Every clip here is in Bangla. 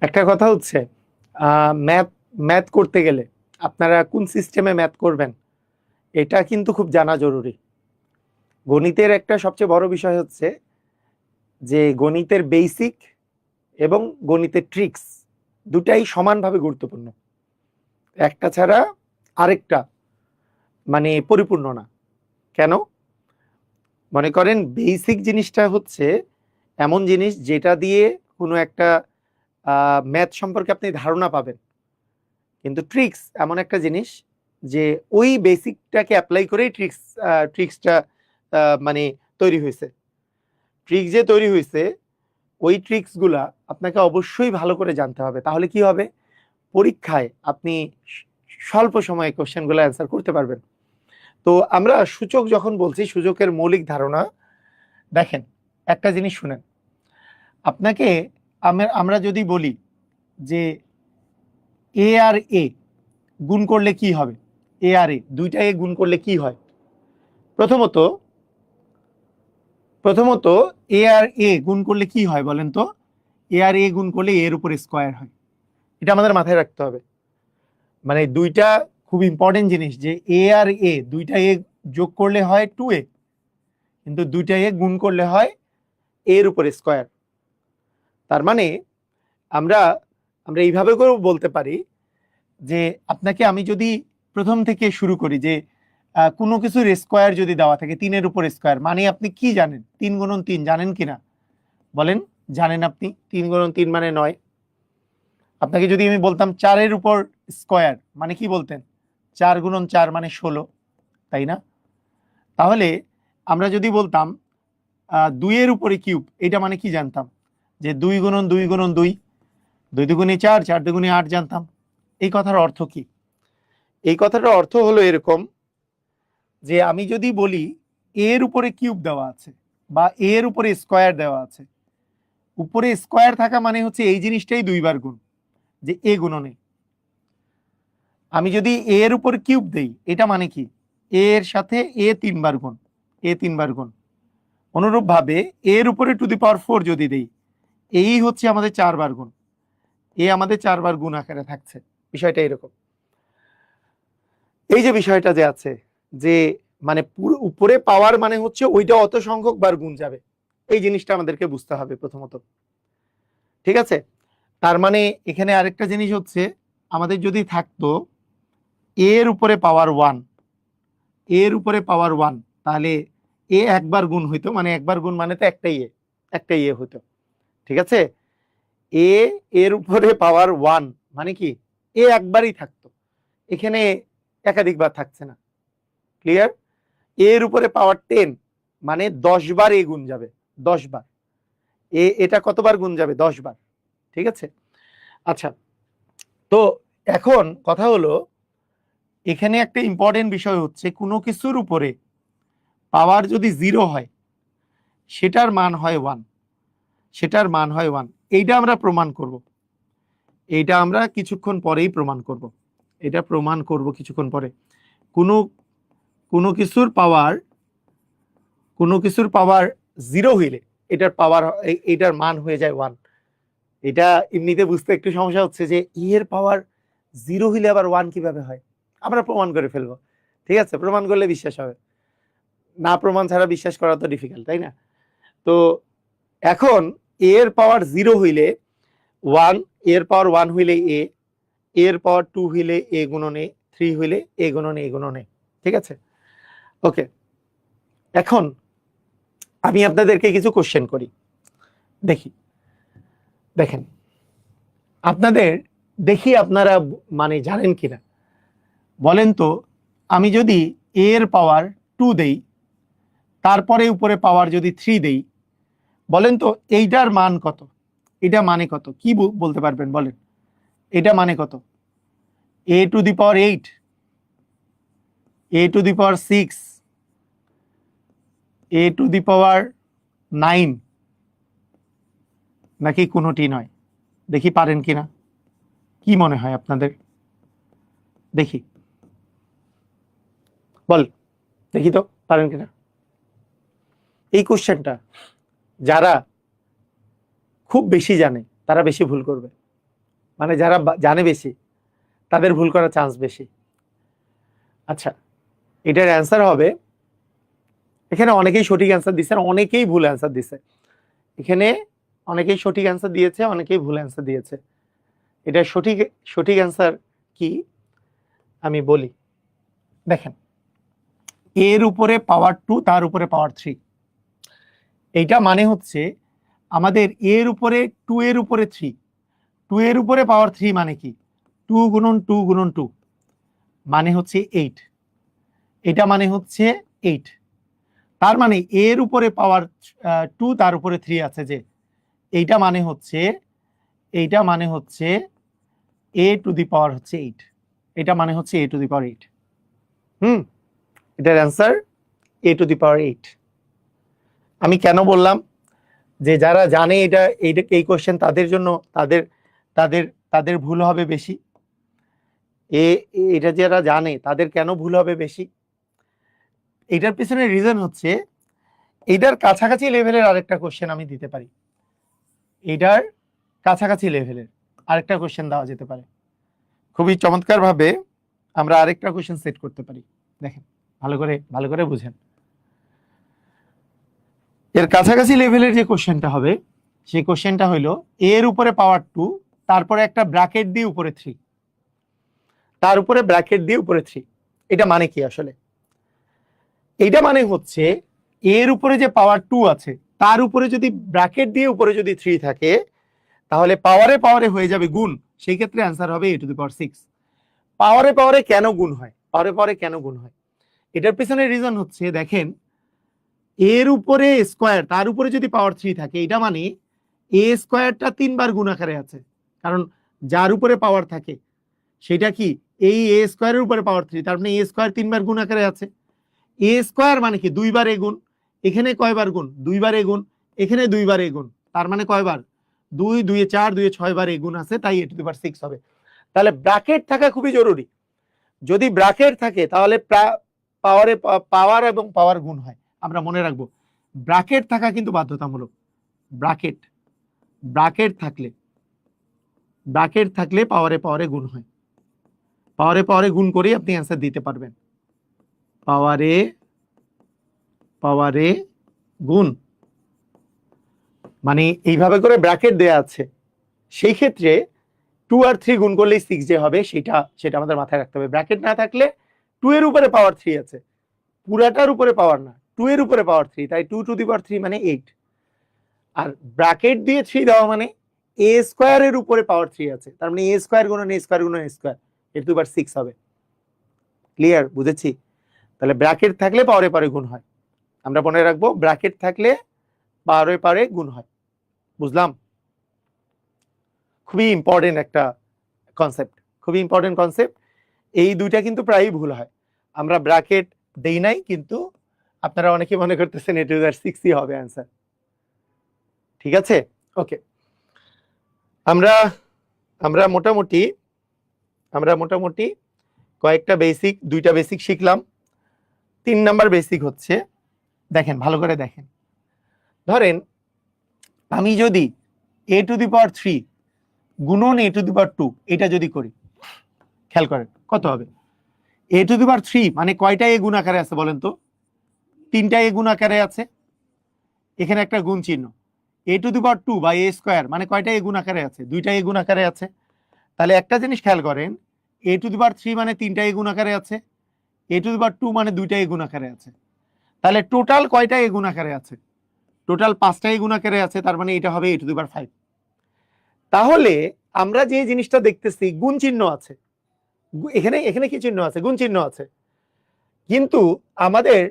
একটা কথা হচ্ছে ম্যাথ ম্যাথ করতে গেলে আপনারা কোন সিস্টেমে ম্যাথ করবেন এটা কিন্তু খুব জানা জরুরি। গণিতের একটা সবচেয়ে বড় বিষয় হচ্ছে যে গণিতের বেসিক এবং গণিতের ট্রিক্স দুটাই সমানভাবে গুরুত্বপূর্ণ। একটা ছাড়া আরেকটা মানে পরিপূর্ণ না। কেন? মনে করেন বেসিক জিনিসটা হচ্ছে এমন জিনিস যেটা দিয়ে কোনো একটা ম্যাথ সম্পর্কে আপনি ধারণা পাবেন, কিন্তু ট্রিক্স এমন একটা জিনিস যে ওই বেসিকটাকে অ্যাপ্লাই করেই ট্রিক্সটা মানে তৈরি হয়েছে। ট্রিক্স যে তৈরি হয়েছে ওই ট্রিক্সগুলা আপনাকে অবশ্যই ভালো করে জানতে হবে, তাহলে কি হবে, পরীক্ষায় আপনি স্বল্প সময়ে কোশ্চেনগুলো অ্যান্সার করতে পারবেন। তো আমরা সূচক যখন বলছি, সূচকের মৌলিক ধারণা দেখেন, একটা জিনিস শুনেন। আপনাকে আমরা যদি বলি যে এ আর এ গুণ করলে কি হবে, এ আর এ দুইটা এ গুণ করলে কি হয়, প্রথমত প্রথমত এ আর এ গুণ করলে কি হয় বলেন তো? এ আর এ গুণ করলে এর উপর স্কোয়ার হয়। এটা আমাদের মাথায় রাখতে হবে। মানে দুইটা খুব ইম্পর্টেন্ট জিনিস, যে এ আর এ দুইটা এ যোগ করলে হয় 2a, কিন্তু দুইটা এ গুণ করলে হয় এর উপর স্কোয়ার। তার মানে আমরা আমরা এইভাবে করে বলতে পারি যে আপনাকে আমি যদি প্রথম থেকে শুরু করি যে কোনো কিছুর স্কোয়ার যদি দেওয়া থাকে 3-এর উপর স্কোয়ার, মানে আপনি কি জানেন 3 × 3 জানেন কিনা বলেন? জানেন আপনি 3 × 3 মানে 9। আপনাকে যদি আমি বলতাম 4-এর উপর স্কোয়ার মানে কি বলতেন? 4 × 4 মানে 16, তাই না? তাহলে আমরা যদি বলতাম 2-এর উপরে কিউব, এটা মানে কি জানতাম? যে 2 × 2 × 2, 2 × 2 = 4, 4 × 2 = 8 জানতাম। এই কথার অর্থ কি? এই কথাটার অর্থ হলো এরকম, যে আমি যদি বলি এর উপরে কিউব দেওয়া আছে বা এর উপরে স্কোয়ার দেওয়া আছে, উপরে স্কোয়ার থাকা মানে হচ্ছে এই জিনিসটাই 2 বার গুণ, যে এ গুণনে। আমি যদি এর উপর কিউব দেই, এটা মানে কি এর সাথে এ 3 বার গুণ, এ 3 বার গুণ। অনুরূপ ভাবে এর উপরে টু দি পাওয়ার 4 যদি দেই, এই হচ্ছে আমাদের 4 বার গুণ, এ আমাদের 4 বার গুণ আকারে থাকছে। বিষয়টা এরকম। এই যে বিষয়টা যে আছে, যে মানে পুরো উপরে পাওয়ার মানে হচ্ছে ওইটা অত সংখ্যক বার গুণ যাবে, এই জিনিসটা আমাদেরকে বুঝতে হবে প্রথমত। ঠিক আছে? তার মানে এখানে আরেকটা জিনিস হচ্ছে, আমাদের যদি থাকতো এর উপরে পাওয়ার 1, এর উপরে পাওয়ার 1, তাহলে এ একবার গুণ হইতো, মানে একবার গুণ মানে তো একটাই এ হতো। ঠিক আছে? এ এর উপরে পাওয়ার 1 মানে কি এ একবারই থাকতো, এখানে একাধিকবার থাকছে না। ক্লিয়ার? এর উপরে পাওয়ার 10 মানে 10 বার এ গুণ যাবে, 10 বার। এটা কতবার গুণ যাবে? 10 বার। ঠিক আছে? আচ্ছা, তো এখন কথা হলো, এখানে একটা ইম্পর্টেন্ট বিষয় হচ্ছে, কোনো কিছুর উপরে পাওয়ার যদি 0 হয় সেটার মান হয় 1, সেটার মান হয় 1। এইটা আমরা প্রমাণ করব, এইটা আমরা কিছুক্ষণ পরেই প্রমাণ করব, এটা প্রমাণ করব কিছুক্ষণ পরে। কোনো কোনো কিছুর পাওয়ার কোনো কিছুর পাওয়ার 0 হইলে এটার পাওয়ার, এটার মান হয়ে যায় 1। এটা এমনিতে বুঝতে একটু সমস্যা হচ্ছে যে এর পাওয়ার 0 হইলে আবার 1 কিভাবে হয়, আমরা প্রমাণ করে ফেলবো। ঠিক আছে? প্রমাণ করলে বিশ্বাস হবে, না প্রমাণ ছাড়া বিশ্বাস করা তো ডিফিকাল্ট, তাই না? তো এখন এর পাওয়ার 0 হইলে 1, এর পাওয়ার 1 হইলে এ, এর পাওয়ার 2 হইলে এ গুণন এ, 3 হইলে এ গুণন এ গুণন এ। ঠিক আছে? ওকে, এখন আমি আপনাদেরকে কিছু কোশ্চেন করি, দেখি, দেখেন আপনাদের, দেখি আপনারা মানে জানেন কিনা বলেন তো। আমি যদি এর পাওয়ার 2 দেই, তারপরে উপরে পাওয়ার যদি 3 দেই, বলেন তো এইটার মান কত? এটা মানে কত? কি বলতে পারবেন বলেন? এটা মানে কত? a⁸, a⁶, a⁹, নাকি কোনোটি নয়? দেখি পারেন কিনা, কি মনে হয় আপনাদের? দেখি, বল, দেখি তো পারেন কিনা। এই কোশ্চেনটা যারা খুব বেশি জানে তারা বেশি ভুল করবে, মানে যারা জানে বেশি তাদের ভুল করার চান্স বেশি। আচ্ছা, এটার অ্যান্সার হবে, এখানে অনেকেই সঠিক অ্যান্সার দিচ্ছে আর অনেকেই ভুল অ্যান্সার দিচ্ছে। এখানে অনেকেই সঠিক অ্যান্সার দিয়েছে, অনেকেই ভুল অ্যান্সার দিয়েছে। এটা সঠিক সঠিক অ্যান্সার কি আমি বলি। দেখেন, এর উপরে পাওয়ার 2 তার উপরে পাওয়ার 3, এইটা মানে হচ্ছে আমাদের এর উপরে 2 এর উপরে 3, 2 এর উপরে পাওয়ার 3 মানে কি 2 গুণন 2 গুণন 2 মানে হচ্ছে 8, এটা মানে হচ্ছে 8। তার মানে এর উপরে পাওয়ার 2 তার উপরে 3 আছে, যে এইটা মানে হচ্ছে a টু দি পাওয়ার হচ্ছে 8, এটা মানে হচ্ছে a টু দি পাওয়ার 8। এটার answer a to the power 8। আমি কেন বললাম যে যারা জানে এই কোশ্চেন তাদের জন্য তাদের তাদের তাদের ভুল হবে বেশি, এটা যারা জানে তাদের কেন ভুল হবে বেশি, এটার পিছনে রিজন হচ্ছে এইটার কাছাকাছি লেভেলের আরেকটা কোশ্চেন আমি দিতে পারি, এটার কাছাকাছি লেভেলের আরেকটা কোশ্চেন দেওয়া যেতে পারে। খুবই চমৎকার ভাবে আমরা আরেকটা কোশ্চেন সেট করতে পারি। দেখেন, ভালো করে বুঝেন। এর কাছাকাছি লেভেলের যে কোশ্চেনটা হবে সেই কোশ্চেনটা হইলো এর উপরে পাওয়ার 2, তারপরে একটা ব্র্যাকেট দিয়ে উপরে 3, তার উপরে ব্র্যাকেট দিয়ে উপরে 3। এটা মানে কি আসলে? এইটা মানে হচ্ছে এর উপরে যে পাওয়ার 2 আছে তার উপরে যদি ব্র্যাকেট দিয়ে উপরে যদি 3 থাকে তাহলে পাওয়ারে হয়ে যাবে গুণ, সেই ক্ষেত্রে অ্যান্সার হবে a টু দি পাওয়ার 6। পাওয়ারে কেন গুণ হয়, পাওয়ারে কেন গুণ হয়, এটার পিছনে রিজন হচ্ছে দেখেন, এর উপরে স্কোয়ার তার উপরে যদি পাওয়ার 3 থাকে এটা মানে এ স্কোয়ারটা 3 বার গুণ আকারে আছে, কারণ যার উপরে পাওয়ার থাকে সেটা কি এই এ স্কোয়ারের উপরে পাওয়ার 3, তার মানে এ স্কোয়ার 3 বার গুণ আকারে আছে। এ স্কোয়ার মানে কি 2 বার এ গুণ, এখানে কয়বার গুণ 2 বার এ গুণ, এখানে 2 বার এ গুণ, তার মানে কয়বার 2 2 এ 4 2 এ 6 বার এ গুণ আছে, তাই a টু দি পাওয়ার 6 হবে। তাহলে ব্র্যাকেট থাকা খুবই জরুরি, যদি ব্র্যাকেট থাকে তাহলে পাওয়ার এবং পাওয়ার গুণ হয়। আমরা মনে রাখবো ব্র্যাকেট থাকা কিন্তু বাধ্যতামূলক, ব্র্যাকেট থাকলে পাওয়ারে গুণ হয়, পাওয়ারে গুণ করেই আপনি অ্যান্সার দিতে পারবেন। পাওয়ারে গুণ মানে এইভাবে করে ব্র্যাকেট দেয়া আছে, সেই ক্ষেত্রে 2 আর 3 গুণ করলেই 6 যে হবে সেটা আমাদের মাথায় রাখতে হবে। ব্র্যাকেট না থাকলে 2 এর উপরে পাওয়ার 3 আছে, পুরাটার উপরে পাওয়ার না, 2 এর উপরে পাওয়ার 3, তাই 2 টু দি পাওয়ার 3 মানে 8, আর ব্র্যাকেট দিয়ে 3 দেওয়া মানে a স্কয়ারের উপরে পাওয়ার 3 আছে, তার মানে a স্কয়ার গুণন a স্কয়ার গুণন a স্কয়ার, এর টু দি পাওয়ার 6 হবে। ক্লিয়ার, বুঝেছি? তাহলে ব্র্যাকেট থাকলে পাওয়ারে গুণ হয়, আমরা মনে রাখবো ব্র্যাকেট থাকলে পাওয়ারে গুণ হয়। বুঝলাম? খুবই ইম্পর্টেন্ট একটা কনসেপ্ট, খুবই ইম্পর্টেন্ট কনসেপ্ট। এই দুইটা কিন্তু প্রায়ই ভুল হয়, আমরা ব্র্যাকেট দেই নাই, কিন্তু আপনারা অনেকে মনে করতেছেন a টু দি পাওয়ার 6ই হবে অ্যান্সার। ঠিক আছে, ওকে। আমরা মোটামুটি কয়েকটা বেসিক, দুইটা বেসিক শিখলাম। 3 নাম্বার বেসিক হচ্ছে, দেখেন ভালো করে দেখেন, ধরেন আমি যদি a টু দি পাওয়ার 3 গুণন a টু দি পাওয়ার 2 এটা যদি করি, খেয়াল করেন কত হবে। a টু দি পাওয়ার 3 মানে কয়টা a গুণ আকারে আছে বলেন তো? 3টা a গুণ আকারে আছে, এখানে একটা গুণ চিহ্ন। a টু দি পাওয়ার 2 বা a স্কয়ার মানে কয়টা a গুণ আকারে আছে? 2টা a গুণ আকারে আছে। তাহলে একটা জিনিস খেয়াল করেন, a টু দি পাওয়ার 3 মানে 3টা a গুণ আকারে আছে, a টু দি পাওয়ার 2 মানে 2টা a গুণ আকারে আছে। তাহলে টোটাল কয়টা a গুণ আকারে আছে? টোটাল 5টা a গুণ আকারে আছে, তার মানে এটা হবে a টু দি পাওয়ার 5। তাহলে আমরা যে জিনিসটা দেখতেছি গুণ চিহ্ন আছে, এখানে কি চিহ্ন আছে? গুণ চিহ্ন আছে, কিন্তু আমাদের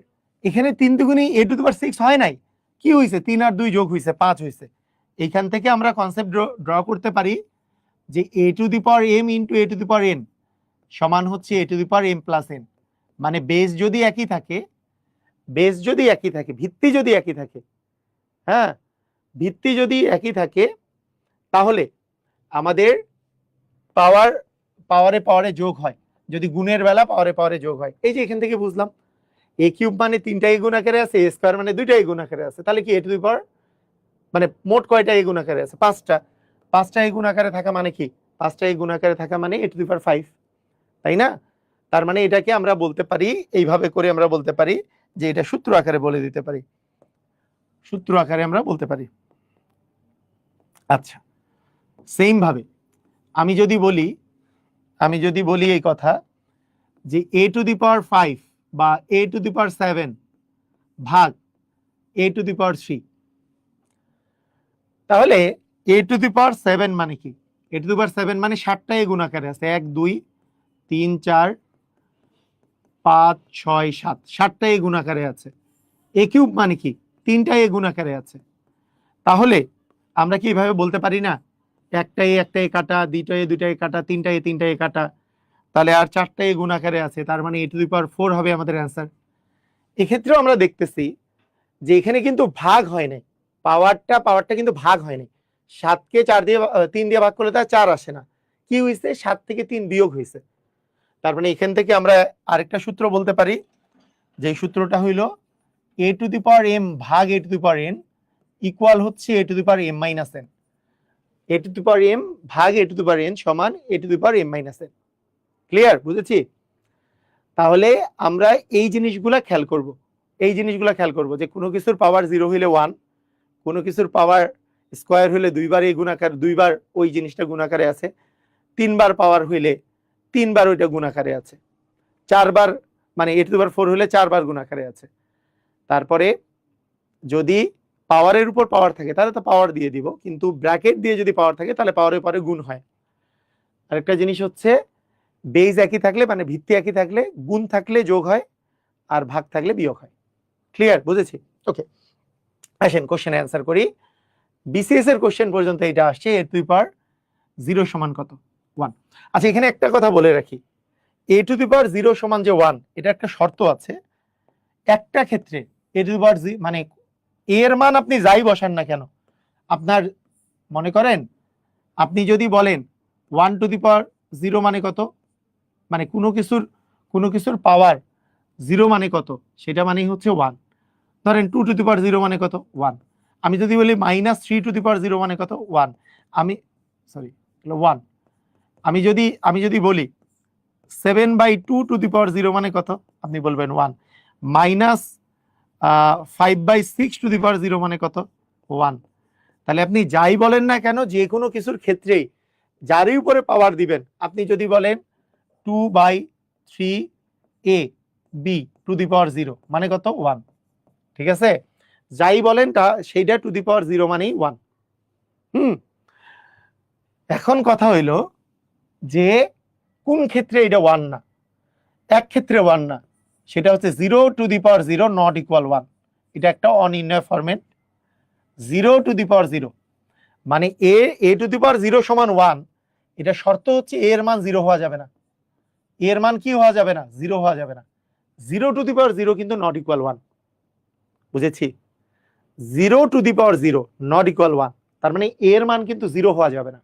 এখানে 3 দুগুণী a টু দি পাওয়ার 6 হয় নাই, কি হইছে? 3 আর 2 যোগ হইছে 5 হইছে। এইখান থেকে আমরা কনসেপ্ট ড্র করতে পারি যে a to the power m into a to the power n সমান হচ্ছে a to the power m plus n। মানে বেস যদি একই থাকে, ভিত্তি যদি একই থাকে, হ্যাঁ ভিত্তি যদি একই থাকে, তাহলে আমাদের পাওয়ারে যোগ হয়, যদি গুণের বেলা পাওয়ারে যোগ হয়। এই যে এখান থেকে বুঝলাম a কিউব মানে 3টা a গুণ আকারে আছে, a স্কয়ার মানে 2টা a গুণ আকারে আছে, তাহলে কি a টু দি পাওয়ার মানে মোট কয়টা a গুণ আকারে আছে? 5টা a গুণ আকারে থাকা মানে কি 5টা a গুণ আকারে থাকা মানে a টু দি পাওয়ার 5, তাই না? তার মানে এটাকে আমরা বলতে পারি এইভাবে করে, আমরা বলতে পারি যে এটা সূত্র আকারে বলে দিতে পারি, সূত্র আকারে আমরা বলতে পারি। আচ্ছা, সেম ভাবে আমি যদি বলি এই কথা যে a টু দি পাওয়ার 5 বা a টু দি পাওয়ার 7 ভাগ a টু দি পাওয়ার 3, তাহলে a টু দি পাওয়ার 7 মানে কি? a টু দি পাওয়ার 7 মানে 7টা a গুণ আকারে আছে, 1 2 3 4 5 6 7, 7টা a গুণ আকারে আছে। a কিউব মানে কি? 3টা a গুণ আকারে আছে। তাহলে আমরা কি এইভাবে বলতে পারি না, একটা a কাটা, দুইটা a কাটা, তিনটা a কাটা, তাহলে আর 4টা a গুণ আকারে আছে, তার মানে a টু দি পাওয়ার 4 হবে আমাদের অ্যান্সার। এক্ষেত্রেও আমরা দেখতেছি যে এখানে কিন্তু ভাগ হয় নাই, পাওয়ারটা কিন্তু ভাগ হয় নাই। 7কে 3 দিয়ে ভাগ করলে তার 4 আসে না, কি হয়েছে? 7 থেকে 3 বিয়োগ হয়েছে। তার মানে এখান থেকে আমরা আরেকটা সূত্র বলতে পারি, যে সূত্রটা হইল a to the power m ভাগ a to the power n equal হচ্ছে a to the power m minus n। a to the power m ভাগ a to the power n সমান a to the power m minus n। Clear? বুঝেছি? তাহলে আমরা এই জিনিসগুলা খেয়াল করব, যে কোনো কিছুর পাওয়ার 0 হইলে 1, কোনো কিছুর পাওয়ার স্কয়ার হইলে 2বার এই গুণাকার, 2বার ওই জিনিসটা গুণাকারে আছে, 3বার পাওয়ার হইলে 3বার ওইটা গুণাকারে আছে, 4বার মানে a টু দি পাওয়ার 4 হইলে 4বার গুণাকারে আছে। তারপরে যদি পাওয়ারের উপর পাওয়ার থাকে তাহলে তো পাওয়ার দিয়ে দিব, কিন্তু ব্র্যাকেট দিয়ে যদি পাওয়ার থাকে তাহলে পাওয়ারের পরে গুণ হয়। আরেকটা জিনিস হচ্ছে বেজ একই থাকলে, মানে ভিত্তি একই থাকলে, গুণ থাকলে যোগ হয়, আর ভাগ থাকলে বিয়োগ হয়। ক্লিয়ার? বুঝেছি? ওকে, আসেন কোশ্চেনে অ্যান্সার করি। বিসিএস এর কোশ্চেন পর্যন্ত এটা আসছে, a টু দি পাওয়ার 0 সমান কত? 1। আচ্ছা, এখানে একটা কথা বলে রাখি, a টু দি পাওয়ার 0 সমান যে 1, এটা একটা শর্ত আছে। একটা ক্ষেত্রে a টু দি পাওয়ার মানে এর মান আপনি যাই বসান না কেন, আপনার মনে করেন আপনি যদি বলেন 1 টু দি পাওয়ার 0 মানে কত, মানে কোনো কিছুর পাওয়ার 0 মানে কত, সেটা মানেই হচ্ছে 1। ধরেন 2 টু দি পাওয়ার 0 মানে কত? 1। আমি যদি বলি -3 টু দি পাওয়ার 0 মানে কত? 1। আমি যদি বলি 7/2 টু দি পাওয়ার 0 মানে কত, আপনি বলবেন 1। -5/6 টু দি পাওয়ার 0 মানে কত? 1। তাহলে আপনি যাই বলেন না কেন, যে কোনো কিছুর ক্ষেত্রেই যারই উপরে পাওয়ার দিবেন, আপনি যদি বলেন 2/3ab টু দি পাওয়ার 0 মানে কত? 1। ঠিক আছে? যাই বলেন সেইটা টু দি পাওয়ার 0 মানেই 1। এখন কথা হইল যে কোন ক্ষেত্রে এটা 1 না? এক ক্ষেত্রে 1 না, সেটা হচ্ছে 0 two the power 0 not equal 1। এটা একটা অনির্ণয় ফরম্যাট। 0 টু দি পাওয়ার 0 মানে a টু দি পাওয়ার 0 সমান 1, এটা শর্ত হচ্ছে a এর মান 0 হওয়া যাবে না। a এর মান কি হওয়া যাবে না? 0 হওয়া যাবে না। 0 টু দি পাওয়ার 0 কিন্তু নট ইকুয়াল 1। বুঝেছি? 0 two the power 0 not equal 1, তার মানে a এর মান কিন্তু 0 হওয়া যাবে না।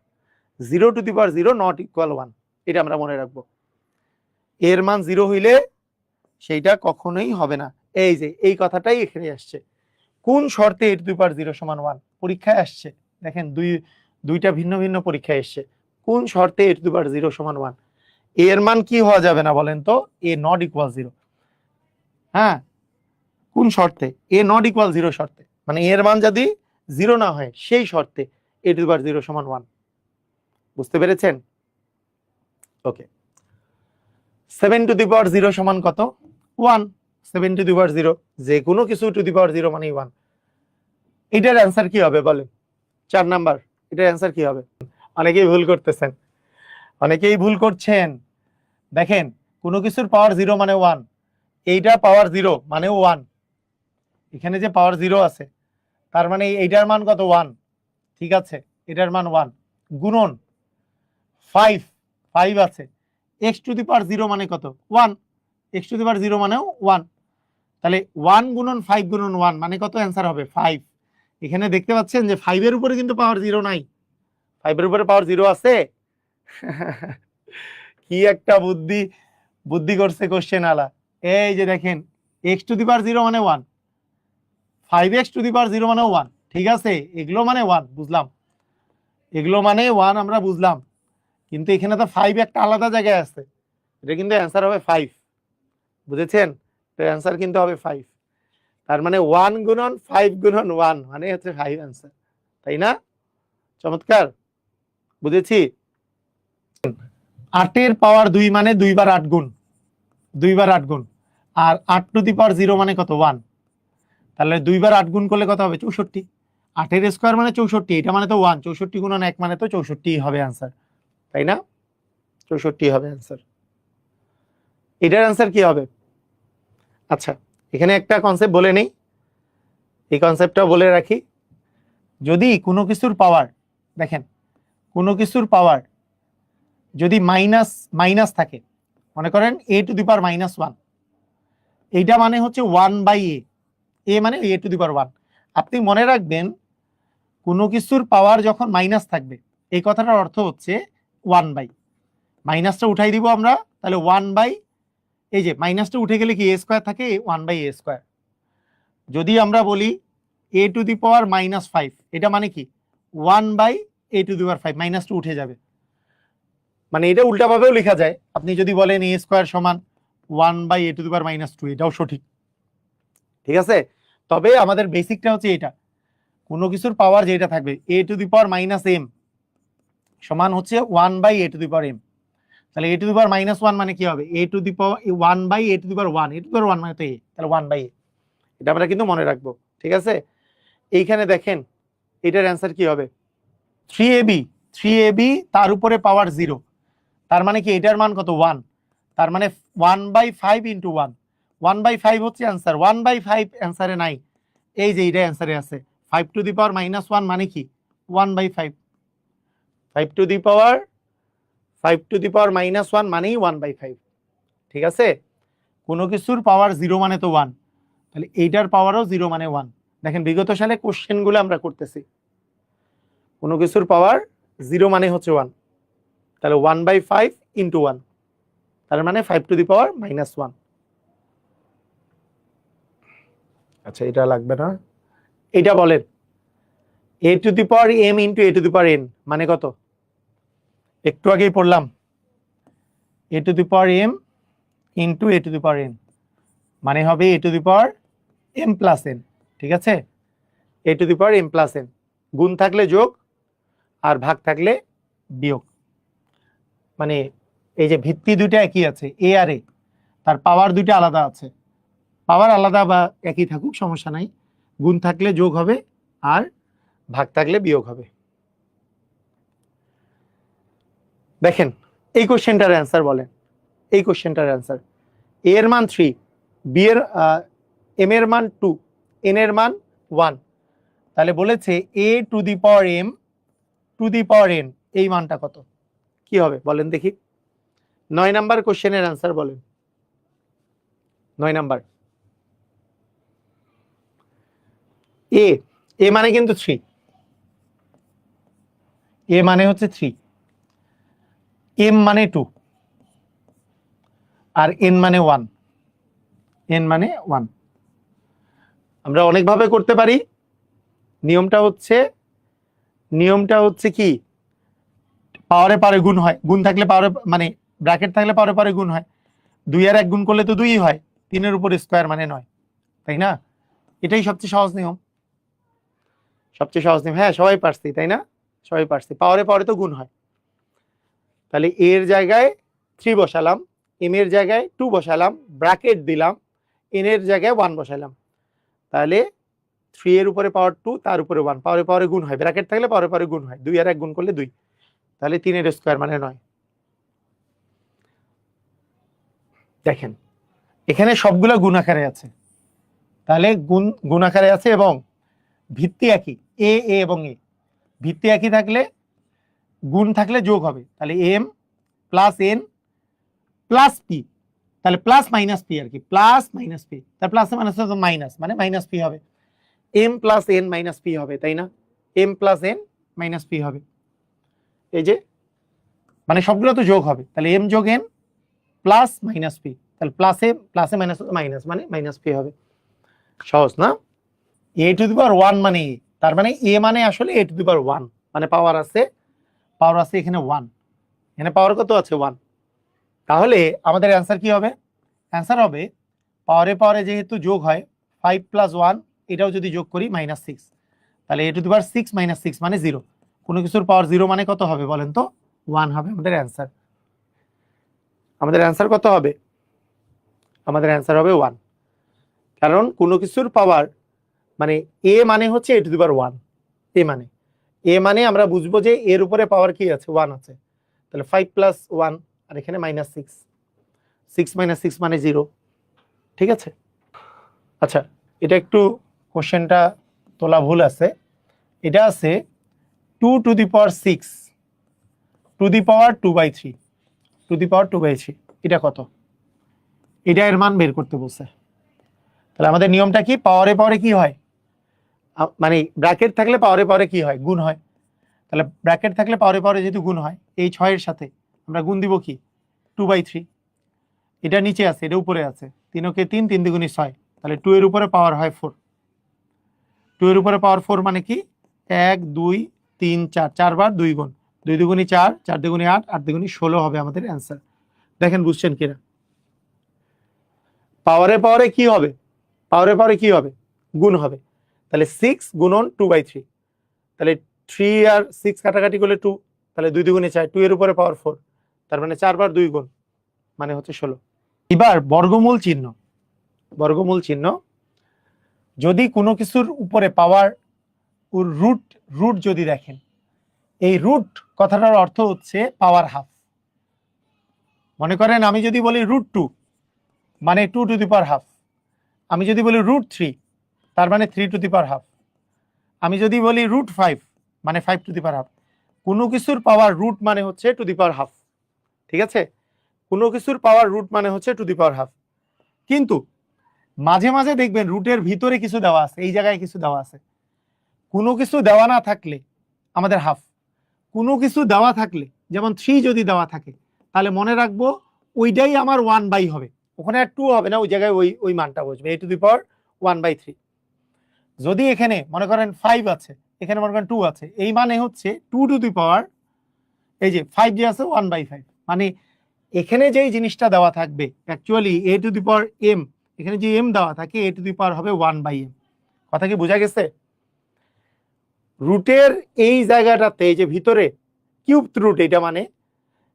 0 two the power 0 not equal 1, এটা আমরা মনে রাখবো। a এর মান 0 হইলে সেইটা কখনোই হবে না। এই যে এই কথাটাই এখানে আসছে। কোন শর্তে a টু দি পাওয়ার 0 সমান 1? পরীক্ষায় আসছে, দেখেন দুইটা ভিন্ন ভিন্ন পরীক্ষায় আসছে। কোন শর্তে a টু দি পাওয়ার 0 সমান 1? a এর মান কি হওয়া যাবে না বলেন তো? a not equal 0। হ্যাঁ, কোন শর্তে? a নট ইকুয়াল 0 শর্তে, মানে a এর মান যদি 0 না হয় সেই শর্তে a টু দি পাওয়ার 0 সমান 1। বুঝতে পেরেছেন? ওকে, 7 টু দি পাওয়ার 0 সমান কত? 1। 7 টু দি পাওয়ার 0, যে কোনো কিছু টু দি পাওয়ার 0 মানে 1। এটার অ্যান্সার কি হবে বলেন? 4 নাম্বার, এটার অ্যান্সার কি হবে? অনেকেই ভুল করছেন। দেখেন, কোনো কিছুর পাওয়ার 0 মানে 1, এইটা পাওয়ার 0 মানে 1। এখানে যে পাওয়ার 0 আছে তার মানে এইটার মান কত? 1। ঠিক আছে, এটার মান 1 গুণন 5 আছে, x টু দি পাওয়ার 0 মানে কত? 1। x টু দি পাওয়ার 0 মানেও 1, তাহলে 1 গুণন 5 গুণন 1 মানে কত? অ্যান্সার হবে 5। এখানে দেখতে পাচ্ছেন যে 5 এর উপরে কিন্তু পাওয়ার 0 নাই, 5 এর উপরে পাওয়ার 0 আছে। কি একটা বুদ্ধি করছে কোশ্চেন আলা। এই যে দেখেন, x টু দি পাওয়ার 0 মানে 1, 5x টু দি পাওয়ার 0 মানে 1। ঠিক আছে, এগুলো মানে 1 বুঝলাম, এগুলো মানে 1 আমরা বুঝলাম, কিন্তু এখানে তো 5 একটা আলাদা জায়গায় আছে, এটা কিন্তু অ্যান্সার হবে 5, বুঝেছেন? তো অ্যান্সার কিন্তু হবে 5। তার মানে 1 গুণন 5 গুণন 1 মানে হচ্ছে 5 অ্যান্সার, তাই না? চমৎকার, বুঝেছি। 8 এর পাওয়ার 2 মানে 2 বার 8 গুণ, 2 বার 8 গুণ। আর 8 টু দি পাওয়ার 0 মানে কত? 1। তাহলে 2 বার 8 গুণ করলে কত হবে? 64। 8 এর স্কয়ার মানে 64, এটা মানে তো 1, 64 গুণন 1 মানে তো 64 হবে অ্যান্সার, তাই না? 64 হবে অ্যান্সার। এটার অ্যান্সার কি হবে? আচ্ছা, এখানে একটা কনসেপ্ট বলে নেই, এই কনসেপ্টটা বলে রাখি। যদি কোনো কিছুর পাওয়ার, দেখেন কোনো কিছুর পাওয়ার যদি মাইনাস মাইনাস থাকে, মনে করেন a টু দি পাওয়ার -1, এইটা মানে হচ্ছে 1/a, a মানে a টু দি পাওয়ার 1। আপনি মনে রাখবেন কোনো কিছুর পাওয়ার যখন মাইনাস থাকবে, এই কথাটার অর্থ হচ্ছে 1/, মাইনাসটা উঠাই দিব আমরা, তাহলে 1/, এই যে মাইনাসটা উঠে গেলে কি a স্কয়ার থাকে, 1/a স্কয়ার। যদি আমরা বলি a টু দি পাওয়ার -5, এটা মানে কি 1/a টু দি পাওয়ার 5, মাইনাসটা উঠে যাবে। মানে এটা উল্টাভাবেও লেখা যায়, আপনি যদি বলেন a স্কয়ার সমান 1/a টু দি পাওয়ার -2, এটাও সঠিক, ঠিক আছে? তবে আমাদের বেসিকটা হচ্ছে এটা, কোনো কিছুর পাওয়ার যেটা থাকবে a to the power -m সমান হচ্ছে 1/a to the power m। তাহলে a টু দি পাওয়ার -1 মানে কি হবে? a to the power 1/a to the power 1, a to the power 1 মানে তো a, তাহলে 1/a, এটা আমরা কিন্তু মনে রাখবো, ঠিক আছে? এইখানে দেখেন এটার অ্যান্সার কি হবে? 3ab, 3ab তার উপরে পাওয়ার 0, তার মানে কি এটার মান কত? 1, তার মানে 1/5 ইন্টু 1, 1/5 হচ্ছে অ্যান্সার, 1/5 অ্যান্সারে নাই, এই যে এটা অ্যান্সারে আছে। 5 টু দি পাওয়ার -1 মানে কি 1/5, 5 টু দি পাওয়ার -1 মানেই 1/5, ঠিক আছে? কোনো কিছুর পাওয়ার 0 মানে তো 1, তাহলে এইটার পাওয়ারও 0 মানে 1। দেখেন বিগত সালে কোশ্চেনগুলো আমরা করতেছি, কোনো কিছুর পাওয়ার 0 মানে হচ্ছে 1, তাহলে 1/5 ইন্টু 1, তার মানে 5 টু দি পাওয়ার -1। আচ্ছা, এটা লাগবে না, এটা বলেন a to the power m into a to the power n মানে কত? একটু আগেই পড়লাম, a to the power m into a to the power n মানে হবে a to the power m plus n, ঠিক আছে? a to the power m plus n, গুণ থাকলে যোগ আর ভাগ থাকলে বিয়োগ। মানে এই যে ভিত্তি দুইটা একই আছে a আর a, তার পাওয়ার দুইটা আলাদা আছে, পাওয়ার আলাদা বা একই থাকুক সমস্যা নাই, গুণ থাকলে যোগ হবে আর ভাগ থাকলে বিয়োগ হবে। দেখেন এই কোশ্চেনটার অ্যান্সার বলেন, এই কোশ্চেনটার অ্যান্সার, a এর মান 3, b এর m এর মান 2, n এর মান 1, তাহলে বলেছে a to the power m two the power n, এই মানটা কত? কি হবে বলেন দেখি? 9 নাম্বার কোশ্চেনের অ্যান্সার বলেন, 9 নাম্বার। a, a মানে কিন্তু 3, a মানে হচ্ছে 3, m মানে 2 আর n মানে 1, n মানে 1। আমরা অনেকভাবে করতে পারি, নিয়মটা হচ্ছে কি পাওয়ারে পাওয়ারে গুণ হয়, গুণ থাকলে পাওয়ারে মানে ব্র্যাকেট থাকলে পাওয়ারে পাওয়ারে গুণ হয়, 2 আর 1 গুণ করলে তো 2ই হয়, 3 এর উপর স্কয়ার মানে 9, তাই না? এটাই সবচেয়ে সহজ নিয়ম, সবচেয়ে সহজ নিয়ম। হ্যাঁ সবাই পারছি, তাই না? সবাই পারছি, পাওয়ারে পাওয়ারে তো গুণ হয়। তাহলে a এর জায়গায় 3 বসালাম, m এর জায়গায় 2 বসালাম, ব্র্যাকেট দিলাম, n এর জায়গায় 1 বসালাম, তাহলে 3 এর উপরে পাওয়ার 2, তার উপরে 1, পাওয়ারে পাওয়ারে গুণ হয়, ব্র্যাকেট থাকলে পাওয়ারে পাওয়ারে গুণ হয়, 2 আর 1 গুণ করলে 2, তাহলে 3 এর স্কয়ার মানে 9। দেখেন এখানে সবগুলা গুণ আকারে আছে, তাহলে গুণ আকারে আছে এবং ভিত্তি একই, a এবং a, ভিত্তি একই থাকলে গুণ থাকলে যোগ হবে, তাহলে m plus n plus p, তাহলে প্লাস মাইনাস p আর কি, প্লাস মাইনাস p, তার প্লাস মাইনাস মাইনাস মানে মাইনাস p হবে, m plus n minus p হবে, তাই না? m plus n minus p হবে, এই যে মানে সবগুলো তো যোগ হবে, তাহলে m যোগ n প্লাস মাইনাস p, তাহলে প্লাসে প্লাসে মাইনাস মাইনাস মানে মাইনাস p হবে। সহজ না? a টু দি পাওয়ার 1 মানে a, তার মানে a মানে আসলে a টু দি পাওয়ার 1, মানে পাওয়ার আছে এখানে 1, এখানে পাওয়ার কত আছে 1, তাহলে আমাদের অ্যান্সার কি হবে? অ্যান্সার হবে পাওয়ারে পাওয়ারে যেহেতু যোগ হয় 5 + 1, এটাও যদি যোগ করি -6, তাহলে a⁻6 - 6 মানে 0। কোনো কিছুর পাওয়ার 0 মানে কত হবে বলেন তো? 1 হবে আমাদের অ্যান্সার। আমাদের অ্যান্সার কত হবে? আমাদের অ্যান্সার হবে 1, কারণ কোনো কিছুর পাওয়ার মানে a মানে হচ্ছে a⁻1, a মানে আমরা বুঝবো যে এর উপরে পাওয়ার কি আছে? 1 আছে। তাহলে 5 + 1 আর এখানে -6, 6 - 6 মানে 0। ঠিক আছে, আচ্ছা এটা একটু কোশ্চেনটা তোলা ভুল আছে। এটা আছে 2⁶ two the power 2/3, two the পাওয়ার 2/3, এটা কত? এটা এর মান বের করতে বলছে। তাহলে আমাদের নিয়মটা কি? পাওয়ারে পাওয়ারে কি হয়, মানে ব্র্যাকেট থাকলে পাওয়ারে পাওয়ারে কি হয়? গুণ হয়। তাহলে ব্র্যাকেট থাকলে পাওয়ারে পাওয়ারে যেহেতু গুণ হয়, এই 6 এর সাথে আমরা গুণ দিব কি? 2/3। এটা নিচে আছে, এটা উপরে আছে, 3 কে 3, 3 × 6, তাহলে 2 এর উপরে পাওয়ার হয় 4। 2 এর উপরে পাওয়ার 4 মানে কি? 1 2 3 4, 4 বার 2 গুণ, 2 × 2 = 4, 4 × 2 = 8, 8 × 2 = 16 হবে আমাদের অ্যান্সার। দেখেন বুঝছেন কিনা? পাওয়ারে পাওয়ারে কি হবে? পাওয়ারে পাওয়ারে কি হবে? গুণ হবে। তাহলে 6 গুণন 2/3, তাহলে 3 আর 6 কাটাকাটি করলে 2, তাহলে 2 × 2 = 4, 2 এর উপরে পাওয়ার 4, তার মানে 4 বার 2 গুণ মানে হচ্ছে 16। এবার বর্গমূল চিহ্ন, বর্গমূল চিহ্ন যদি কোনো কিছুর উপরে পাওয়ার রুট, রুট যদি দেখেন, এই রুট কথাটার অর্থ হচ্ছে পাওয়ার হাফ। মনে করেন আমি যদি বলি √2 মানে 2⁻², আমি যদি বলি √3 তার মানে 3⁻², আমি যদি বলি √5 মানে 5⁻²। কোনো কিছুর পাওয়ার রুট মানে হচ্ছে ½ ঠিক আছে, কোনো কিছুর পাওয়ার রুট মানে হচ্ছে ½ কিন্তু মাঝে মাঝে দেখবেন রুটের ভিতরে কিছু দেওয়া আছে, এই জায়গায় কিছু দেওয়া আছে। কোনো কিছু দেওয়া না থাকলে আমাদের হাফ, কোনো কিছু দেওয়া থাকলে যেমন 3 যদি দেওয়া থাকে তাহলে মনে রাখবো ওইটাই আমার 1/, হবে, ওখানে আর 2 হবে না, ওই জায়গায় ওই ওই মানটা বসবে a⁻1/3। যদি এখানে মনে করেন 5 আছে, এখানে মনে করেন 2 আছে, এই মানে হচ্ছে 2⁻, এই যে 5 যে আছে 1/5, মানে এখানে যেই জিনিসটা দেওয়া থাকবে অ্যাকচুয়ালি a⁻m, এখানে যে m দেওয়া থাকে a⁻ হবে 1/m। কথা কি বোঝা গেছে? রুটের এই জায়গাটাতে এই যে ভিতরে কিউব রুট, এটা মানে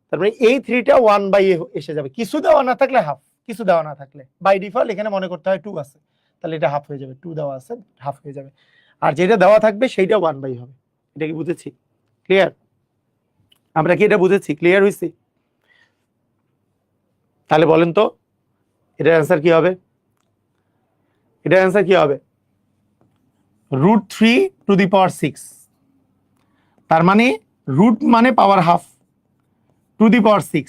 তার মানে এই 3টা 1/a এসে যাবে, কিছু দেওয়া না থাকলে হাফ, কিছু দেওয়া না থাকলে বাই ডিফল্ট এখানে মনে করতে হয় 2 আছে, তাহলে এটা হাফ হয়ে যাবে, 2 দেওয়া আছে হাফ হয়ে যাবে, আর যেটা দেওয়া থাকবে সেইটা 1/, হবে। এটা কি বুঝেছি? ক্লিয়ার? আমরা কি এটা বুঝেছি? ক্লিয়ার হয়েছি? তাহলে বলেন তো এটার অ্যান্সার কি হবে? এটার অ্যান্সার কি হবে? √3⁶, তার মানে রুট মানে পাওয়ার হাফ, 2⁻6।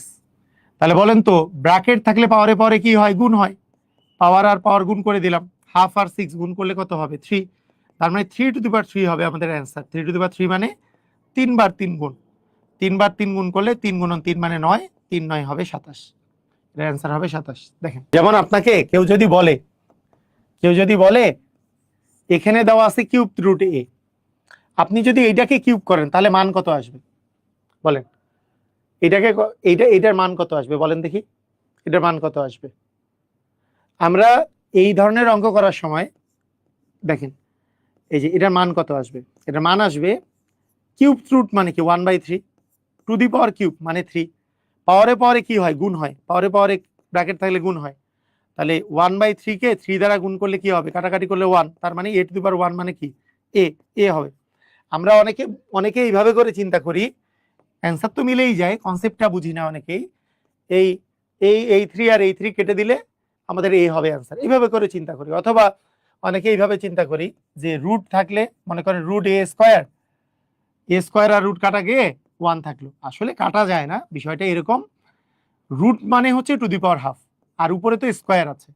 তাহলে বলেন তো ব্র্যাকেট থাকলে পাওয়ারে পাওয়ারে কি হয়? গুণ হয়। পাওয়ার আর পাওয়ার গুণ করে দিলাম, হাফ আর 6 গুণ করলে কত হবে? 3, তার মানে 3⁻3 হবে আমাদের অ্যান্সার। 3⁻3 মানে 3 বার 3 গুণ, 3 বার 3 গুণ করলে 3 × 3 মানে 9, 3 9 হবে 27, এর অ্যান্সার হবে 27। দেখেন যেমন আপনাকে কেউ যদি বলে এখানে দেওয়া আছে কিউব রুট a, আপনি যদি এইটাকে কিউব করেন তাহলে মান কত আসবে বলেন? এইটার মান কত আসবে বলেন দেখি, এটার মান কত আসবে? আমরা এই ধরনের অঙ্ক করার সময় দেখেন এই যে এটার মান কত আসবে, এটার মান আসবে কিউব রুট মানে কি 1/3, টু দি পাওয়ার কিউব মানে 3, পাওয়ারে পাওয়ারে কি হয়? গুণ হয়, পাওয়ারে পাওয়ারে ব্র্যাকেট থাকলে গুণ হয়, তাহলে 1/3 কে 3 দ্বারা গুণ করলে কি হবে? কাটাকাটি করলে 1, তার মানে a⁻1 মানে কি? a হবে। আমরা অনেকে এইভাবে করে চিন্তা করি, অ্যান্সার তো মিলেই যায়, কনসেপ্টটা বুঝি না অনেকেই। এই এই 3 আর এই 3 কেটে দিলে আমাদের a হবে অ্যান্সার, এইভাবে করে চিন্তা করি। অথবা অনেকে এইভাবে চিন্তা করি যে রুট থাকলে মনে করেন √a² আর রুট কাটা গিয়ে 1 থাকলো, আসলে কাটা যায় না, বিষয়টা এরকম। রুট মানে হচ্ছে ½ আর উপরে তো স্কোয়ার আছে,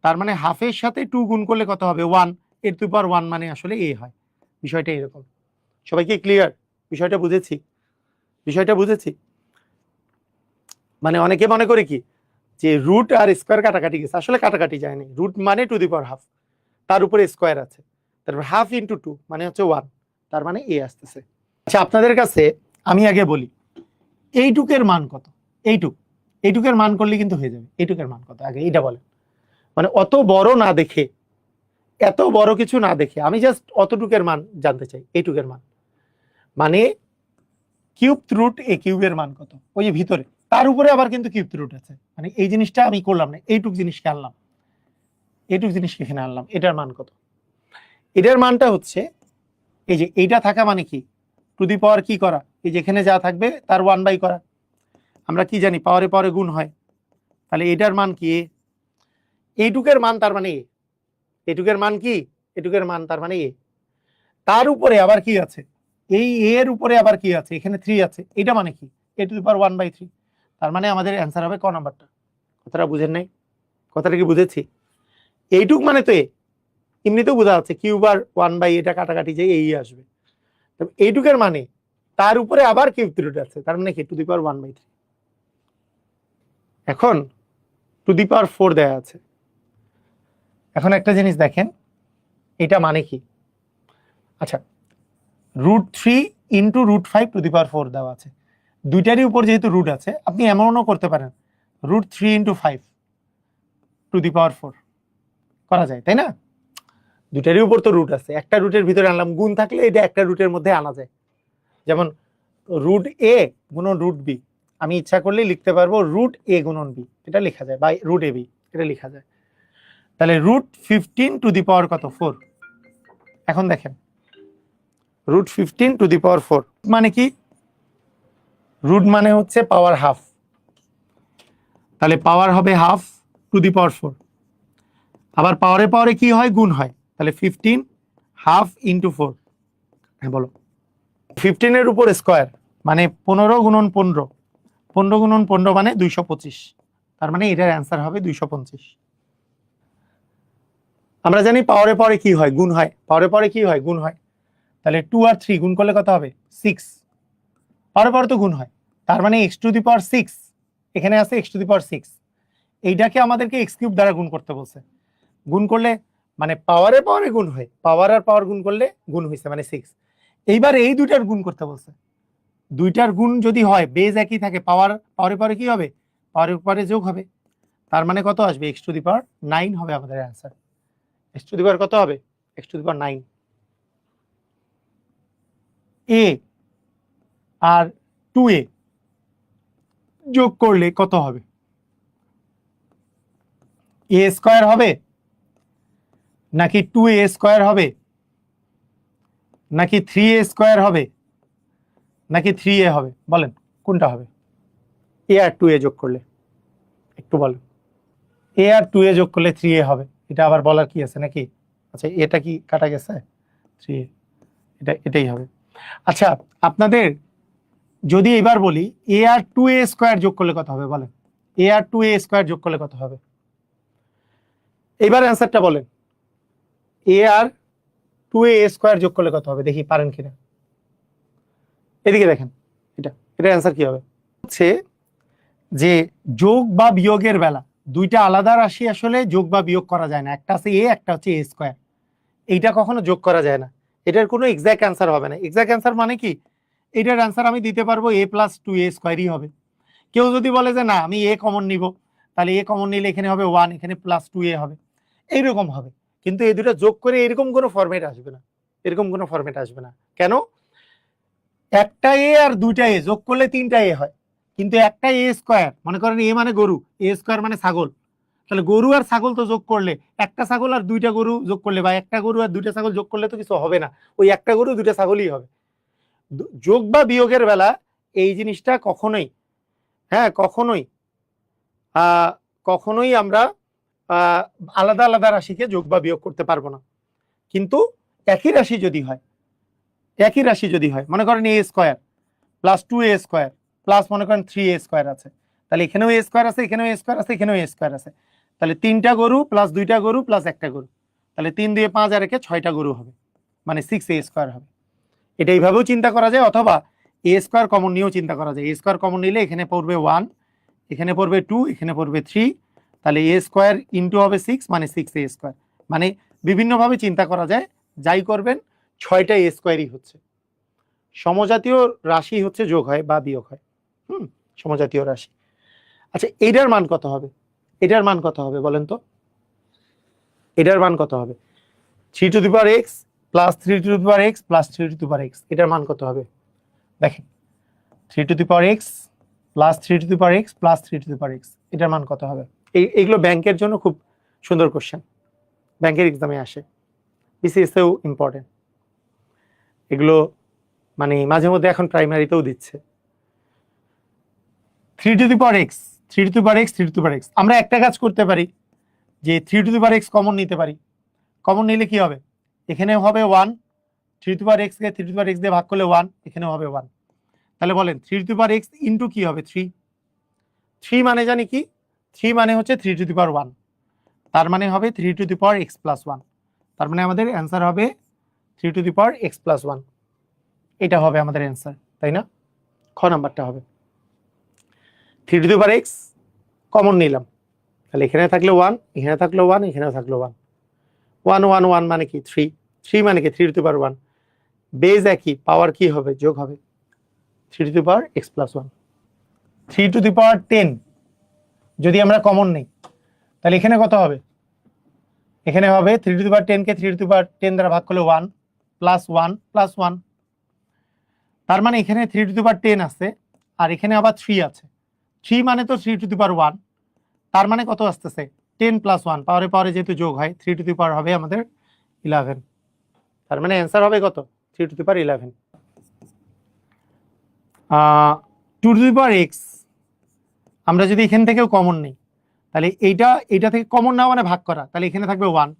তার মানে হাফের সাথে 2 গুণ করলে কত হবে? 1, a⁻1 মানে আসলে a হয়। বিষয়টা এরকম। সবাই কি ক্লিয়ার? বিষয়টা বুঝেছি? বিষয়টা বুঝেছি? মানে অনেকে মনে করে কি যে রুট আর স্কোয়ার কাটাকাটি গেছে, আসলে কাটাকাটি যায়নি। রুট মানে ½ তার উপরে স্কোয়ার আছে, তারপর হাফ ইন্টু 2 মানে হচ্ছে 1, তার মানে a আসতেছে। আচ্ছা আপনাদের কাছে আমি আগে বলি, এইটুকের মান কত, এইটুকের মান করলে কিন্তু হয়ে যাবে। এইটুকের মান কত আগে এটা বলেন। মানে অত বড় না দেখে, এত বড় কিছু না দেখে আমি জাস্ট অতটুকের মান জানতে চাই, এইটুকের মান। মানে কিউব রুট এ কিউবের মান কত, ওই যে ভিতরে, তার উপরে আবার কিন্তু কিউব রুট আছে। মানে এই জিনিসটা আমি করলাম না, এইটুক জিনিসকে আনলাম, এইটুক জিনিসকে এখানে আনলাম, এটার মান কত? এটার মানটা হচ্ছে এই যে এইটা থাকা মানে কি, টু দি পাওয়ার কি করা, এই যেখানে যা থাকবে তার 1/, করা। আমরা কি জানি পাওয়ারে পাওয়ারে গুণ হয়, তাহলে এটার মান কি, এইটুকের মান তার মানে এ, এইটুকের মান কি, এটুকের মান তার মানে এ। তার উপরে আবার কি আছে, এই এর উপরে আবার কি আছে, এখানে 3 আছে, এটা মানে কি a টু দি পাওয়ার 1/3। তার মানে আমাদের অ্যান্সার হবে ক নাম্বারটা। কথাটা বুঝেন নাই? কথাটা কি বুঝেছি? এইটুক মানে তো এ, এমনিতেও বোঝা যাচ্ছে কিউব আর 1/, এটা কাটাকাটি যে এই আসবে। তবে এইটুকের মানে তার উপরে আবার কিউব রুট আছে, তার মানে কি টু দি পাওয়ার 1/3। এখন টু দি পাওয়ার 4 দেয়া আছে। এখন একটা জিনিস দেখেন, এটা মানে কি, আচ্ছা √3 ইন্টু √5 টু দি পাওয়ার 4 দেওয়া আছে। দুইটারই উপর যেহেতু রুট আছে, আপনি এমনও করতে পারেন √3 ইন্টু 5 টু দি পাওয়ার 4 করা যায়, তাই না? দুইটারই উপর তো রুট আছে, একটা রুটের ভিতরে আনলাম, গুণ থাকলে এটা একটা রুটের মধ্যে আনা যায়। যেমন √a গুণন √b, আমি ইচ্ছা করলে লিখতে পারবো √a গুণন b, এটা লেখা যায়, বা √ab এটা লেখা যায়। তাহলে √15 টু দি পাওয়ার কত, 4। এখন দেখেন √15 টু দি পাওয়ার 4 মানে কি, রুট মানে হচ্ছে পাওয়ার হাফ, তাহলে পাওয়ার হবে হাফ টু দি পাওয়ার 4। আবার পাওয়ারে পাওয়ারে কি হয়, গুণ হয়, তাহলে 15 হাফ ইন্টু 4। হ্যাঁ বলো, 15 এর উপর স্কোয়ার মানে 15 গুণন 15, 15 গুণন 15 মানে 225। তার মানে এটার অ্যান্সার হবে 225। আমরা জানি পাওয়ারে পাওয়ারে কি হয়, গুণ হয়, পাওয়ারে পাওয়ারে কি হয়, গুণ হয়। তাহলে 2 আর 3 গুণ করলে কত হবে, 6। পাওয়ারে পাওয়ারে তো গুণ হয়, তার মানে x টু দি পাওয়ার 6, এখানে আছে x টু দি পাওয়ার 6। এইটাকে আমাদেরকে x কিউব দ্বারা গুণ করতে বলছে। গুণ করলে মানে পাওয়ারে পাওয়ারে গুণ হয়, পাওয়ার আর পাওয়ার গুণ করলে গুণ হয়েছে মানে 6। এইবার এই দুইটার গুণ করতে বলছে, দুইটার গুণ যদি হয় বেজ একই থাকে, পাওয়ারে পাওয়ারে কি হবে, পাওয়ারে পাওয়ারে যোগ হবে। তার মানে কত আসবে, x টু দি পাওয়ার 9 হবে আমাদের answer. x to the power কত হবে, x to the power 9। a আর 2a যোগ করলে কত হবে, a স্কয়ার হবে নাকি 2a স্কয়ার হবে নাকি 3a স্কয়ার হবে নাকি 3a হবে, বলেন কোনটা হবে? a আর 2a যোগ করলে, একটু বলেন, a আর 2a যোগ করলে 3a হবে, এটা আবার বলার কি আছে নাকি? আচ্ছা এটা কি কাটা গেছে, 3a, এটাই হবে। আচ্ছা আপনাদের যদি এবার বলি a আর 2a স্কয়ার যোগ করলে কত হবে, বলেন a আর 2a স্কয়ার যোগ করলে কত হবে? এবার অ্যান্সারটা বলেন, a আর 2a স্কয়ার যোগ করলে কত হবে, দেখি পারেন কিনা। এদিকে দেখেন, এটা অ্যান্সার কি হবে, হচ্ছে যে যোগ বা বিয়োগের বেলা দুইটা আলাদা রাশি আসলে যোগ বা বিয়োগ করা যায় না, একটা আছে a, একটা হচ্ছে a স্কয়ার। এইটা কখনো যোগ করা যায় না, এটার কোনো এক্সাক্ট অ্যান্সার হবে না। এক্সাক্ট অ্যান্সার মানে কি, এটার অ্যান্সার আমি দিতে পারবো a + 2a স্কয়ারই হবে। কেউ যদি বলে যে না আমি a কমন নিব, তাহলে a কমন নিলে এখানে হবে 1, এখানে +2a হবে, এইরকম হবে। কিন্তু এই দুটো যোগ করে এরকম কোনো ফরম্যাট আসবে না, এরকম কোনো ফরম্যাট আসবে না। কেন, একটা a আর দুইটা a যোগ করলে 3টা a হয়, কিন্তু একটা a স্কয়ার, মনে করেন a মানে গরু, a স্কয়ার মানে ছাগল, তাহলে গরু আর ছাগল তো যোগ করলে, একটা ছাগল আর দুইটা গরু যোগ করলে বা একটা গরু আর দুইটা ছাগল যোগ করলে তো কিছু হবে না, ওই একটা গরু দুইটা ছাগলই হবে। যোগ বা বিয়োগের বেলা এই জিনিসটা কখনোই, হ্যাঁ কখনোই কখনোই আমরা আলাদা আলাদা রাশিকে যোগ বা বিয়োগ করতে পারবো না। কিন্তু একই রাশি যদি হয়, একই রাশি যদি হয়, মনে করেন a square + 2a square plus মনে করেন 3a স্কয়ার আছে, তাহলে এখানেও a স্কয়ার আছে, এখানেও a স্কয়ার আছে, এখানেও a স্কয়ার আছে, তাহলে 3টা গরু প্লাস 2টা গরু প্লাস একটা গরু, তাহলে 3 দিয়ে 5 আর একে 6টা গরু হবে, মানে 6a স্কয়ার হবে। এটা এইভাবেও চিন্তা করা যায়, অথবা a স্কয়ার কমন নিয়েও চিন্তা করা যায়। a স্কয়ার কমন নিলে এখানে পড়বে 1, এখানে পড়বে 2, এখানে পড়বে 3, তাহলে a স্কয়ার ইন্টু হবে 6 মানে 6a স্কয়ার। মানে বিভিন্নভাবে চিন্তা করা যায়, যাই করবেন 6টা a স্কয়ারই হচ্ছে। সমজাতীয় রাশি হচ্ছে যোগ হয় বা বিয়োগ হয়। সমজাতীয় রাশি। আচ্ছা, এটার মান কত হবে? এটার মান কত হবে বলেন তো? এটার মান কত হবে? 3 to the power x plus 3 to the power x plus 3 to the power x, এটার মান কত হবে? দেখেন, 3 to the power x plus 3 to the power x plus 3 to the power x, এটার মান কত হবে? এইগুলো ব্যাংকের জন্য খুব সুন্দর কোশ্চেন, ব্যাংকের এক্সামে আসে, বিসিএসেও ইম্পর্টেন্ট এগুলো, মানে মাঝে মধ্যে এখন প্রাইমারিতেও দিচ্ছে। 3 to the power x, 3 to the power x, 3 to the power x, আমরা একটা কাজ করতে পারি যে 3 to the power x common নিতে পারি। কমন নিলে কি হবে? এখানেও হবে 1, 3 to the power x K 3 to the power x দিয়ে ভাগ করলে 1, এখানেও হবে 1। তাহলে বলেন 3 to the power x into কি হবে? 3। 3 মানে জানি কি? 3 মানে হচ্ছে 3 টু দি পাওয়ার 1, তার মানে হবে 3 to the power x plus 1। তার মানে আমাদের অ্যান্সার হবে 3 to the power x plus 1, এটা হবে আমাদের অ্যান্সার, তাই না? খ নাম্বারটা হবে 3 to the power x common নিলাম, তাহলে এখানে থাকলো 1, এখানে থাকলো 1, এখানেও থাকলো 1, 1 1 1 মানে কি 3, 3 মানে কি 3 টু দি পাওয়ার 1, বেজ একই, পাওয়ার কি হবে? যোগ হবে, 3 to the power x plus 1। 3 to the power 10 যদি আমরা কমন নেই তাহলে এখানে কত হবে? এখানে হবে 3 to the power 10 K 3 to the power 10 দ্বারা ভাগ করলে 1 প্লাস 1 প্লাস 1, তার মানে এখানে 3 টু দি পাওয়ার 10 আছে আর এখানে আবার 3 আছে, 3 মানে তো 3 টু দি পাওয়ার 1, তার মানে কত আসতেছে? 10 প্লাস 1, পাওয়ারে পাওয়ারে যেহেতু যোগ হয় 3 টু দি পাওয়ার হবে আমাদের 11, তার মানে অ্যান্সার হবে কত? 3 to the power 11। 2 to the power x আমরা যদি এখান থেকেও কমন নেই তাহলে এইটা থেকে কমন নেওয়া মানে ভাগ করা, তাহলে এখানে থাকবে 1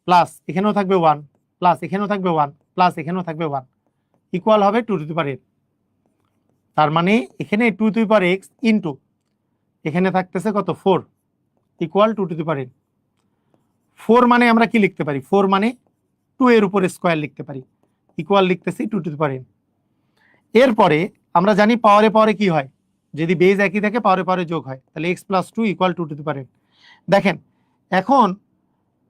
প্লাস এখানেও থাকবে 1 প্লাস এখানেও থাকবে 1 প্লাস এখানেও থাকবে 1, ইকুয়াল হবে 2 টু দি পাওয়ার 8। তার মানে এখানে 2 to the power x into এখানে থাকতেছে কত? 4, ইকুয়াল 2 টু দি পাওয়ার 8। 4 মানে আমরা কি লিখতে পারি? 4 মানে 2 এর উপরে স্কয়ার লিখতে পারি, ইকুয়াল লিখতেছি 2 টু দি পাওয়ার 8। এরপরে আমরা জানি পাওয়ারে পাওয়ারে কি হয়, যদি বেজ একই থাকে পাওয়ারে পাওয়ারে যোগ হয়, তাহলে x plus 2 equal 2 to the power 8। দেখেন এখন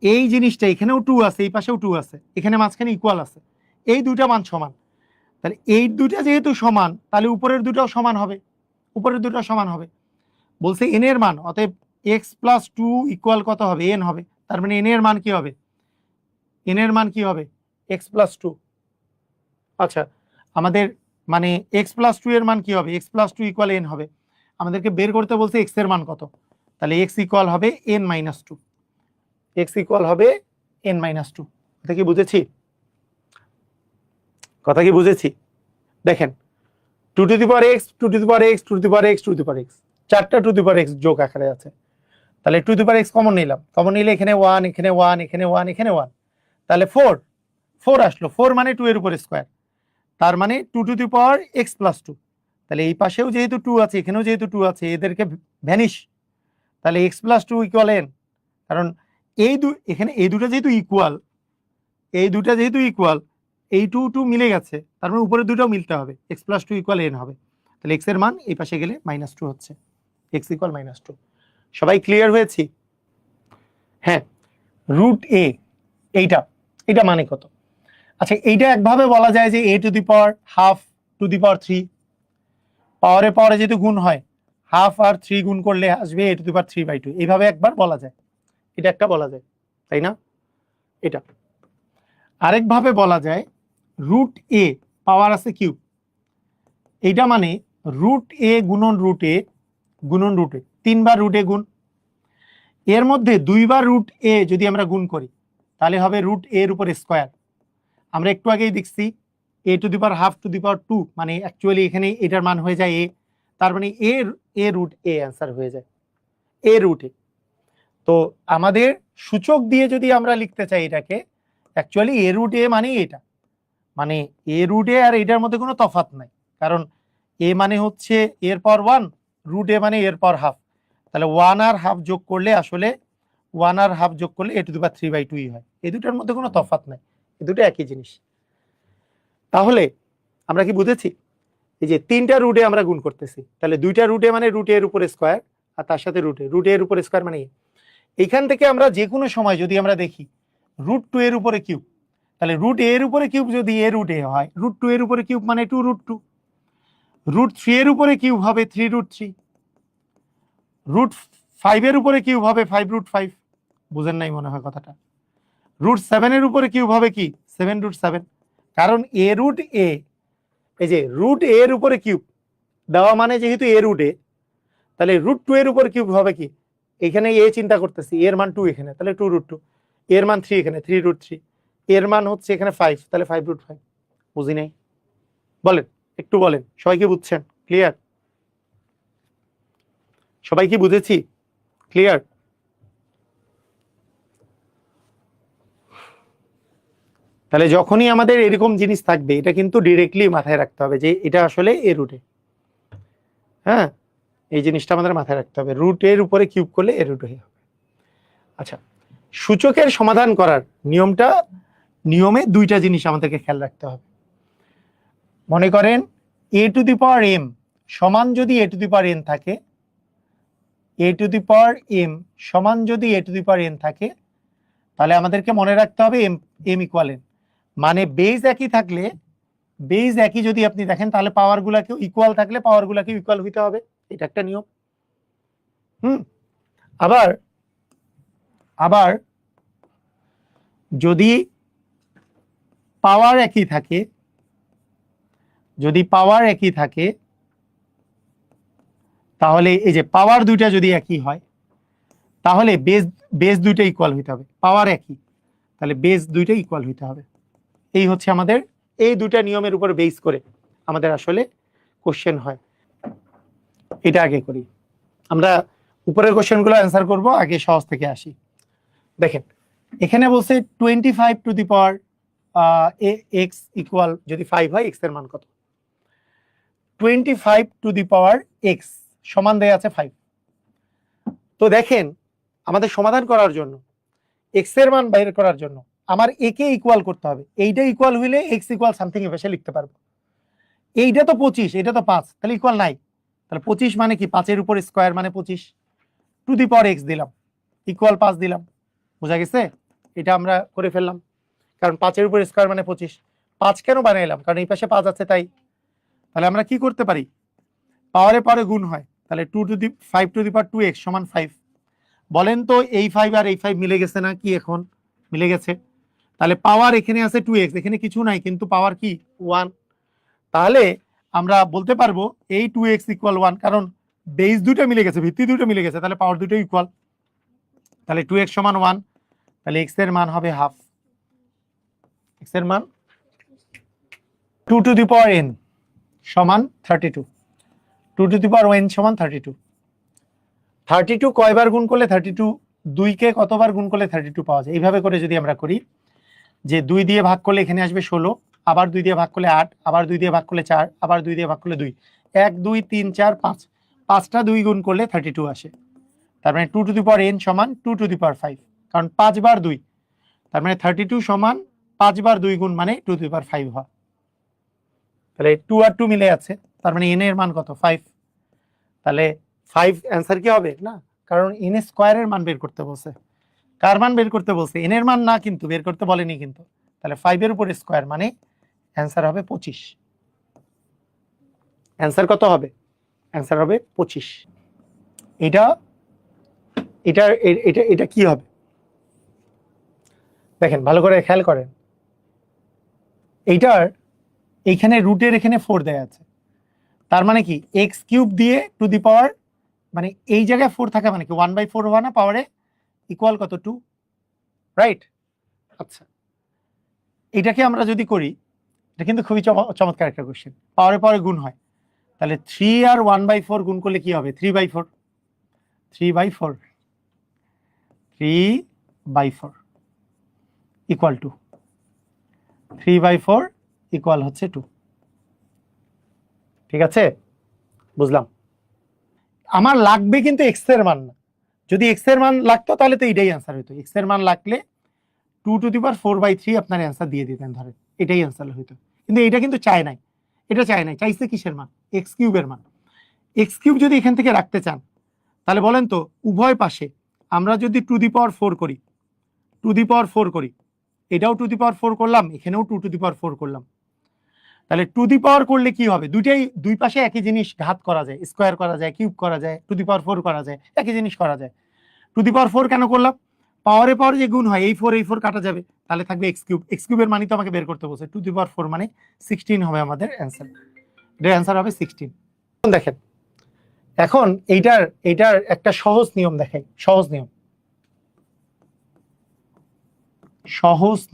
এই জিনিসটা এখানেও 2 আছে, এই পাশেও 2 আছে, এখানে মাঝখানে ইকুয়াল আছে, এই দুইটা মান সমান, তাহলে এই দুইটা যেহেতু সমান তাহলে উপরের দুটাও সমান হবে, উপরের দুটো সমান হবে, বলছে n এর মান, অতএব x প্লাস 2 ইকুয়াল কত হবে? n হবে, তার মানে n এর মান কি হবে? n এর মান কি হবে? x plus 2। আচ্ছা, আমাদের মানে x প্লাস 2 এর মান কি হবে? x প্লাস 2 ইকুয়াল n হবে, আমাদেরকে বের করতে বলছে x এর মান কত, তাহলে x ইকুয়াল হবে n মাইনাস 2, x ইকুয়াল হবে n মাইনাস 2। এটা কি বুঝেছি? কথা কি বুঝেছি? দেখেন 2 to the power x, 2 to the power x, 2 to the power x, 2 to the power x, চারটা 2 টু দি পাওয়ার x যোগ আকারে আছে, তাহলে 2 to the power x common নিলাম, কমন নিলে এখানে 1, এখানে 1, এখানে 1, এখানে 1, তাহলে 4 আসলো, 4 মানে 2 এর উপর স্কয়ার, তার মানে 2 to the power x plus 2, তাহলে এই পাশেও যেহেতু 2 আছে এখানেও যেহেতু 2 আছে, এদেরকে ভ্যানিশ, তাহলে x প্লাস 2 ইকুয়াল n, কারণ এখানে এই দুটো যেহেতু ইকুয়াল, এই দুটো যেহেতু ইকুয়াল, এই 2 2 মিলে গেছে, তার মানে উপরের দুটোও মিলতে হবে, x প্লাস 2 ইকুয়াল n হবে, তাহলে x এর মান এই পাশে গেলে মাইনাস 2 হচ্ছে, x ইকুয়াল মাইনাস 2। সবাই ক্লিয়ার হয়েছি? হ্যাঁ, রুট এ এইটা মানে কত? আচ্ছা, এইটা একভাবে বলা যায় যে a to the power half to the power 3, পাওয়ারে পাওয়ারে যেহেতু গুণ হয়, হাফ আর 3 গুণ করলে আসবে a টু দি পাওয়ার 3/2, এইভাবে একবার বলা যায়, এটা একটা বলা যায়, তাই না? এটা আরেকভাবে বলা যায় রুট এ পাওয়ার আছে কিউব, এইটা মানে রুট এ গুণন রুট এ গুণন রুট এ, 3 বার রুট এ গুণ, এর মধ্যে 2 বার রুট এ যদি আমরা গুণ করি তাহলে হবে রুট এর উপর স্কয়ার। আমরা একটু আগেই দেখছি a to the power half to the power 2, মানে অ্যাকচুয়ালি এখানে এটার মান হয়ে যায় a, তার মানে এ রুট এ অ্যান্সার হয়ে যায়, এ রুট এ। তো আমাদের সূচক দিয়ে যদি আমরা লিখতে চাই এটাকে, অ্যাকচুয়ালি এ রুট এ মানে এটা, মানে এ রুট এ আর এটার মধ্যে কোনো তফাৎ নাই, কারণ এ মানে হচ্ছে এর পাওয়ার 1, রুট এ মানে এর পাওয়ার হাফ, তাহলে 1 আর হাফ যোগ করলে আসলে 1 আর হাফ যোগ করলে a টু দি পাওয়ার 3/2 হয়, এই দুটোর মধ্যে কোনো তফাৎ নাই, এই দুটো একই জিনিস। তাহলে আমরা কি বুঝেছি? এই যে 3টা রুটে আমরা গুণ করতেছি, তাহলে 2টা রুটে মানে রুট এর উপর স্কয়ার, আর তার সাথে রুট এর উপর স্কয়ার মানে এইখান থেকে আমরা যে কোনো সময় যদি আমরা দেখি রুট 2 এর উপরে কিউব, তাহলে রুট এর উপরে কিউব যদি এ রুট এ হয়, রুট 2 এর উপরে কিউব মানে 2 রুট 2, √3 এর উপরে কিউব হবে 3√3, √5 এর উপরে কিউব হবে 5√5, বুঝেন নাই মনে হয় কথাটা। √7 এর উপরে কিউব হবে কি 7√7, কারণ a রুট a, এই যে √a এর উপরে কিউব দেওয়া মানে যেহেতু a √a, তাহলে √2 এর উপরে কিউব হবে কি, এখানে a চিন্তা করতেছি, এর মান 2 এখানে, তাহলে 2√2, এর মান 3 এখানে 3√3, এর মান হচ্ছে এখানে 5, তাহলে 5√5। বুঝি নাই? বলেন, একটু বলেন, সবাই কি বুঝছেন? ক্লিয়ার? সবাই কি বুঝেছি? ক্লিয়ার? তাহলে যখনই আমাদের এরকম জিনিস থাকবে, এটা কিন্তু ডিরেক্টলি মাথায় রাখতে হবে যে এটা আসলে এ রুটে। হ্যাঁ, এই জিনিসটা আমাদের মাথায় রাখতে হবে, √এর উপরে কিউব করলে এ রুট হয়ে হবে। আচ্ছা, সূচকের সমাধান করার নিয়মে দুইটা জিনিস আমাদেরকে খেয়াল রাখতে হবে। মনে করেন a⁴m সমান যদি a⁴n থাকে, a⁴m সমান যদি a⁴n থাকে, তাহলে আমাদেরকে মনে রাখতে হবে m = n, মানে বেজ একই থাকলে, বেজ একই যদি আপনি দেখেন, তাহলে পাওয়ার গুলাকে ইকুয়াল থাকলে পাওয়ার গুলাকে ইকুয়াল হইতে হবে, এটা একটা নিয়ম। আবার যদি পাওয়ার একই থাকে, তাহলে এই যে পাওয়ার দুইটা যদি একই হয়, তাহলে বেজ দুইটা ইকুয়াল হইতে হবে। পাওয়ার একই, তাহলে বেজ দুইটা ইকুয়াল হইতে হবে। এই হচ্ছে আমাদের এই দুইটা নিয়মের উপর বেস করে আমাদের আসলে কোশ্চেন হয়। এটা আগে করি, আমরা উপরের কোশ্চেনগুলো অ্যান্সার করব, আগে সহজ থেকে আসি। দেখেন এখানে বলছে 25 x ইকুয়াল, যদি 5 হয় x এর মান কত? 25 x সমান দেয়া আছে 5। তো দেখেন আমাদের সমাধান করার জন্য, x এর মান বাইর করার জন্য আমার a কে ইকুয়াল করতে হবে। এইটা ইকুয়াল হইলে x ইকুয়াল সামথিং এ বসে লিখতে পারবো। এইটা তো 25, এটা তো 5, তাহলে ইকুয়াল নাই। তাহলে 25 মানে কি, 5 এর উপর স্কয়ার মানে 25, টু দি পাওয়ার x দিলাম, ইকুয়াল 5 দিলাম। বোঝা গেছে? এটা আমরা করে ফেললাম, কারণ 5 এর উপর স্কয়ার মানে 25। 5 কেন বানাইলাম? কারণ এই পাশে 5 আছে তাই। তাহলে আমরা কি করতে পারি, পাওয়ারে পাওয়ারে গুণ হয়, তাহলে 5 সমান 5। বলেন তো এই 5 আর এই 5 মিলে গেছে না কি? এখন মিলে গেছে। তাহলে পাওয়ার এখানে আছে 2x, এখানে কিছু নাই, কিন্তু পাওয়ার কি 1। তাহলে আমরা বলতে পারবো এই 2x = 1, কারণ বেস দুটো মিলে গেছে, ভিত্তি দুটো মিলে গেছে, তাহলে পাওয়ার দুটো ইকুয়াল। তাহলে 2x সমান 1, তাহলে x এর মান হবে হাফ। x এর মান 2n সমান 32, 2n সমান 32। 32 কয়বার গুণ করলে 32, 2 কে কতবার গুণ করলে 32 পাওয়া যায়? এইভাবে করে যদি আমরা করি, যে 2 দিয়ে ভাগ করলে এখানে আসবে 16, আবার 2 দিয়ে ভাগ করলে 8, আবার 2 দিয়ে ভাগ করলে 4, আবার 2 দিয়ে ভাগ করলে 2, 1 2 3 4 5, 5টা 2 গুণ করলে 32 আসে। তার মানে 2n সমান 2⁵, কারণ 5 বার 2, তার মানে 32 সমান 5 বার 2 গুণ মানে 2⁵ হয়। তাহলে 2 আর 2 মিলে আছে, তার মানে n এর মান কত? 5। তাহলে 5 অ্যান্সার কি হবে? না, কারণ n স্কয়ারের মান বের করতে বলছে। কার মান বের করতে বলছে? n এর মান না, কিন্তু বের করতে বলেনি কিন্তু। তাহলে 5 এর উপর স্কয়ার মানে অ্যান্সার হবে 25। অ্যান্সার কত হবে? অ্যান্সার হবে 25। এটা এটা এটা এটা কি হবে দেখেন, ভালো করে খেয়াল করেন। এইটার এইখানে রুটের এখানে 4 দেয়া আছে, তার মানে কি x³ দিয়ে টু দি পাওয়ার, মানে এই জায়গায় 4 থাকা মানে কি 1/4 হওয়া না পাওয়ারে, ইকুয়াল কত? 2, রাইট? আচ্ছা, এটাকে আমরা যদি করি, এটা কিন্তু খুবই চমৎকার একটা কোশ্চেন। পাওয়ারে পাওয়ারে গুণ হয়, তাহলে 3 আর 1/4 গুণ করলে কি হবে? 3/4, 3/4 ইকুয়াল টু 3/4 ইকুয়াল হচ্ছে 2। ঠিক আছে, বুঝলাম। আমার লাগবে কিন্তু এক্স এর মান না। যদি এক্স এর মান লাগতো তাহলে তো এটাই অ্যান্সার হইতো। এক্স এর মান লাগলে 2⁴/3 আপনার অ্যান্সার দিয়ে দিতেন, ধরেন এটাই অ্যান্সার হইতো। কিন্তু এটা কিন্তু চায় নাই, এটা চায় নাই, চাইছে কিসের মান? x³ এর মান। x³ যদি এখান থেকে রাখতে চান, তাহলে বলেন তো উভয় পাশে আমরা যদি 2⁴ করি, 2⁴ করি, এটাও 2⁴ করলাম, এখানেও 2⁴ করলাম, তাহলে টু দি পাওয়ার করলে কি হবে, দুইটাই দুই পাশে একই জিনিস ঘাত করা যায়, স্কোয়ার করা যায়, কিউব করা যায়, টু দি পাওয়ার 4 করা যায়, একই জিনিস করা যায়। টু দি পাওয়ার 4 কেন করলাম, পাওয়ারে পাওয়ার যে গুণ হয়, এই 4 কাটা যাবে, তাহলে থাকবে এক্স কিউব। এক্স কিউবের মানে তো আমাকে বের করতে বলছে, টু দি পাওয়ার 4 মানে 16 হবে আমাদের অ্যান্সার। এর অ্যান্সার হবে 16। দেখেন এখন এইটার এইটার একটা সহজ নিয়ম দেখাই, সহজ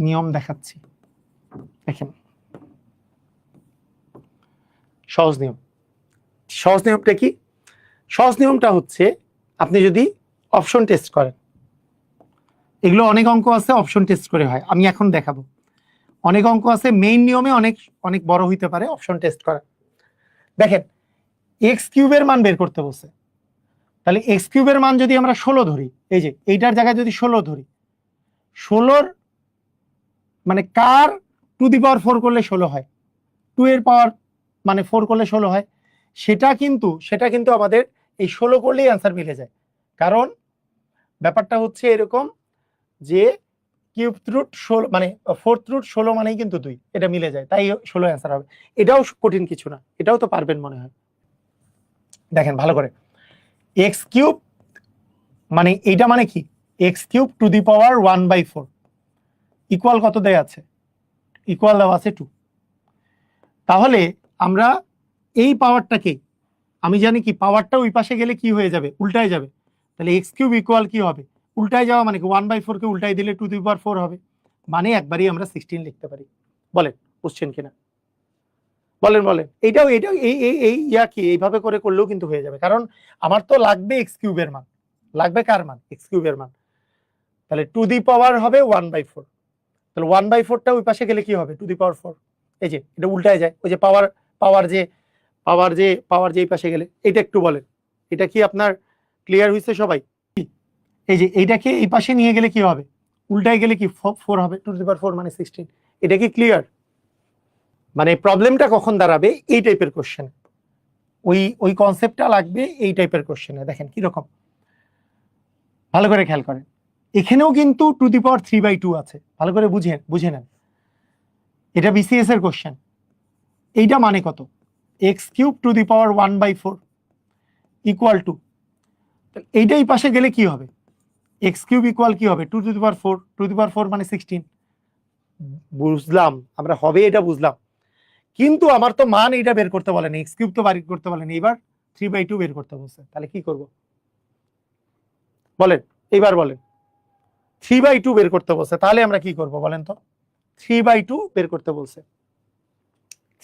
নিয়ম দেখাচ্ছি। দেখেন সহজ নিয়মটা কি, সহজ নিয়মটা হচ্ছে আপনি যদি অপশন টেস্ট করেন, এগুলো অনেক অঙ্ক আছে অপশন টেস্ট করে হয়, আমি এখন দেখাবো। অনেক অঙ্ক আছে মেইন নিয়মে অনেক অনেক বড় হইতে পারে, অপশন টেস্ট করা। দেখেন এক্স কিউবের মান বের করতে বলছে, তাহলে এক্স কিউবের মান যদি আমরা 16 ধরি, এই যে এইটার জায়গায় যদি 16 ধরি, 16 মানে কার টু দি পাওয়ার 4 করলে 16 হয়, 2 এর পাওয়ার মানে 4 করলে 16 হয়, সেটা কিন্তু আমাদের এই 16 করলেই অ্যান্সার মিলে যায়। কারণ ব্যাপারটা হচ্ছে এরকম যে কিউব রুট 16 মানে ফোর্থ রুট 16 মানেই কিন্তু 2, এটা মিলে যায়, তাই 16 অ্যান্সার হবে। এটাও কঠিন কিছু না, এটাও তো পারবেন মনে হয়। দেখেন ভালো করে, এক্স কিউব মানে এইটা মানে কি, x cube two the power 1/4 equal কত দেয়া আছে, ইকুয়াল দেওয়া আছে 2। তাহলে আমরা এই পাওয়ারটাকে, আমি জানি কি পাওয়ারটা ওই পাশে গেলে কি হয়ে যাবে, উল্টায় যাবে। তাহলে এক্স কিউব ইকুয়াল কি হবে, উল্টায় যাওয়া মানে কি 1/4 কে উল্টাই দিলে টু দি পাওয়ার 4 হবে, মানে একবারই আমরা 16 লিখতে পারি। বলেন বুঝছেন কিনা, বলেন এইটাও এই ইয়া কি এইভাবে করে করলেও কিন্তু হয়ে যাবে, কারণ আমার তো লাগবে এক্স কিউবের মান, লাগবে কার মান, এক্স কিউবের মান। তাহলে টু দি পাওয়ার হবে 1/4, তাহলে 1/4টা ওই পাশে গেলে কি হবে, টু দি পাওয়ার 4। এই যে এটা উল্টায় যায়, ওই যে পাওয়ার যে এই পাশে গেলে, এটা একটু বলেন, এটা কি আপনার ক্লিয়ার হয়েছে সবাই? এই যে এইটাকে এই পাশে নিয়ে গেলে কি হবে, উল্টায় গেলে কি 4 হবে, টু দি পাওয়ার 4 মানে 16। এটা কি ক্লিয়ার? মানে প্রবলেমটা কখন দাঁড়াবে এই টাইপের কোশ্চেন, ওই কনসেপ্টটা লাগবে এই টাইপের কোশ্চেনে। দেখেন কিরকম, ভালো করে খেয়াল করেন, এখানেও কিন্তু টু দি পাওয়ার 3/2 আছে, ভালো করে বুঝে নেন, এটা বিসিএস এর কোশ্চেন। এইটা মানে কত, x cube two the power 1/4 equal to, এইটাই পাশে গেলে কি হবে, এক্স কিউব ইকুয়াল কি হবে, two the power 4, to the পাওয়ার 4 মানে 16। বুঝলাম আমরা হবে, এটা বুঝলাম, কিন্তু আমার তো মান এটা বের করতে বলেন, এক্স কিউব তো বের করতে বলেন, এবার 3/2 বের করতে বলছে, তাহলে কি করব বলেন, এইবার বলেন, 3/2 বের করতে বলছে, তাহলে আমরা কি করব বলেন তো, 3/2 বের করতে বলছে,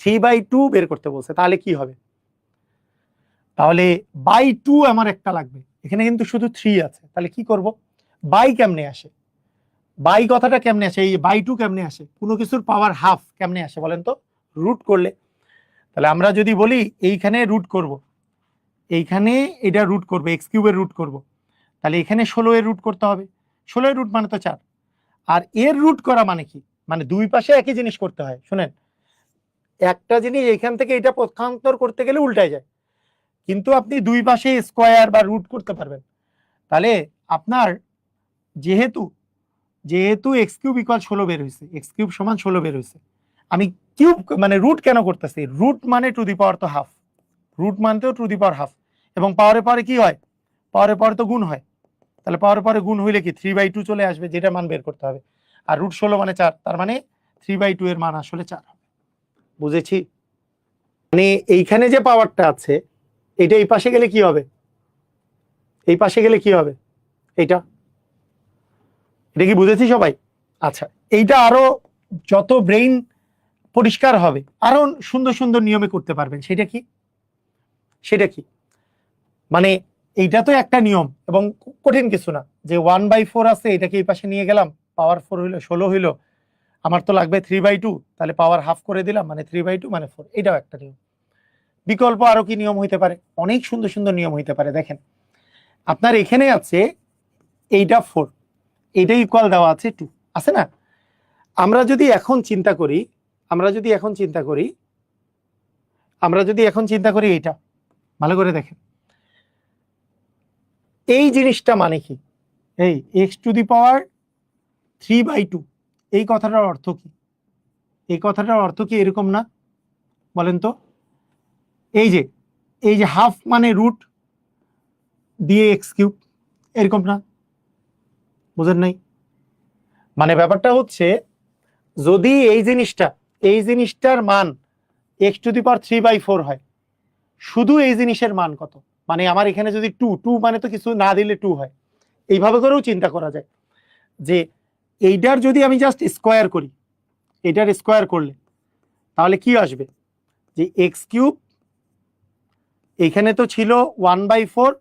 3/2 বের করতে বলছে, তাহলে কি হবে, তাহলে বাই 2 আমার একটা লাগবে, এখানে কিন্তু শুধু 3 আছে, তাহলে কি করব, বাই কেমনে আসে, বাই কথাটা কেমনে আসে, এই বাই 2 কেমনে আসে, কোনো কিছুর পাওয়ার হাফ কেমনে আসে বলেন তো, রুট করলে। তাহলে আমরা যদি বলি এইখানে রুট করব, এইখানে এটা রুট করবে, এক্স কিউবের রুট করব, তাহলে এখানে 16 এর রুট করতে হবে, 16 এর রুট মানে তো 4, আর এর রুট করা মানে কি, মানে দুই পাশে একই জিনিস করতে হয়। শুনেন, একটা জিনিস এখান থেকে এটা পক্ষান্তর করতে গেলে উল্টায় যায়, কিন্তু আপনি দুই পাশে স্কোয়ার বা রুট করতে পারবেন। তাহলে আপনার যেহেতু এক্স কিউব ইকুয়াল 16 বের হয়েছে, এক্স কিউব সমান 16 বের হয়েছে, আমি কিউব মানে রুট কেন করতেছি, রুট মানে টু দি পাওয়ার তো হাফ, রুট মানতেও টু দি পাওয়ার হাফ, এবং পাওয়ারে পাওয়ারে কি হয়, পাওয়ারে পাওয়ারে তো গুণ হয়, তাহলে পাওয়ারে পাওয়ারে গুণ হইলে কি 3/2 চলে আসবে, যেটা মান বের করতে হবে, আর রুট 16 মানে 4, তার মানে 3/2 এর মান আসলে 4 হবে। বুঝেছি, মানে এইখানে যে পাওয়ারটা আছে এটা এই পাশে গেলে কি হবে, এই পাশে গেলে কি হবে, এটা কি বুঝেছি সবাই? আচ্ছা, এইটা আরো যত ব্রেইন পরিষ্কার হবে আরো সুন্দর সুন্দর নিয়মে করতে পারবেন। সেটা কি মানে এইটা তো একটা নিয়ম এবং কঠিন কিছু না, যে 1/4 আছে, এটাকে এই পাশে নিয়ে গেলাম, পাওয়ার 4 হইলো, 16 হইলো, আমার তো লাগবে 3/2, তাহলে পাওয়ার হাফ করে দিলাম, মানে 3/2 মানে 4, এটাও একটা নিয়ম। বিকল্প আরো কি নিয়ম হইতে পারে, অনেক সুন্দর সুন্দর নিয়ম হইতে পারে। দেখেন আপনার এখানে আছে এইটা 4, এইটা ইকুয়াল দেওয়া আছে 2, আছে না, আমরা যদি এখন চিন্তা করি, এইটা ভালো করে দেখেন, এই জিনিসটা মানে কি, এই এক্স টু দি পাওয়ার 3/2, এই কথাটার অর্থ কি, এই কথাটার অর্থ কি এরকম না, বলেন তো? এই যে হাফ মানে রুট দিয়ে এক্স কিউব, এরকম না? বুঝেন নাই? মানে ব্যাপারটা হচ্ছে যদি এই জিনিসটার মান এক্স টু দি পাওয়ার 3/4 হয়, শুধু এই জিনিসের মান কত? মানে আমার এখানে যদি টু মানে তো কিছু না দিলে 2 হয়, এইভাবে করেও চিন্তা করা যায় যে এইটার যদি আমি জাস্ট স্কোয়ার করি, এটার স্কোয়ার করলে তাহলে কি আসবে, যে এক্স কিউব এখানে তো ছিল 1/4,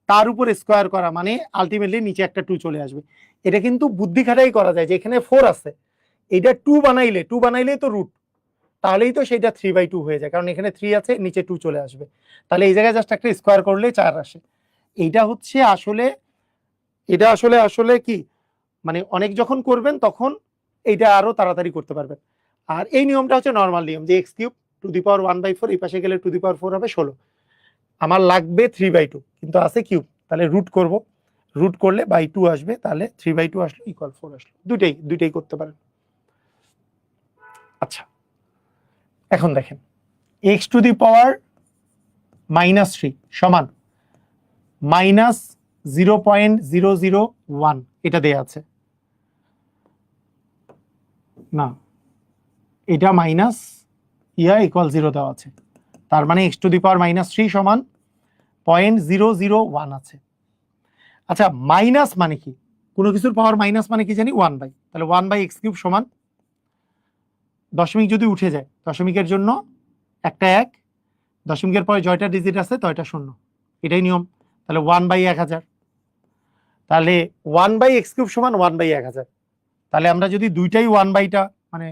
তার উপর স্কোয়ার করা মানে আলটিমেটলি নিচে একটা 2 চলে আসবে। এটা কিন্তু বুদ্ধি খাটাই করা যায়, যে এখানে 4 আছে, এটা 2 বানাইলেই তো রুট, তাহলেই তো সেটা 3/2 হয়ে যায়, কারণ এখানে 3 আছে, নিচে 2 চলে আসবে। তাহলে এই জায়গায় জাস্ট একটা স্কোয়ার করলে 4 আসে। এইটা হচ্ছে আসলে, এটা আসলে আসলে কি মানে অনেক যখন করবেন তখন এইটা আরো তাড়াতাড়ি করতে পারবেন। আর এই নিয়মটা হচ্ছে নর্মাল নিয়ম, যে এক্স কিউব টু দি পাওয়ার 1/4, এই পাশে গেলে টু দি পাওয়ার 4 হবে 16। আমার লাগবে 3/2, কিন্তু আছে কিউব, তাহলে রুট করব, রুট করলে বাই 2 আসবে, তাহলে 3/2 আসলো ইকুয়াল 4 আসলো। দুইটাই করতে পারেন। আচ্ছা, এখন দেখেন এক্স টু দি পাওয়ার -3 সমান -0.001, এটা দেয়া আছে না, এটা মাইনাস ইকুয়াল 0 দেওয়া আছে, তার মানে এক্স টু দি পাওয়ার -3 সমান 0.001 আছে। আচ্ছা, মাইনাস মানে কি? কোনো কিছুর পাওয়ার মাইনাস মানে কি জানি? 1/, তাহলে 1/x কিউব সমান, দশমিক যদি উঠে যায় দশমিকের জন্য একটা 1, দশমিকের পরে জয়টা ডিজিট আছে তয়টা 0, এটাই নিয়ম। তাহলে 1/1000, তাহলে 1/x কিউব সমান 1/1000। তাহলে আমরা যদি দুইটাই 1/টা মানে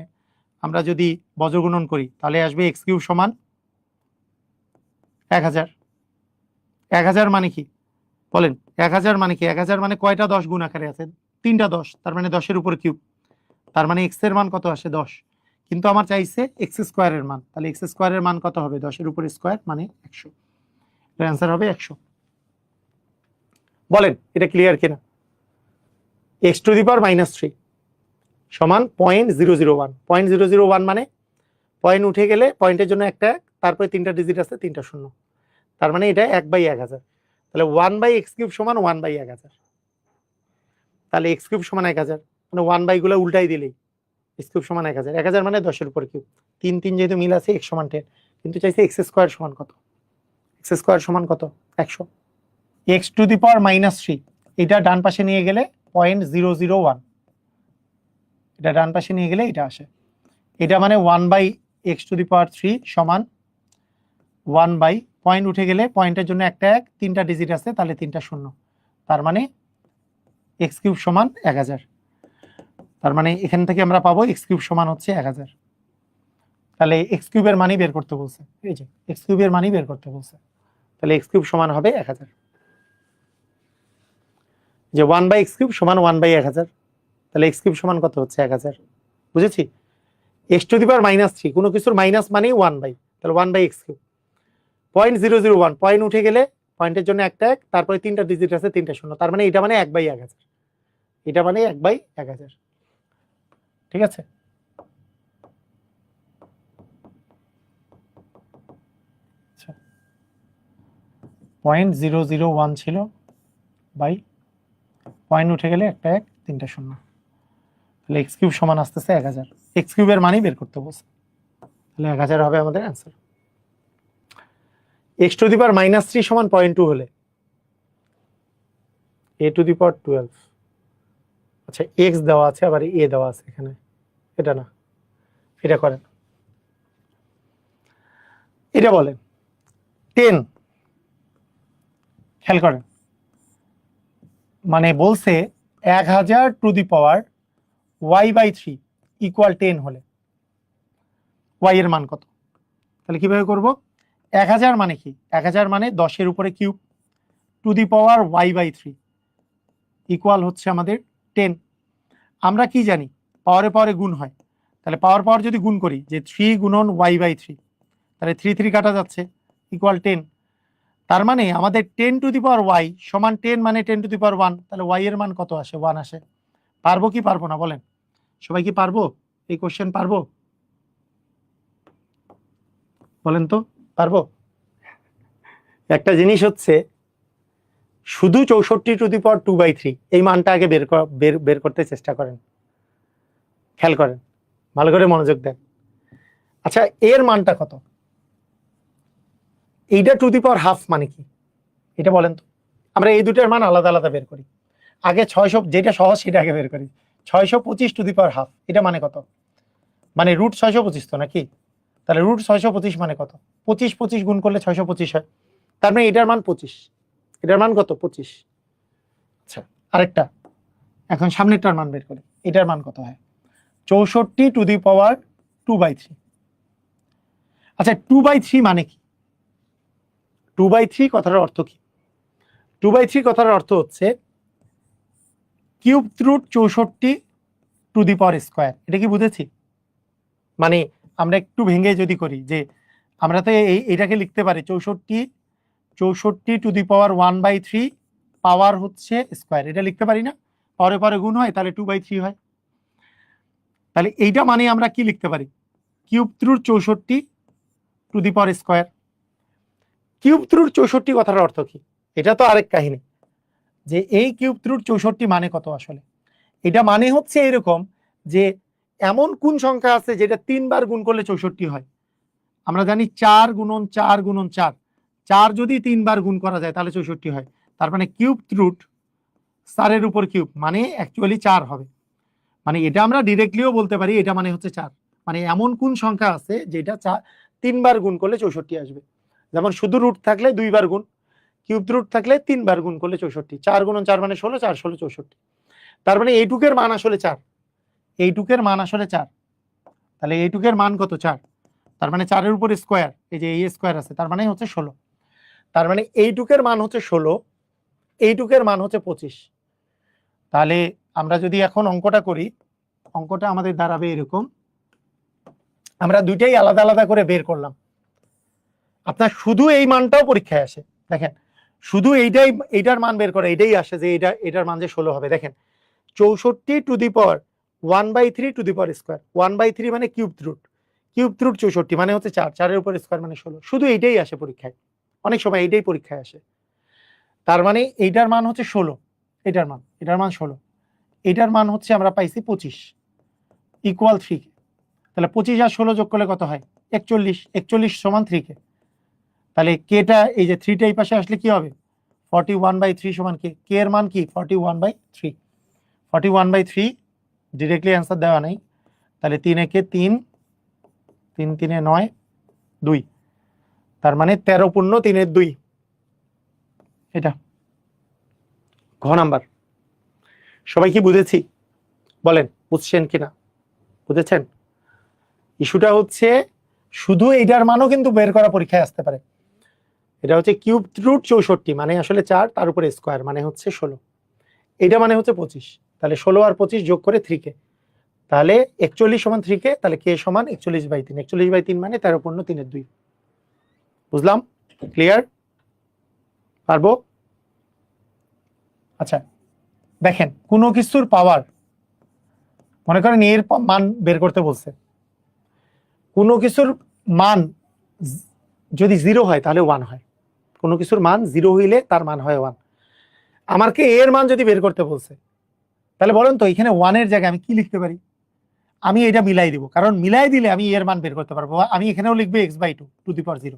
আমরা যদি বজ্রগুণন করি, তাহলে আসবে এক্স কিউব সমান 1000। 1000 মানে কি বলেন? 1000 মানে কি? 1000 মানে কয়টা 10 গুণ আকারে আছে? 3টা 10, তার মানে 10-এর উপর কিউব, তার মানে এক্স এর মান কত আসে? 10। কিন্তু আমার চাইছে এক্স স্কোয়ারের মান, তাহলে এক্স স্কোয়ারের মান কত হবে? 10-এর উপর স্কোয়ার মানে 100, এর অ্যান্সার হবে 100। বলেন এটা ক্লিয়ার কিনা? এক্স টু দি পাওয়ার -3 সমান 0.001, 0.001 মানে পয়েন্ট উঠে গেলে পয়েন্টের জন্য একটা 1, তারপরে 3টা ডিজিট আছে, 3টা 0, তার মানে এটা 1/1000। তাহলে 1/x কিউব সমান 1/1000, তাহলে এক্স কিউব সমান 1000, মানে 1/, গুলো উল্টাই দিলেই এক্স কিউব সমান 1000। 1000 মানে 10-এর উপর কিউব, 3 যেহেতু মিল আছে, এক্স সমান 10, কিন্তু চাইছে এক্স স্কোয়ার সমান কত? এক্স স্কোয়ার সমান কত? 100। এক্স টু দি পাওয়ার -3 এটা ডান পাশে নিয়ে গেলে 0.001, এটা ডান পাশে নিয়ে গেলে এটা আসে, এটা মানে 1/x টু দি পাওয়ার 3 সমান 1/, পয়েন্ট উঠে গেলে পয়েন্টের জন্য একটা 1, 3টা ডিজিট আছে, তাহলে 3টা 0, তার মানে এক্স কিউব সমান 1000। তার মানে এখান থেকে আমরা পাবো এক্স কিউব সমান হচ্ছে 1000। তাহলে এক্স কিউবের মানই বের করতে বলছে, এই যে এক্স কিউবের মানই বের করতে বলছে, তাহলে এক্স কিউব সমান হবে 1000, যে 1/x কিউব সমান 1/1000, তাহলে এক্স কিউব সমান কত হচ্ছে? 1000। বুঝেছি? এক্স টু দি পাওয়ার -3, কোনো কিছুর মাইনাস মানেই 1/, তাহলে 1/x কিউব, 0.001, পয়েন্ট উঠে গেলে পয়েন্টের জন্য একটা 1, তারপরে 3টা ডিজিট আছে, 3টা 0, তার মানে এটা মানে 1/1000, এটা মানে 1/1000। ঠিক আছে? আচ্ছা, 0.001 ছিল বাই পয়েন্ট উঠে গেলে একটা 1, 3টা 0, তাহলে এক্স কিউব সমান আসতেছে 1000। এক্স কিউবের মানই বের করতে বলছে, তাহলে 1000 হবে আমাদের answer. X to the power -3 সমান 0.2 হলে a টু দি পাওয়ার 12, আচ্ছা এক্স দেওয়া আছে আবার এ দেওয়া আছে এখানে, এটা না, এটা করেন, এটা বলেন 10, খেয়াল করেন, মানে বলছে 1000 two the power y/3 equal 10 হলে y এর মান কত? তাহলে কিভাবে করব? 1000 মানে কি? 1000 মানে 10-এর উপরে cube, two the power y/3 equal হচ্ছে আমাদের 10। আমরা কি জানি? পাওয়ারে পাওয়ারে গুণ হয়, তাহলে পাওয়ার পাওয়ার যদি গুণ করি, যে 3 গুণন y/3, তাহলে 3 কাটা যাচ্ছে, ইকুয়াল 10। তার মানে আমাদের 10 টু দি পাওয়ার y সমান 10 মানে 10 টু দি পাওয়ার 1, তাহলে y এর মান কত আসে? 1 আসে। পারবো কি পারবো না বলেন? সবাই কি পারবো এই কোশ্চেন? পারবো? বলেন তো, পারবো? একটা জিনিস হচ্ছে, শুধু 64^2/3 এই মানটা আগে বের করতে চেষ্টা করেন, খেয়াল করেন, ভালো করে মনোযোগ দেন। আচ্ছা, এর মানটা কত? এইটা টু দি পাওয়ার হাফ মানে কি এটা বলেন তো। আমরা এই দুটার মান আলাদা আলাদা বের করি। আগে 600, যেটা সহজ সেটা আগে বের করি। 625 টু দি পাওয়ার হাফ, এটা মানে কত? মানে রুট 625 তো নাকি? তাহলে রুট 625 মানে কত? 25 25 গুণ করলে 625 হয়। তার মানে এটার মান 25। এটার মান কত? 25। আচ্ছা, আরেকটা, এখন সামনেরটার মান বের করি। এটার মান কত হয়? 64 টু দি পাওয়ার 2/3। আচ্ছা, 2/3 মানে কি? 2/3 কথাটার অর্থ কি? 2/3 কথার অর্থ হচ্ছে cube root 64 to the power square. এটা কি বুঝেছি? মানে আমরা একটু ভেঙে যদি করি, যে আমরা তো এইটাকে লিখতে পারি 64 টু দি পাওয়ার 1/3 পাওয়ার হচ্ছে স্কোয়ার, এটা লিখতে পারি না? পরে পরে গুণ হয়, তাহলে 2/3 হয়। তাহলে এইটা মানে আমরা কি লিখতে পারি? Cube root 64 to the power square. Cube root 64 কথার অর্থ কি? এটা তো আরেক কাহিনী, যে এই কিউব রুট 64 মানে কত আসলে। এটা মানে হচ্ছে এরকম, যে এমন কোন সংখ্যা আছে যেটা 3 বার গুণ করলে 64 হয়। আমরা জানি 4 গুণন 4 গুণন 4, 4 যদি 3 বার গুণ করা যায় তাহলে 64 হয়। তার মানে কিউব রুট 4 উপর কিউব মানে অ্যাকচুয়ালি 4 হবে। মানে এটা আমরা ডিরেক্টলিও বলতে পারি, এটা মানে হচ্ছে 4। মানে এমন কোন সংখ্যা আছে যেটা 3 বার গুণ করলে 64 আসবে। যেমন শুধু রুট থাকলে 2 বার গুণ, কিউব রুট থাকলে 3 বার গুণ করলে 64। 4 গুণন 4 মানে 16, 4 16 64। তার মানে এইটুকের মান আসলে 4। এইটুকের মান আসলে 4। তাহলে এইটুকের মান কত? 4। তার মানে 4 এর উপর স্কোয়ার, এই যে এই স্কোয়ার আছে, তার মানে হচ্ছে 16। তার মানে এইটুকের মান হচ্ছে 16, এইটুকের মান হচ্ছে 25। তাহলে আমরা যদি এখন অঙ্কটা করি, অঙ্কটা আমাদের দাঁড়াবে এরকম। আমরা দুইটাই আলাদা আলাদা করে বের করলাম। আপনার শুধু এই মানটাও পরীক্ষায় আসে, দেখেন, শুধু এইটার মান বের করে এটাই আসে, যে এটার মান যে 16 হবে। দেখেন, 64 to the power 1/3 to the power square. 1/3 মানে কিউব রুট, কিউব রুট 64 মানে হচ্ছে 4, 4 এর উপর স্কোয়ার মানে 16। শুধু এইটাই আসে পরীক্ষায়, অনেক সময় এইটাই পরীক্ষায় আসে। তার মানে এইটার মান হচ্ছে 16, এটার মান 16, এটার মান হচ্ছে আমরা পাইছি 25 ইকুয়াল 3 কে। তাহলে 25 আর 16 যোগ করলে কত হয়? 41। 41 সমান 3 কে। তাহলে কেটা, এই যে 3টা এই পাশে আসলে কি হবে? 41/3 সমান কে। কে এর মান কি? 41/3। 41/3 ডিরেক্টলি অ্যান্সার দেওয়া নেই। তাহলে 3 একে 3, 3 3 9, 2। তার মানে 13/3 এটা ঘ নাম্বার। সবাই কি বুঝেছি? বলেন, বুঝছেন কিনা? বুঝেছেন? ইস্যুটা হচ্ছে শুধু এইটার মানও কিন্তু বের করা পরীক্ষায় আসতে পারে। এটা হচ্ছে কিউব রুট 64 মানে আসলে 4, তার উপরে স্কোয়ার মানে হচ্ছে 16, এটা মানে হচ্ছে 25। তাহলে 16 আর 25 যোগ করে 3 কে, তাহলে 41 সমান 3 কে। তাহলে কে সমান 41/3। 41/3 মানে 13/3। বুঝলাম? ক্লিয়ার? পারবো? আচ্ছা, দেখেন, কোনো কিছুর পাওয়ার, মনে করেন এর মান বের করতে বলছে। কোনো কিছুর মান যদি 0 হয় তাহলে 1 হয়। কোনো কিছুর মান 0 হইলে তার মান হয় 1। আমাকে এর মান যদি বের করতে বলছে, তাহলে বলেন তো এখানে 1 এর জায়গায় আমি কি লিখতে পারি? আমি এটা মিলাই দিব, কারণ মিলাই দিলে আমি এর মান বের করতে পারবো। আমি এখানেও লিখবো x/2 টু দি পাওয়ার 0।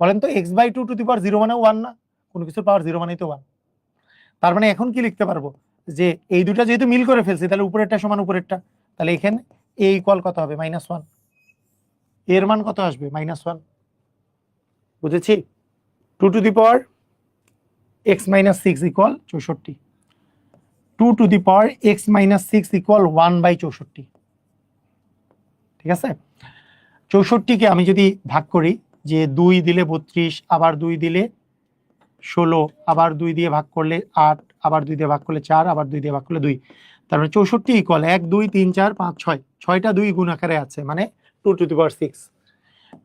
বলেন তো x/2 টু দি পাওয়ার 0 মানে 1 না? কোনো কিছুর পাওয়ার 0 মানেই তো 1। তার মানে এখন কি লিখতে পারবো, যে এই দুটা যেহেতু মিল করে ফেলছি, তাহলে উপরেরটা সমান উপরেরটা। তাহলে এখানে a ইকুয়াল কত হবে? -1। এর মান কত আসবে? -1। বুঝেছি? 2 to the power x-6 equal 64। 2 to the power x-6 equal 1/64। ঠিক আছে? 64কে আমি যদি ভাগ করি, যে 2 দিলে 32, আবার 2 দিলে 16, আবার 2 দিয়ে ভাগ করলে 8, আবার 2 দিয়ে ভাগ করলে 4, আবার 2 দিয়ে ভাগ করলে 2। তার মানে 64 ইকুয়াল 1 2 3 4 5 6, 6টা 2 গুণ আকারে আছে, মানে 2 টু দি পাওয়ার 6।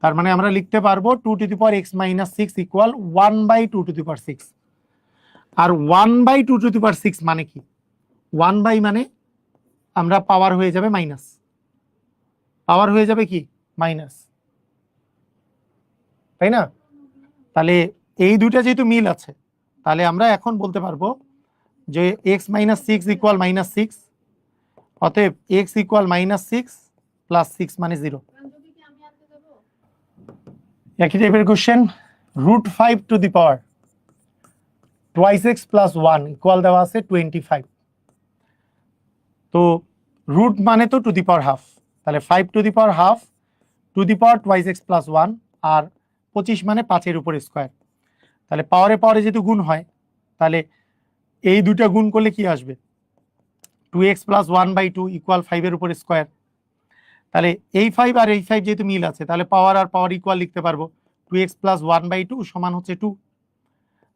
তার মানে আমরা লিখতে পারবো 2 to the power x-6 equal 1/2 to the power 6। আর 1/2 টু দি পাওয়ার 6 মানে কি? 1 মানে আমরা পাওয়ার হয়ে যাবে মাইনাস, পাওয়ার হয়ে যাবে কি? মাইনাস। তাই না? তাহলে এই দুইটা যেহেতু মিল আছে, তাহলে আমরা এখন বলতে পারবো যে x minus six equal minus six, অতএব x equal minus six plus six মানে 0। একই টাইপের question, root 5 to the power twice x plus 1 equal দেওয়া আছে 25। তো রুট মানে তো টু দি পাওয়ার হাফ, তাহলে 5 to the power half to the power twice x plus 1, আর 25 মানে 5 এর উপর স্কোয়ার। তাহলে পাওয়ারে পাওয়ারে যেহেতু গুণ হয়, তাহলে এই দুটা গুণ করলে কি আসবে, 2x প্লাস 1/2 ইকুয়াল 5 এর উপর স্কোয়ার। তাহলে এই 5 আর এই 5 যেহেতু মিল আছে, তাহলে পাওয়ার আর পাওয়ার ইকুয়াল লিখতে পারবো, 2x প্লাস 1/2 সমান হচ্ছে 2।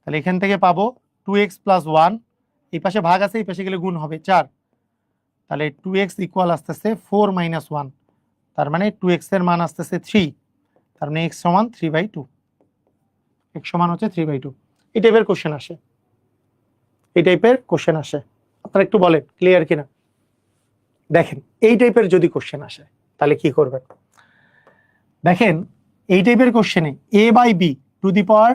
তাহলে এখান থেকে পাবো 2x প্লাস 1, এই পাশে ভাগ আছে, এই পাশে গেলে গুণ হবে 4। তাহলে 2x ইকুয়াল আসতেছে 4 মাইনাস 1, তার মানে 2x এর মান আসতেছে 3, তার মানে x সমান 3/2, x সমান হচ্ছে 3/2। এই টাইপের কোশ্চেন আসে, এই টাইপের কোশ্চেন আসে। আপনারা একটু বলেন ক্লিয়ার কিনা। দেখেন এই টাইপের যদি কোশ্চেন আসে তাহলে কি করবেন, দেখেন এই টাইপের কোশ্চেনে a by b to the power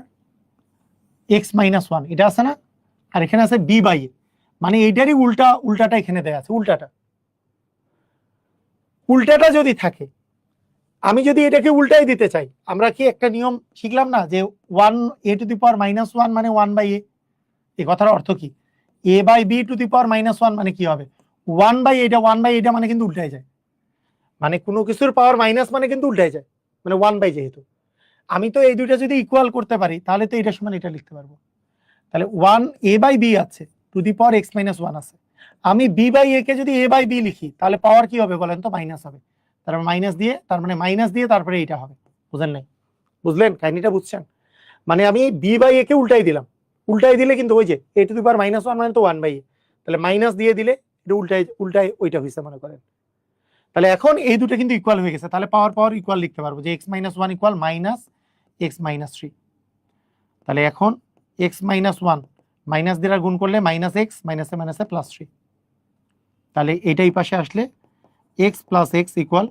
x minus 1 এটা আছে না, আর এখানে আছে b বাই a, মানে এইটারই উল্টাটা এখানে দেয়া আছে, উল্টাটা যদি থাকে, আমি যদি এটাকে উল্টাই দিতে চাই, আমরা কি একটা নিয়ম শিখলাম না যে 1 a to the power minus 1 মানে 1 বাই a। এই কথার অর্থ কি, a by b to the power minus 1 মানে কি হবে, 1 বাই এটা, 1 বাই এটা মানে কিন্তু উল্টাই যায়, মানে কোনো কিছুর পাওয়ার মাইনাস মানে কিন্তু উল্টাই যায়, মানে 1 বাই। যেহেতু আমি তো এই দুইটা যদি ইকুয়াল করতে পারি, তাহলে তো এটা সমান এটা লিখতে পারবো। তাহলে 1 a বাই b আছে, two the power x minus 1 আছে, আমি b বাই a কে যদি a বাই b লিখি, তাহলে পাওয়ার কি হবে বলেন তো, মাইনাস হবে। তারপর মাইনাস দিয়ে, তার মানে মাইনাস দিয়ে তারপরে এইটা হবে। বুঝেন নাই? বুঝলেন কাহিনীটা, বুঝছেন? মানে আমি b বাই a কে উল্টাই দিলাম, উল্টাই দিলে কিন্তু ওই যে a to the power minus 1 মানে তো 1 বাই a, তাহলে মাইনাস দিয়ে দিলে এটা উল্টাই ওইটা হয়েছে মনে করেন। তাহলে এখন এই দুটো কিন্তু ইকুয়াল হয়ে গেছে, তাহলে পাওয়ার ইকুয়াল লিখতে পারবো যে x minus 1 equal minus x minus 3। তাহলে এখন x মাইনাস 1 মাইনাস দিয়ে গুণ করলে মাইনাস x, মাইনাসে মাইনাসে প্লাস 3। তাহলে এইটাই পাশে আসলে x plus x equal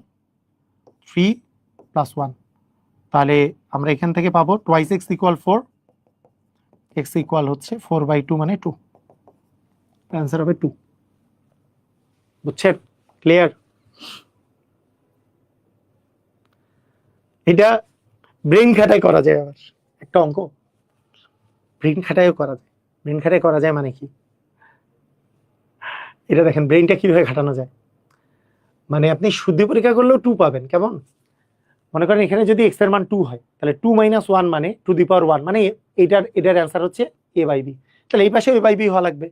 3 plus 1। তাহলে আমরা এখান থেকে পাবো twice x equal 4, x equal হচ্ছে 4/2 মানে 2, অ্যান্সার হবে 2। বুঝছেন? ক্লিয়ার? এটা ব্রেন খাটাই করা যায়, আবার একটা অঙ্ক ব্রেন খাটাইও করা যায়। ব্রেন খাটাই করা যায় মানে কি, এটা দেখেন ব্রেনটা কিভাবে খাটানো যায়। মানে আপনি শুদ্ধি পরীক্ষা করলেও 2 পাবেন। কেমন? মনে করেন এখানে যদি x এর মান 2 হয়, তাহলে 2 মাইনাস 1 মানে টু দি পাওয়ার 1, মানে এটার অ্যান্সার হচ্ছে a বাই b। তাহলে এই পাশে a বাই b হওয়া লাগবে।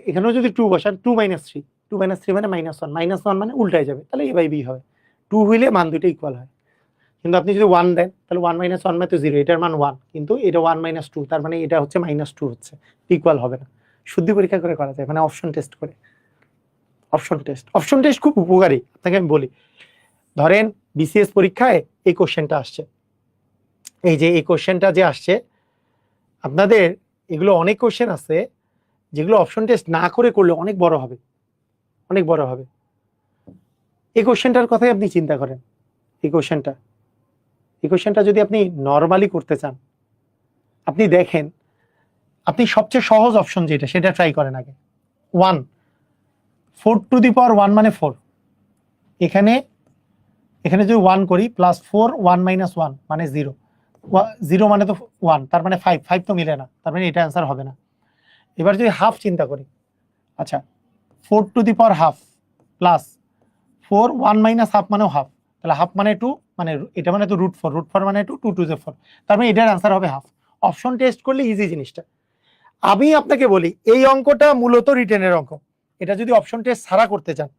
এখানেও যদি 2 বসান, 2 মাইনাস 3 মানে মাইনাস 1, মাইনাস 1 মানে উল্টাই যাবে, তাহলে a বাই b হবে। 2 হইলে মান দুটো ইকুয়াল হয়। কিন্তু আপনি যদি 1 দেন, তাহলে 1 মাইনাস 1 মানে তো 0, এটার মান 1, কিন্তু এটা 1 মাইনাস 2, তার মানে এটা হচ্ছে মাইনাস 2 হচ্ছে, ইকুয়াল হবে না। শুদ্ধি পরীক্ষা করে করা যায়, মানে অপশন টেস্ট করে। অপশন টেস্ট খুব উপকারী, আপনাকে আমি বলি। ধরেন বিসিএস পরীক্ষায় এই কোশ্চেনটা আসছে, এই যে এই কোশ্চেনটা যে আসছে, আপনাদের এগুলো অনেক কোশ্চেন আছে যেগুলো অপশন টেস্ট না করে করলে অনেক বড় হবে, অনেক বড় হবে। এই কোশ্চেনটার কথাই আপনি চিন্তা করেন। এই কোশ্চেনটা যদি আপনি নর্মালি করতে চান, আপনি দেখেন, আপনি সবচেয়ে সহজ অপশন যেটা, সেটা ট্রাই করেন আগে। 1 4 টু দি পাওয়ার 1 মানে 4, এখানে যদি 1 করি, প্লাস 4 1 মাইনাস 1 মানে 0, 0 মানে তো 1, তার মানে 5 তো মিলে না, তার মানে এটা অ্যান্সার হবে না। এবার যদি হাফ চিন্তা করি, আচ্ছা 4 to the power half plus 4 1 minus half মানেও হাফ, তাহলে হাফ মানে 2, মানে এটা মানে তো √4 মানে 2 2 টু 4, তার মানে এটার অ্যান্সার হবে হাফ। অপশন টেস্ট করলে ইজি জিনিসটা। আমি আপনাকে বলি, এই অঙ্কটা মূলত রিটেনের অঙ্ক। এটা যদি অপশন টেস্ট ছাড়া করতে চান,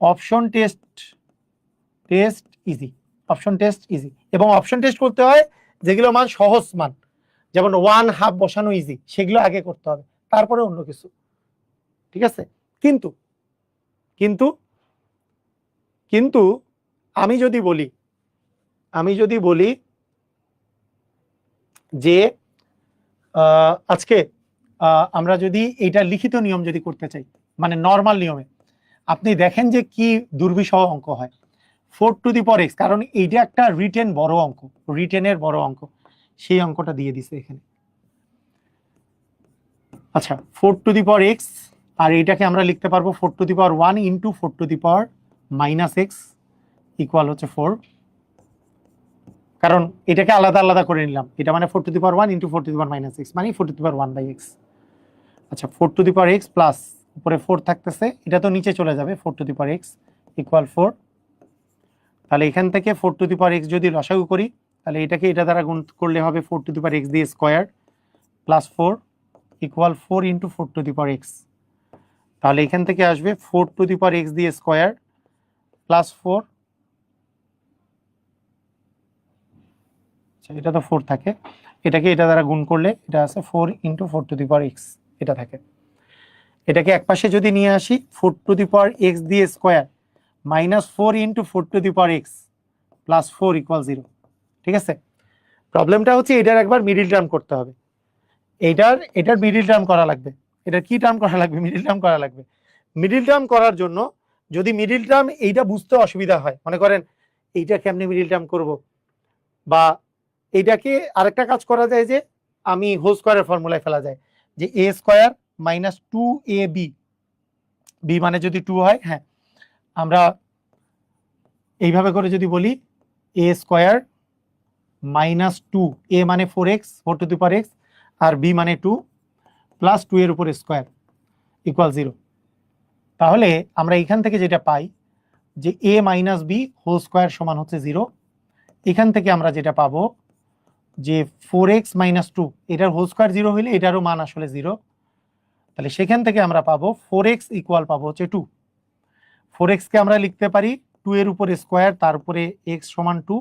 অপশন টেস্ট ইজি, এবং অপশন টেস্ট করতে হয় যেগুলো মান সহজ মান, যেমন 1 হাফ বসানো ইজি, সেগুলো আগে করতে হবে, তারপরে অন্য কিছু। ঠিক আছে? কিন্তু কিন্তু কিন্তু আমি যদি বলি যে আজকে আমরা যদি এইটা লিখিত নিয়ম যদি করতে চাই, মানে নর্মাল নিয়মে, আপনি দেখেন যে কি দুর্বিষহ অঙ্ক হয়। 4 টু দি পাওয়ার এক্স, কারণ এইটা একটা রিটেন বড় অঙ্ক, রিটেনের বড় অঙ্ক, সেই অঙ্কটা দিয়ে দিছে এখানে। আচ্ছা 4 টু দি পাওয়ার এক্স, আর এটাকে আমরা লিখতে পারবো 4 to the power 1 into 4 to the power minus x equal হচ্ছে 4, কারণ এটাকে আলাদা আলাদা করে নিলাম, এটা মানে 4 to the power 1 into 4 to the power minus x মানে 4 to the power 1 by x. আচ্ছা 4 to the power x plus উপরে 4 থাকতেছে, এটা তো নিচে চলে যাবে, 4 to the power x equal 4। তাহলে এখান থেকে 4 টু দি পাওয়ার এক্স যদি লসাগু করি, তাহলে এটাকে এটা দ্বারা গুণ করলে হবে 4 টু দি পাওয়ার এক্স দিয়ে square plus 4 equal 4 into 4 to the power x. তাহলে এখান থেকে আসবে 4 টু দি পাওয়ার এক্স দিয়ে স্কোয়ার প্লাস 4, এটা তো 4 থাকে, এটাকে এটা দ্বারা গুণ করলে এটা আছে 4 into 4 to the power x, এটা থাকে। এটাকে একপাশে যদি নিয়ে আসি 4 টু দি পাওয়ার এক্স দিয়ে square minus 4 into 4 to the power x plus 4 equal 0। ঠিক আছে, প্রবলেমটা হচ্ছে এটার একবার মিডিল টার্ম করতে হবে, এটার মিডিল টার্ম করা লাগবে। এটার কি টার্ম করা লাগবে? মিডিল টার্ম করা লাগবে। মিডিল টার্ম করার জন্য যদি মিডিল টার্ম এইটা বুঝতে অসুবিধা হয়, মনে করেন এইটা কেমনে মিডিল টার্ম করব, বা এইটাকে আরেকটা কাজ করা যায় যে আমি হোল স্কোয়ারের ফর্মুলায় ফেলা যায়, যে এ স্কোয়ার মাইনাস 2ab, বি মানে যদি 2 হয়, হ্যাঁ আমরা এইভাবে করে যদি বলি এ স্কোয়ার মাইনাস 2, এ মানে 4x 4 to the power x, আর বি মানে 2 প্লাস 2 এর উপর স্কোয়ার ইকুয়াল 0। তাহলে আমরা এখান থেকে যেটা পাই যে এ মাইনাস বি হোল স্কোয়ার সমান হচ্ছে 0। এখান থেকে আমরা যেটা পাবো যে 4x মাইনাস 2, এটার হোল স্কোয়ার 0 হইলে এটারও মান আসলে 0। তাহলে সেখান থেকে আমরা পাবো 4x ইকুয়াল পাবো হচ্ছে 2। 4x কে আমরা লিখতে পারি 2 এর উপরে স্কোয়ার, তার উপরে x সমান 2,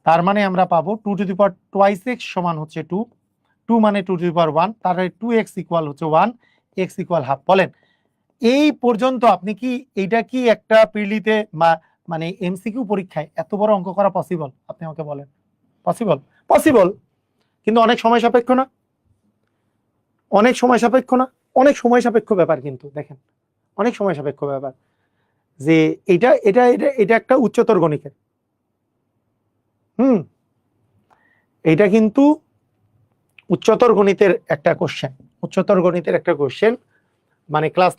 তার মানে আমরা পাবো 2 to the power twice x সমান হচ্ছে 2, 2 মানে 2 টু দি পাওয়ার 1, তার 2x ইকুয়াল হচ্ছে 1, x ইকুয়াল হাফ। বলেন এই পর্যন্ত আপনি কি এইটা কি একটা প্রিলিতে মানে এমসিকিউ পরীক্ষায় এত বড় অঙ্ক করা পসিবল? আপনি আমাকে বলেন পসিবল? পসিবল, কিন্তু অনেক সময় সাপেক্ষ না, অনেক সময় সাপেক্ষ না, অনেক সময় সাপেক্ষ ব্যাপার। কিন্তু দেখেন অনেক সময় সাপেক্ষ ব্যাপার, যে এটা এটা এটা এটা একটা উচ্চতর গণিতের, এটা কিন্তু উচ্চতর গণিতের একটা কোশ্চেন, উচ্চতর গণিতের একটা কোশ্চেন, মানে ক্লাস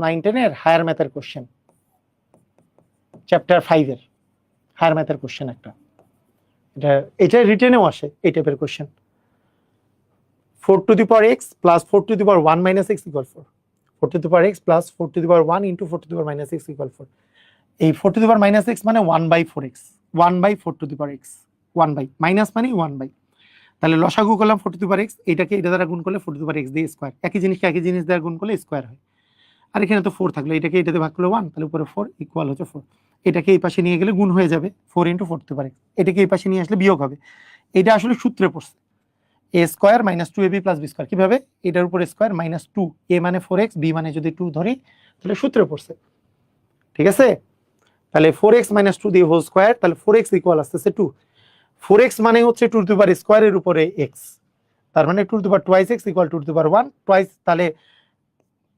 9-10-এর হায়ার ম্যাথের কোশ্চেন, চ্যাপ্টার 5-এর হায়ার ম্যাথের কোশ্চেন একটা। এটা রিটেনেও আসে এই টাইপের question. 4 to the power x plus 4 to the power 1 minus x equal 4, 4 to the power x plus 4 to the power 1 into 4 to the power minus x equal 4। এই 4 to the power minus x মানে 1/4x, 1/4 two the power x, 1 by minus মানে 1 বাই। তাহলে লসাগু করলাম 4 টু দি পাওয়ার এক্স, এটাকে এটা দ্বারা গুণ করলে 4 টু দি পাওয়ার এক্স দিয়ে স্কোয়ার, একই জিনিসকে একই জিনিস দ্বারা গুণ করলে স্কোয়ার হয়। আর এখানে তো 4 থাকলো, এটাকে এটাতে ভাগ করলে 1, তাহলে উপরে 4 ইকুয়াল হচ্ছে 4। এটাকে এই পাশে নিয়ে গেলে গুণ হয়ে যাবে 4 into 4 to the power x, এটাকে এই পাশে নিয়ে আসলে বিয়োগ হবে। এটা আসলে সূত্রে পড়ছে, a square minus 2ab plus b square. কিভাবে? এটার উপর স্কোয়ার মাইনাস 2, এ মানে 4x, বি মানে যদি 2 ধরি তাহলে সূত্রে পড়ছে। ঠিক আছে, তাহলে 4x মাইনাস 2 দিয়ে হোল স্কোয়ার, তাহলে 4x ইকুয়াল আসতেছে 2। 4x মানে হচ্ছে 2 টু দি পাওয়ার স্কোয়ারের উপরে x, তার মানে 2 to the power twice x equal 2 to the power 1 twice. তাহলে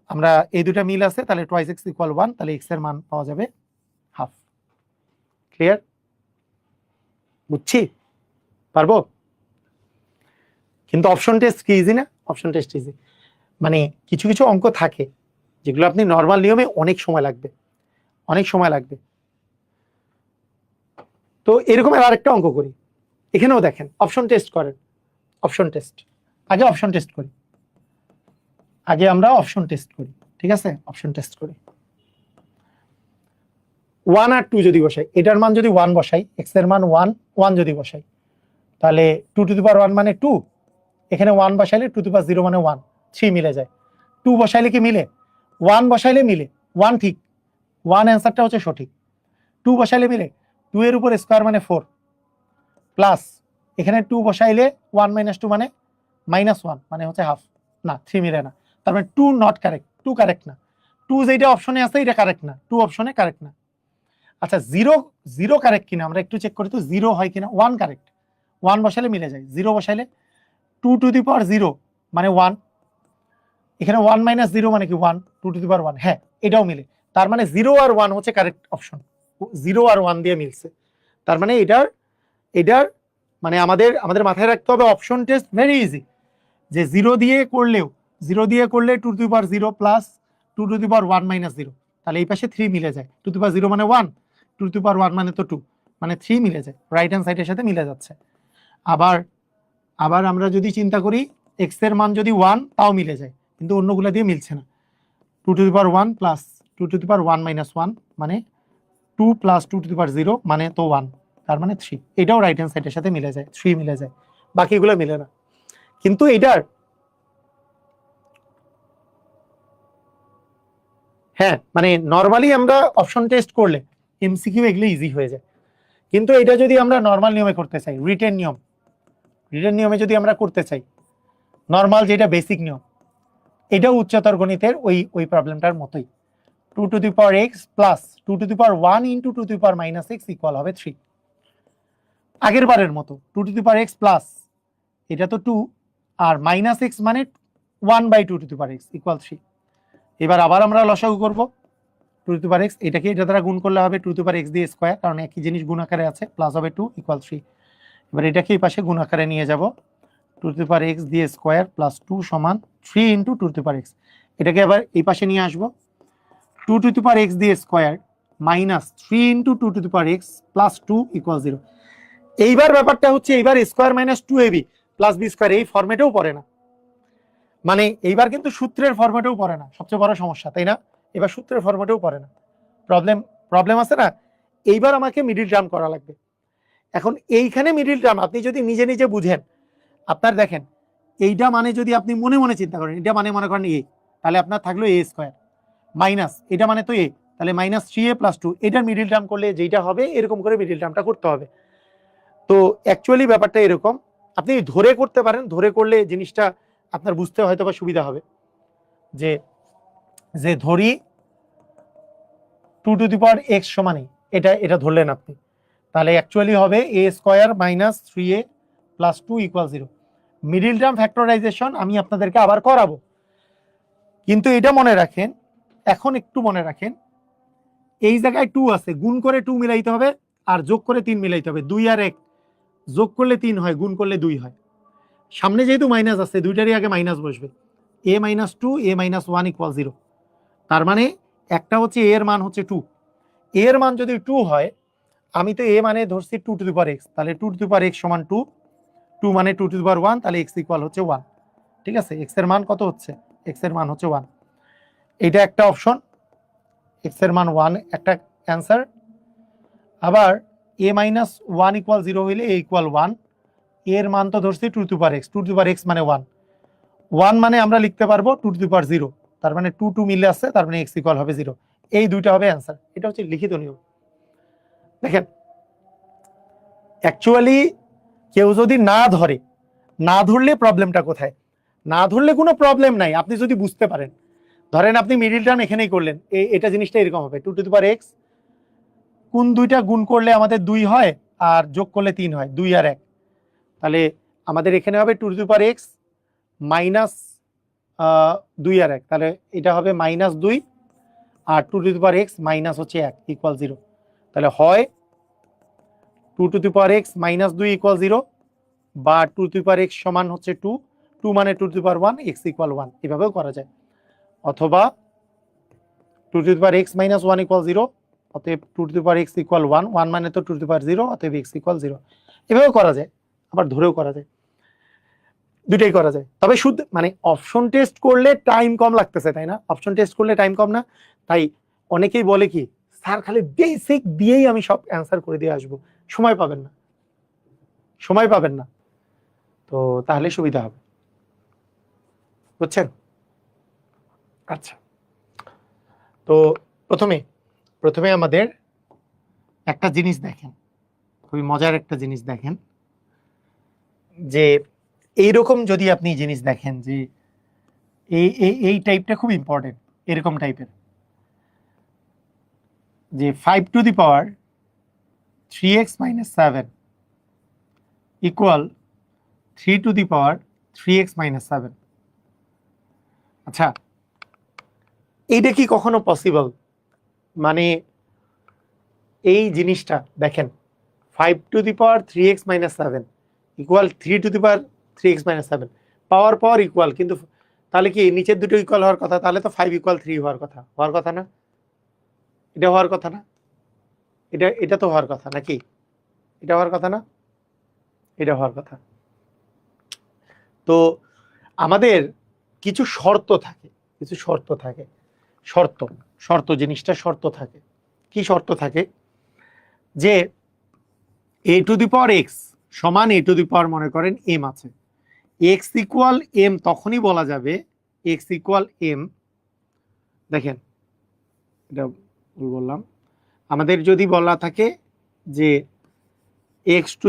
আমরা এই দুটা মিল আছে, তাহলে টোয়াইস x ইকুয়াল 1, তাহলে x এর মান পাওয়া যাবে হাফ। ক্লিয়ার? বুঝছি? পারবো? কিন্তু অপশন টেস্ট কি ইজি না? অপশন টেস্ট ইজি, মানে কিছু কিছু অঙ্ক থাকে যেগুলো আপনি নর্মাল নিয়মে অনেক সময় লাগবে, অনেক সময় লাগবে। তো এরকম আরেকটা অঙ্ক করি, এখানেও দেখেন অপশন টেস্ট করেন, অপশন টেস্ট আগে অপশন টেস্ট করি, আগে আমরা অপশন টেস্ট করি। ঠিক আছে, অপশন টেস্ট করি। 1 আর 2 যদি বসাই, এটার মান যদি 1 বসাই, এক্স এর মান 1, 1 যদি বসাই, তাহলে 2 টু দি পাওয়ার 1 মানে 2, এখানে 1 বসাইলে 2 টু দি পাওয়ার 0 মানে 1, 3 মিলে যায়। 2 বসাইলে কি মিলে? 1 বসাইলে মিলে, 1 ঠিক, 1 অ্যান্সারটা হচ্ছে সঠিক। 2 বসাইলে মিলে, 2 এর উপর স্কোয়ার মানে 4 প্লাস এখানে 2 বসাইলে 1 মাইনাস 2 মানে -1 মানে হচ্ছে হাফ, না 3 মিলে না, তার মানে 2 নট কারেক্ট, 2 কারেক্ট না। 2 যেটা অপশনে আছে এটা কারেক্ট না, 2 অপশনে কারেক্ট না। আচ্ছা 0 কারেক্ট কিনা আমরা একটু চেক করি তো, 0 হয় কিনা। 1 কারেক্ট, 1 বসাইলে মিলে যায়। 0 বসাইলে 2 টু দি পাওয়ার 0 মানে 1, এখানে 1 মাইনাস 0 মানে কি 1, 2 টু দি পাওয়ার 1, হ্যাঁ এটাও মিলে। তার মানে 0 আর 1 হচ্ছে কারেক্ট অপশন, 0 আর 1 দিয়ে মিলছে। তার মানে এটার মানে আমাদের মাথায় রাখতে হবে অপশন টেস্ট ভেরি ইজি, যে 0 দিয়ে করলে 2 to the power 0 plus 2 to the power 1 minus 0, তাহলে এই পাশে 3 মিলে যায়, 2 টু দি পাওয়ার 0 মানে 1, 2 টু দি পাওয়ার 1 মানে তো 2, মানে 3 মিলে যায়, রাইট হ্যান্ড সাইডের সাথে মিলে যাচ্ছে। আবার আমরা যদি চিন্তা করি x এর মান যদি 1 তাও মিলে যায়, কিন্তু অন্যগুলো দিয়ে মিলছে না। 2 to the power 1 plus 2 to the power 1 minus 1 মানে 2 প্লাস 2 টু দি পাওয়ার 0 মানে তো 1, তার মানে 3, এটাও রাইট হ্যান্ড সাইডের সাথে মিলে যায়, 3 মিলে যায়, বাকিগুলো মিলে না। কিন্তু হ্যাঁ মানে নর্মালি আমরা অপশন টেস্ট করলে এমসিকিউ এগুলো ইজি হয়ে যায়, কিন্তু এটা যদি আমরা নর্মাল নিয়মে করতে চাই, রিটেন নিয়মে যদি আমরা করতে চাই, নর্মাল যেটা বেসিক নিয়ম, এটাও উচ্চতর গণিতের ওই প্রবলেমটার মতোই। 2 to the power x plus 2 to the power 1 into 2 to the power minus x equal হবে 3। আগের বারের মতো 2 to the power x plus এটা তো 2 আর মাইনাস x মানে 1/2 to the power x equal 3। এবার আবার আমরা লসাগু করব 2 টু দি পাওয়ার x, এটাকে এটা দ্বারা গুণ করলে হবে 2 টু দি পাওয়ার x দিয়ে স্কয়ার, কারণ একই জিনিস গুণ আকারে আছে, প্লাস হবে 2 ইকুয়াল 3। এবার এটাকে এই পাশে গুণ আকারে নিয়ে যাব, 2 টু দি পাওয়ার x দিয়ে স্কয়ার প্লাস 2 সমান 3 into 2 to the power x, এটাকে আবার এই পাশে নিয়ে আসবো, 2 টু দি পাওয়ার x দিয়ে square minus 3 into 2 to the power x plus 2 equal 0। এইবার ব্যাপারটা হচ্ছে এইবার square minus 2ab plus b square এই ফরম্যাটেও পড়ে না, মানে এইবার কিন্তু সূত্রের ফরম্যাটেও পড়ে না, সবচেয়ে বড় সমস্যা, তাই না? এবার সূত্রের ফরম্যাটেও পড়ে না, প্রবলেম আছে না? এইবার আমাকে মিডিল টার্ম করা লাগবে। এখন এইখানে মিডিল টার্ম আপনি যদি নিজে নিজে বুঝেন, আপনার দেখেন এইটা মানে যদি আপনি মনে মনে চিন্তা করেন, এটা মানে মনে করেন a, তাহলে আপনার থাকলো a স্কয়ার মাইনাস এটা মানে তো a, তাহলে মাইনাস 3a প্লাস 2, এটার মিডিল টার্ম করলে যেটা হবে এরকম করে মিডিল টার্মটা করতে হবে। তো অ্যাকচুয়ালি ব্যাপারটা এরকম, আপনি ধরে করতে পারেন, ধরে করলে জিনিসটা আপনার বুঝতে হয়তো বা সুবিধা হবে, যে যে ধরি 2 টু দি পাওয়ার x সমানই এটা ধরলেন আপনি, তাহলে অ্যাকচুয়ালি হবে a square minus 3a plus 2 equal 0। Middle term factorisation আমি আপনাদেরকে আবার করাবো, কিন্তু এটা মনে রাখেন, এখন একটু মনে রাখেন, এই জায়গায় 2 আছে, গুণ করে 2 মিলাইতে হবে আর যোগ করে 3 মিলাইতে হবে, 2 আর 1 যোগ করলে 3 হয়, গুণ করলে 2 হয়, সামনে যেহেতু মাইনাস আছে দুইটারই আগে মাইনাস বসবে, a minus 2 a minus 1 equal 0। তার মানে একটা হচ্ছে a এর মান হচ্ছে 2, a এর মান যদি 2 হয়, আমি তো a মানে ধরছি 2 টু দি পাওয়ার x, তাহলে 2 টু দি পাওয়ার x সমান 2, 2 মানে 2 টু দি পাওয়ার 1, তাহলে x ইকুয়াল হচ্ছে 1। ঠিক আছে, x এর মান কত হচ্ছে? x এর মান হচ্ছে 1, এটা একটা অপশন, x এর মান 1 একটা অ্যান্সার। আবার a মাইনাস 1 ইকুয়াল 0 হইলে a ইকুয়াল 1, এর মান তো ধরছি 2 to the power x, 2 to the power x মানে 1, 1 মানে আমরা লিখতে পারবো 2 টু দি পাওয়ার 0, তার মানে 2 2 মিলে আছে, তার মানে x ইকুয়াল হবে 0, এই দুইটা হবে অ্যান্সার। এটা হচ্ছে লিখিত নিয়ম। দেখেন অ্যাকচুয়ালি কেউ যদি না ধরলে প্রবলেমটা কোথায়? না ধরলে কোনো প্রবলেম নাই, আপনি যদি বুঝতে পারেন, ধরেন আপনি মিডিল টার্ম এখানেই করলেন, এটা জিনিসটা এরকম হবে 2 টু দি পাওয়ার x, কোন দুইটা গুণ করলে আমাদের 2 হয় আর যোগ করলে 3 হয়, 2 আর 1, তাহলে আমাদের এখানে হবে 2 to the power x minus 2 আর 1, তাহলে এটা হবে মাইনাস 2 আর 2 to the power x minus হচ্ছে 1 ইকুয়াল 0, তাহলে হয় 2 to the power x minus 2 equal 0 বা 2 টু দি পাওয়ার x সমান হচ্ছে 2, 2 মানে 2 to the power 1 x equal 1, এভাবেও করা যায়। অথবা 2 to the power x minus 1 equal 0, অতএব 2 to the power x equal 1, 1 মানে তো 2 টু দি পাওয়ার 0, অতএব x ইকুয়াল 0, এভাবেও করা যায়, আবার ধরেও করা যায়, দুইটাই করা যায়। তবে শুধু মানে অপশন টেস্ট করলে টাইম কম লাগতেছে, তাই না? অপশন টেস্ট করলে টাইম কম না, তাই অনেকেই বলে কি স্যার খালি বেসিক দিয়েই আমি সব অ্যান্সার করে দিয়ে আসবো, সময় পাবেন না, তো তাহলে সুবিধা হবে, বুঝছেন? আচ্ছা, তো প্রথমে আমাদের একটা জিনিস দেখেন, খুবই মজার একটা জিনিস দেখেন, যে এইরকম যদি আপনি জিনিস দেখেন যে এই টাইপটা খুব ইম্পর্টেন্ট, এরকম টাইপের, যে 5 to the power 3x minus 7 equal 3 to the power 3x minus 7। আচ্ছা, এইটা কি কখনো পসিবল? মানে এই জিনিসটা দেখেন 5⁻³ ইকুয়াল 3⁻³ পাওয়ার পাওয়ার ইকুয়াল, কিন্তু তাহলে কি নিচের দুটো ইকুয়াল হওয়ার কথা, তাহলে তো 5 = 3 হওয়ার কথা না? এটা হওয়ার কথা না? এটা তো হওয়ার কথা নাকি? এটা হওয়ার কথা না? এটা হওয়ার কথা। তো আমাদের কিছু শর্ত থাকে, শর্ত জিনিসটা শর্ত থাকে। কি শর্ত থাকে? যে a⁴x সমান a⁴ মনে করেন m আছে, x = m তখনই বলা যাবে x = m। দেখেন এটা ভুল বললাম, আমাদের যদি বলা থাকে যে x⁴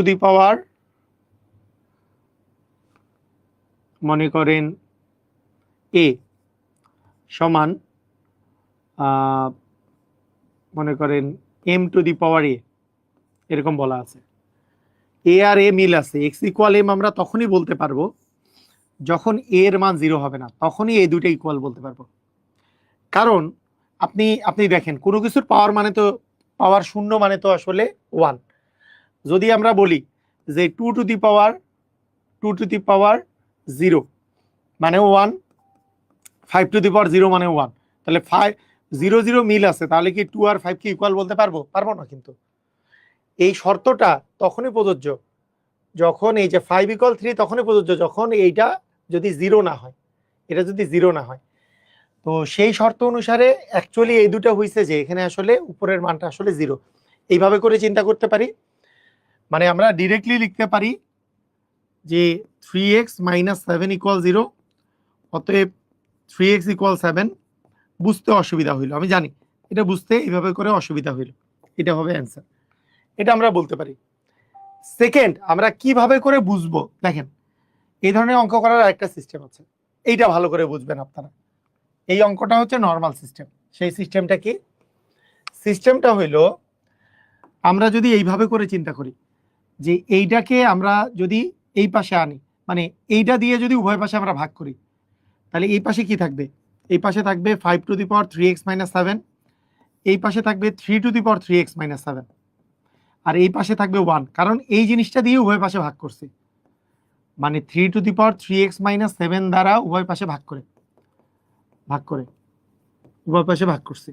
মনে করেন a সমান মনে করেন m⁴a, এরকম বলা আছে, a আর a মিল আছে, x = m আমরা তখনই বলতে পারবো যখন a এর মান 0 হবে না, তখনই এই দুটো ইকুয়াল বলতে পারবো। কারণ আপনি দেখেন কোনো কিছুর পাওয়ার মানে তো পাওয়ার 0 মানে তো আসলে 1। যদি আমরা বলি যে 2⁻0 মানে 1, 5⁻0 মানে 1, তাহলে 0 0 মিল আছে, তাহলে কি 2 আর 5 কি ইকুয়াল বলতে পারবো না। কিন্তু এই শর্তটা তখনই প্রযোজ্য যখন এই যে 5 = 3 তখনই প্রযোজ্য যখন এইটা যদি 0 না হয়, এটা যদি 0 না হয়। তো সেই শর্ত অনুসারে অ্যাকচুয়ালি এই দুটো হইছে যে এখানে আসলে উপরের মানটা আসলে 0। এইভাবে করে চিন্তা করতে পারি, মানে আমরা ডিরেক্টলি লিখতে পারি যে 3x - 7 = 0, অতএব 3x = 7। বুঝতে অসুবিধা হইল, আমি জানি এটা বুঝতে এইভাবে করে অসুবিধা হইল, এটা হবে অ্যান্সার, এটা আমরা বলতে পারি। সেকেন্ড, আমরা কিভাবে করে বুঝবো? দেখেন এই ধরনের অঙ্ক করার আরেকটা সিস্টেম আছে, এইটা ভালো করে বুঝবেন আপনারা। এই অঙ্কটা হচ্ছে নর্মাল সিস্টেম। সেই সিস্টেমটা কি? সিস্টেমটা হইল আমরা যদি এইভাবে করে চিন্তা করি যে এইটাকে আমরা যদি এই পাশে আনি, মানে এইটা দিয়ে যদি উভয় পাশে আমরা ভাগ করি, তাহলে এই পাশে কি থাকবে? এই পাশে থাকবে 5⁻3x - 7, এই পাশে থাকবে 3⁻3x - 7, আর এই পাশে থাকবে 1, কারণ এই জিনিসটা দিয়ে উভয় পাশে ভাগ করছি, মানে 3⁻3x - 7 দ্বারা উভয় পাশে ভাগ করে উভয় পাশে ভাগ করছি।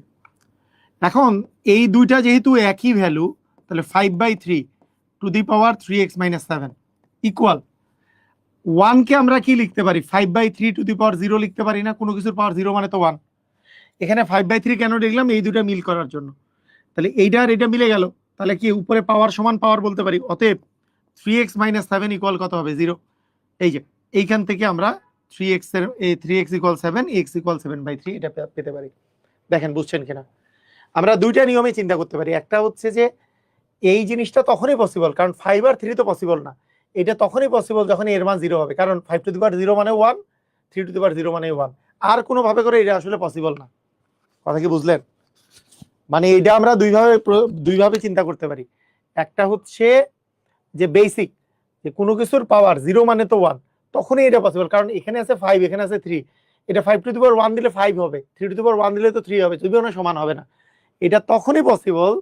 এখন এই দুইটা যেহেতু একই ভ্যালু, তাহলে 5/3 ⁻3x - 7 ইকুয়াল 1 কে আমরা কি লিখতে পারি? 5/3 লিখতে পারি না? কোনো কিছুর পাওয়ার 0 মানে তো 1। এখানে 5/3 কেন লিখলাম? এই দুটো মিল করার জন্য। তাহলে এইটা আর এটা মিলে গেল, তাহলে কি উপরে পাওয়ার সমান পাওয়ার বলতে পারি। অতএব 3x - 7 ইকুয়াল কত হবে? 0। এই যে এইখান থেকে আমরা 3x = 7, x = 7/3 এটা পেতে পারি। দেখেন বুঝছেন কিনা? আমরা দুইটা নিয়মে চিন্তা করতে পারি। একটা হচ্ছে যে এই জিনিসটা তখনই পসিবল কারণ 5 আর 3 তো পসিবল না, এটা তখনই পসিবল যখন এর মান 0 হবে, কারণ 5⁻0 মানে 1, 3⁻0 মানে 1, আর কোনো ভাবে করে এটা আসলে পসিবল না। কথা কি বুঝলেন? মানে এটা আমরা দুইভাবে চিন্তা করতে পারি। একটা হচ্ছে যে বেসিক, যে কোনো কিছুর পাওয়ার 0 মানে তো 1, তখনই এটা পসিবল, কারণ এখানে আছে 5, এখানে আছে 3, এটা 5⁻1 দিলে 5 হবে, 3⁻1 দিলে তো 3 হবে, দুইও না সমান হবে না। এটা তখনই পসিবল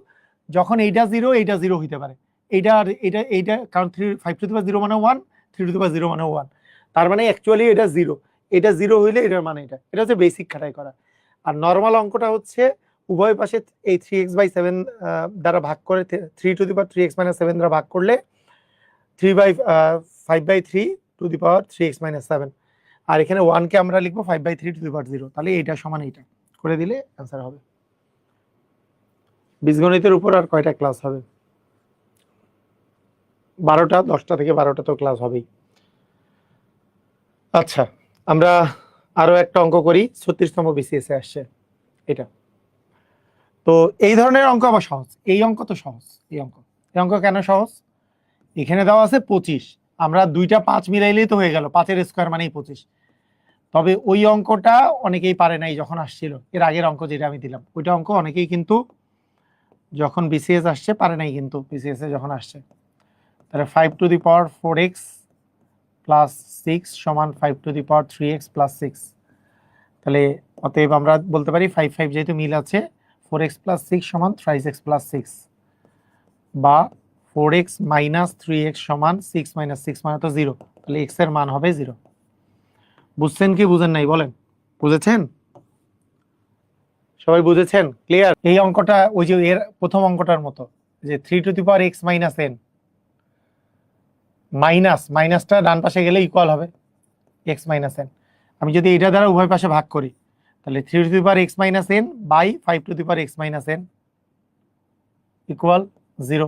যখন এইটা 0 এইটা 0 হইতে পারে, এইটা আর এইটা কারণ 5⁻0 মানে 1, 3⁻0 মানে 1, তার মানে অ্যাকচুয়ালি এটা 0, এটা 0 হইলে এটার মানে এটা হচ্ছে বেসিক খাটাই করা। আর নর্মাল অঙ্কটা হচ্ছে উভয় পাশে এই 3x/7 দ্বারা ভাগ করে 3⁻3x - 7 দ্বারা ভাগ করলে 5/3 - 7, আর এখানে 1 কে আমরা লিখবো 5/3 তাহলে এইটা সমান এইটা করে দিলে অ্যান্সার হবে। বীজগণিতের উপর আর কয়টা ক্লাস হবে? 12টা, 10টা থেকে 12টা তো ক্লাস হবেই। আচ্ছা, আমরা আরো একটা অঙ্ক করি, 36তম BCS এ আসছে এটা। তো এই ধরনের অঙ্ক আবার সহজ, এই অঙ্ক তো সহজ। এই অঙ্ক কেন সহজ? এখানে দেওয়া আছে 25, আমরা দুইটা 5 মিলাইলেই তো হয়ে গেল, 5 এর স্কয়ার মানেই 25। তবে ওই অঙ্কটা অনেকেই পারে নাই যখন আসছিল, এর আগের অঙ্ক যেটা আমি দিলাম ওইটা অঙ্ক অনেকেই কিন্তু যখন BCS আসছে পারে নাই, কিন্তু BCS এ যখন আসছে। তাহলে 5⁴x + 6 = 5⁴x + 6, তাহলে অতএব আমরা বলতে পারি 5 5 যেহেতু মিল আছে 4x প্লাস 6 সমান থ্রাইস x প্লাস 6, বা 4x মাইনাস 3x সমান 6 মাইনাস 6 মানে তো 0, তাহলে x এর মান হবে 0। বুঝছেন কি বুঝেন নাই বলেন? বুঝেছেন? সবাই বুঝেছেন? ক্লিয়ার? এই অঙ্কটা ওই যে এর প্রথম অঙ্কটার মতো, যে 3 to the power x minus n, মাইনাসটা ডান পাশে গেলে ইকুয়াল হবে x মাইনাস n। আমি যদি এটা দ্বারা উভয় পাশে ভাগ করি, তাহলে 3 to the power x minus n by 5 to the power x minus n equal 0।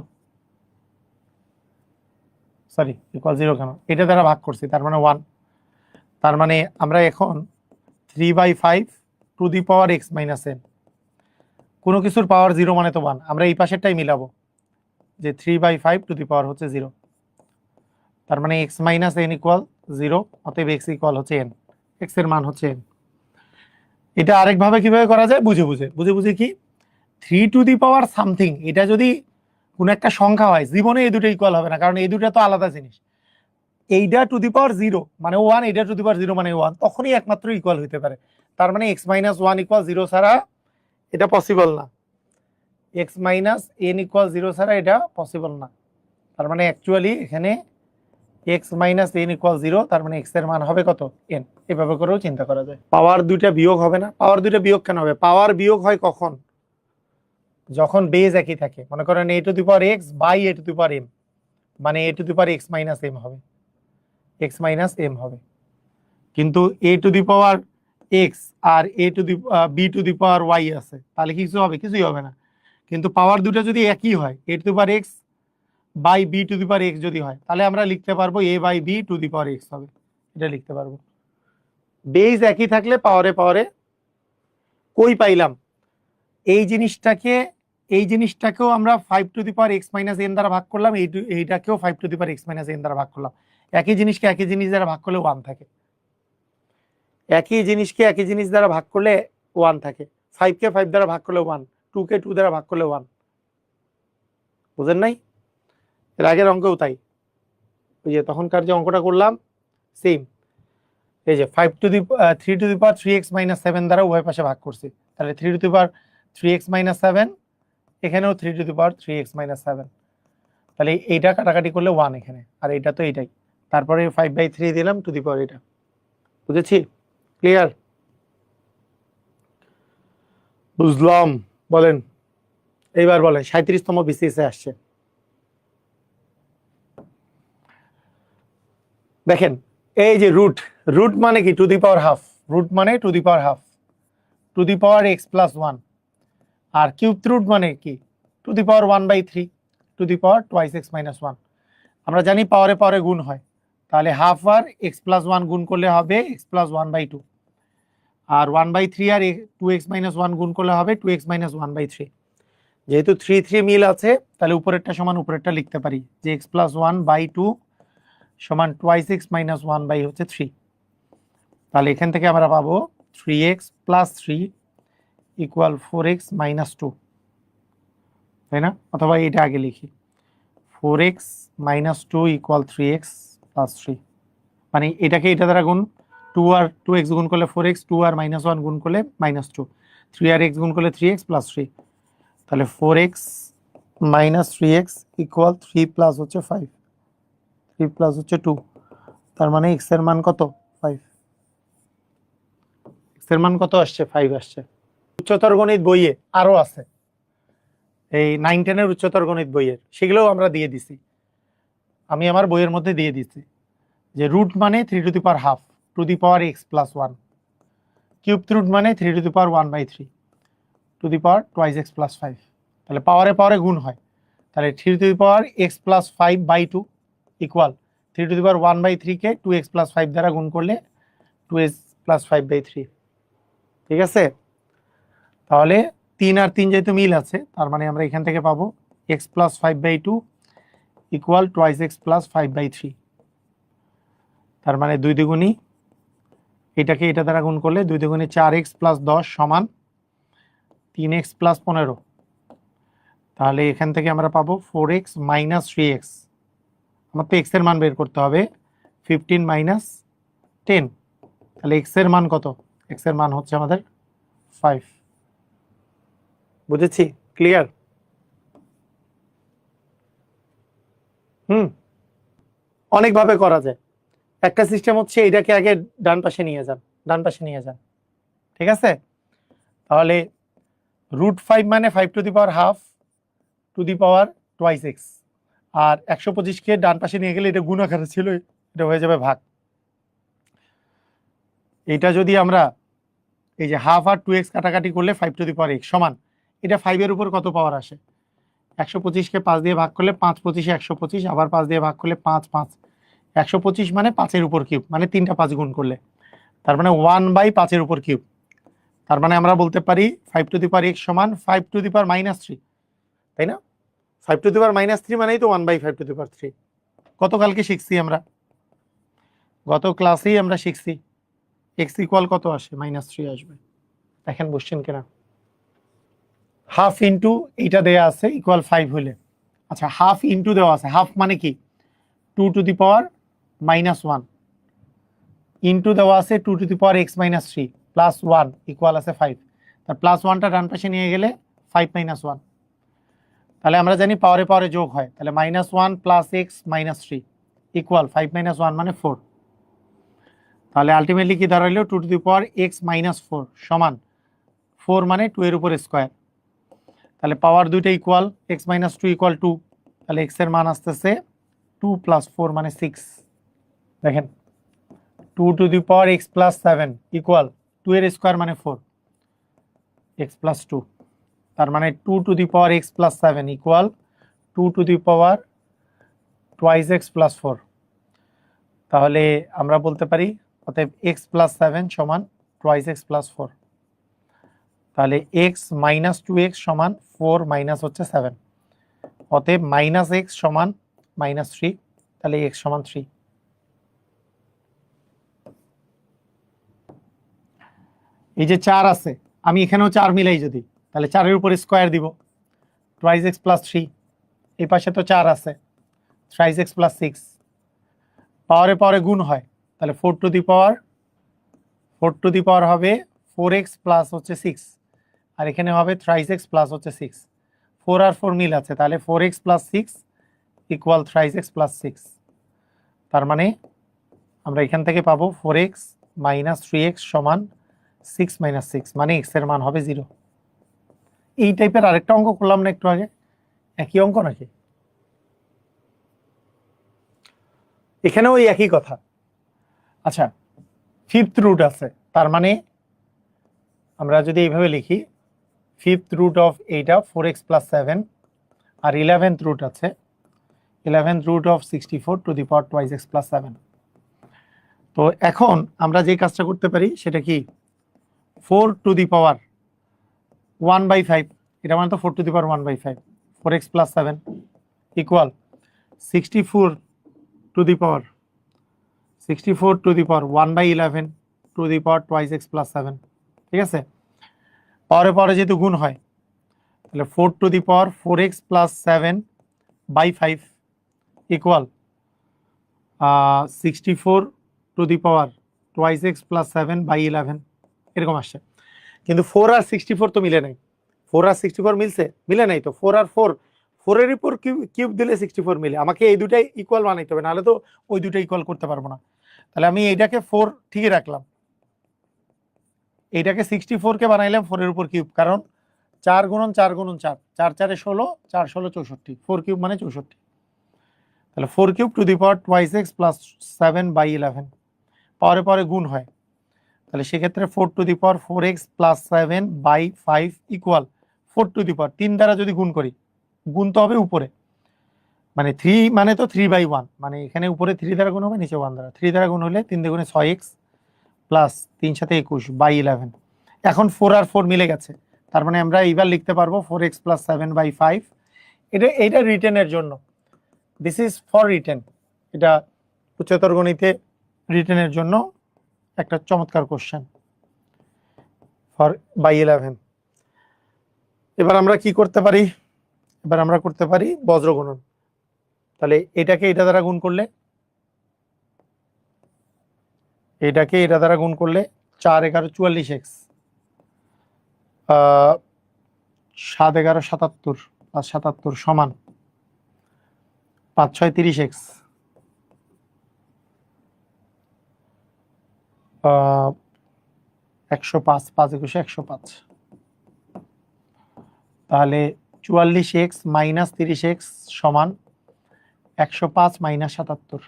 Sorry, equal 0 কেন? এটা দ্বারা ভাগ করছি, তার মানে 1। তার মানে আমরা এখন 3/5 two the power x minus n, কোনো কিছুর পাওয়ার 0 মানে তো 1, আমরা এই পাশেরটাই মিলাবো, যে 3/5 টু দি পাওয়ার হচ্ছে 0, তার মানে x মাইনাস n ইকুয়াল 0, অতএব x ইকুয়াল হচ্ছে n, x এর মান হচ্ছে n। এটা আরেকভাবে কিভাবে করা যায়? বুঝে কি, 3 টু দি পাওয়ার সামথিং, এটা যদি কোনো একটা সংখ্যা হয়, জীবনে এই দুটো ইকুয়াল হবে না, কারণ এই দুটো তো আলাদা জিনিস। এইটা টু দি পাওয়ার 0 মানে 1, এইটা টু দি পাওয়ার 0 মানে 1, তখনই একমাত্র ইকুয়াল হতে পারে। তার মানে x মাইনাস 1 ইকুয়াল 0 ছাড়া এটা পসিবল না, x মাইনাস n ইকুয়াল 0 ছাড়া এটা পসিবল না। তার মানে অ্যাকচুয়ালি এখানে x মাইনাস n ইকুয়াল 0, তার মানে x এর মান হবে কত? n। এভাবে করেও চিন্তা করা যায়। পাওয়ার দুইটা বিয়োগ হবে না? পাওয়ার দুইটা বিয়োগ কেন হবে? পাওয়ার বিয়োগ হয় কখন? যখন বেজ একই থাকে। মনে করেন a to the power x by a to the power m, মানে a to the power x minus m হবে, x মাইনাস m হবে। কিন্তু a to the power x আর a to the b to the power y আছে, তাহলে কিছু হবে? কিছুই হবে না। কিন্তু পাওয়ার দুটো যদি একই হয়, a to the power x by b to the power x যদি হয়, তাহলে আমরা লিখতে পারবো a by b to the power x হবে, এটা লিখতে পারবো। বেজ একই থাকলে পাওয়ারে কই পাইলাম? এই জিনিসটাকেও আমরা 5 to the power x minus n দ্বারা ভাগ করলাম, এইটাকেও 5 to the power x minus n দ্বারা ভাগ করলাম। একই জিনিসকে একই জিনিস দ্বারা ভাগ করলে 1 থাকে, একই জিনিসকে একই জিনিস দ্বারা ভাগ করলে 1 থাকে। 5 কে 5 দ্বারা ভাগ করলে 1, 2 কে 2 দ্বারা ভাগ করলে 1। বুঝেন নাই? এর আগের অঙ্কেও তাই, ওই যে তখনকার যে অঙ্কটা করলাম সেম, এই যে 3 to the power 3x minus 7 দ্বারা উভয় পাশে ভাগ করছি, তাহলে 3 to the power 3x minus 7, এখানেও 3 to the power 3x minus 7, তাহলে এইটা কাটাকাটি করলে 1 এখানে, আর এইটা তো এইটাই, তারপরে 5/3 দিলাম টু দি পাওয়ার এটা। বুঝেছি? ক্লিয়ার? বুঝলাম? বলেন এইবার বলেন। 37তম বিসিএসে আসছে। দেখেন এই যে রুট মানে কি? To the power half. Root মানে to the power half, to the power x plus 1। আর কিউব রুট মানে কি? To the power 1/3, to the power twice x minus 1। আমরা জানি পাওয়ারে গুণ হয়, তাহলে হাফ আর x প্লাস 1 গুণ করলে হবে x প্লাস 1/2, আর 1/3 আর 2x মাইনাস 1 গুণ করলে হবে 2x মাইনাস 1/3। যেহেতু 3 মিল আছে, তাহলে উপরেরটা সমান উপরেরটা লিখতে পারি, যে x প্লাস 1/2 সমান টোয়াইস x মাইনাস 1/3। তাহলে এখান থেকে আমরা পাবো 3x plus 3 equal 4x minus 2, তাই না? অথবা এটা আগে লিখি, 4x minus 2 equal 3x plus 3, মানে এটাকে এটা দ্বারা গুণ, 2 আর 2x গুণ করলে 4x, 2 আর মাইনাস 1 গুণ করলে মাইনাস 2, 3 আর x গুণ করলে 3x প্লাস 3, তাহলে 4x minus 3x equal 3 plus হচ্ছে 5, 3 প্লাস হচ্ছে 2, তার মানে x এর মান কত? 5। x এর মান কত আসছে? 5 আসছে। উচ্চতর গণিত বইয়ে আরো আছে, এই 9-10 এর উচ্চতর গণিত বইয়ের, সেগুলোও আমরা দিয়ে দিছি, আমি আমার বইয়ের মধ্যে দিয়ে দিছি, যে রুট মানে 3 to the power half to the power x plus 1, cube root মানে 3 to the power 1/3 to the power twice x plus 5। তাহলে পাওয়ারে গুণ হয়, তাহলে 3 to the power x plus 5/2 equal 3 to the power 1/3 কে 2x প্লাস 5 দ্বারা গুণ করলে 2x প্লাস 5/3। ঠিক আছে? তাহলে 3 আর 3 যেহেতু মিল আছে, তার মানে আমরা এখান থেকে পাবো x plus 5/2 equal twice x plus 5/3। তার মানে 2 দ্বিগুণী, এটাকে এটা দ্বারা গুণ করলে 2 দ্বিগুণী 4x প্লাস 10 সমান 3x প্লাস 15। তাহলে এখান থেকে আমরা পাবো 4x মাইনাস 3x, আমার তো x এর মান বের করতে হবে, 15 মাইনাস 10, তাহলে x এর মান কত? x এর মান হচ্ছে আমাদের 5। বুঝেছি? ক্লিয়ার? অনেকভাবে করা যায়। একটা সিস্টেম হচ্ছে এটাকে আগে ডান পাশে নিয়ে যান, ডান পাশে নিয়ে যান, ঠিক আছে? তাহলে √5 মানে 5 to the power twice x, আর 125কে ডান পাশে নিয়ে গেলে এটা গুণ আকারে ছিল, এটা হয়ে যাবে ভাগ। এটা যদি আমরা এই যে হাফ আর 2x কাটাকাটি করলে 5 টু দি পাওয়ার x সমান, এটা 5-এর উপর কত পাওয়ার আসে? 125কে 5 দিয়ে ভাগ করলে 5 25 125, আবার 5 দিয়ে ভাগ করলে 5 5, 125 মানে 5-এর উপর কিউব, মানে 3টা 5 গুণ করলে, তার মানে 1/5-এর উপর কিউব। তার মানে আমরা বলতে পারি 5 টু দি পাওয়ার x সমান 5 টু দি পাওয়ার -3, তাই না? 5 টু দি পাওয়ার -3 মানেই তো 1/5 টু দি পাওয়ার 3। গতকালকে শিখছি আমরা, গত ক্লাসেই আমরা শিখছি x ইকুয়াল কত আসে? -3 আসবে। দেখেন বুঝছেন কিনা? হাফ ইন্টু এইটা দেয়া আছে ইকুয়াল 5 হলে, আচ্ছা হাফ ইন্টু দেওয়া আছে, হাফ মানে কি 2 টু দি পাওয়ার -1 ইন্টু দেওয়া আছে 2 to the power x-3 plus 1 equal আছে 5, তার প্লাস 1টা ডান পাশে নিয়ে গেলে 5 - 1, তাহলে আমরা জানি পাওয়ারে পাওয়ারে যোগ হয়, তাহলে -1 প্লাস x-3 ইকুয়াল 5 - 1 মানে 4। তাহলে আলটিমেটলি কি দাঁড়াইলো? 2 টু দি পাওয়ার x-4 সমান 4 মানে 2 এর উপর স্কোয়ার। তাহলে পাওয়ার দুইটা ইকুয়াল, x-2 ইকুয়াল 2, তাহলে x এর মান আসতেছে 2 + 4 মানে 6। দেখেন 2 to the power x + 7 equal 2 এর স্কোয়ার মানে 4, x + 2, তার মানে 2 to the power x + 7 equal 2 to the power twice x + 4। তাহলে আমরা বলতে পারি অতএব x + 7 সমান টোয়াইস x + 4। তাহলে x - 2x সমান 4 মাইনাস হচ্ছে 7, অতএব -x সমান -3, তাহলে x সমান 3। এই যে 4 আছে, আমি এখানেও 4 মিলাই যদি, তাহলে 4-এর উপর স্কোয়ার দিব, টোয়াইস x + 3, এই পাশে তো 4 আছে, থ্রাইস x + 6, পাওয়ারে পাওয়ারে গুণ হয়, তাহলে 4 টু দি পাওয়ার হবে 4x প্লাস হচ্ছে 6, আর এখানে হবে থ্রাইস x প্লাস হচ্ছে 6, 4 আর 4 মিল আছে, তাহলে 4x + 6 ইকুয়াল থ্রাইস x + 6। তার মানে আমরা এখান থেকে পাবো 4x - 3x সমান 6 - 6, মানে x এর মান হবে 0। এই টাইপের আরেকটা অঙ্ক করলাম না একটু আগে, একই অঙ্ক নাকি? এখানেও ওই একই কথা। আচ্ছা, 5th রুট আছে, তার মানে আমরা যদি এইভাবে লিখি 5th রুট অফ এইটা 4x + 7, আর 11th রুট আছে 11th root of 64 to the power twice x + 7। তো এখন আমরা যে কাজটা করতে পারি সেটা কি, 4 টু দি পাওয়ার 1/5, এটা মানে তো 4 to the power 1/5, 4x + 7 equal 64 to the power 1/11 two the power twice x + 7, ঠিক আছে? পাওয়ারে পাওয়ারে যেহেতু গুণ হয়, তাহলে 4 to the power 4x + 7/5 equal 64 to the power twice x + 7/11, এরকম আসছে। কিন্তু 4 আর 64 তো মিলে নাই, 4 আর 64 মিলছে? মিলে নাই তো। 4 আর 4 এর উপর কিউব দিলে 64 মিলে, আমাকে এই দুটাই ইকুয়াল বানাইতে হবে, নাহলে তো ওই দুটো ইকুয়াল করতে পারবো না। তাহলে আমি এইটাকে 4 ঠিকই রাখলাম, এইটাকে 64কে বানাইলাম 4 এর উপর কিউব, কারণ 4 × 4 × 4, 4 4 16, 4 16 64, 4 কিউব মানে 64। তাহলে 4 cube two the power twice x + 7/11, পাওয়ারে পাওয়ারে গুণ হয়, তাহলে সেক্ষেত্রে 4 to the power 4x + 7/5 equal 4 to the power 3 দ্বারা যদি গুণ করি, গুণ তো হবে উপরে, মানে 3 মানে তো 3/1, মানে এখানে উপরে 3 দ্বারা গুণ হবে, নিচে 1 দ্বারা, 3 দ্বারা গুণ হলে 3 × 6x প্লাস 3 × 7 = 21/11। এখন 4 আর 4 মিলে গেছে, তার মানে আমরা এইবার লিখতে পারবো 4x + 7/5। এটা রিটেনের জন্য, দিস ইজ ফর রিটেন, এটা উচ্চতর গণিতে রিটেনের জন্য একটা চমৎকার কোশ্চেন ফর বাই 11। এবার আমরা কি করতে পারি? এবার আমরা করতে পারি বজ্র গুণন। তাহলে এটাকে এটা দ্বারা গুণ করলে, এটাকে এটা দ্বারা গুণ করলে 4 × 11 = 44x, 7 11 77 প্লাস 77 সমান 5 6 30x 105 5 21 105 তাহলে 44x মাইনাস 30x সমান 105 মাইনাস 77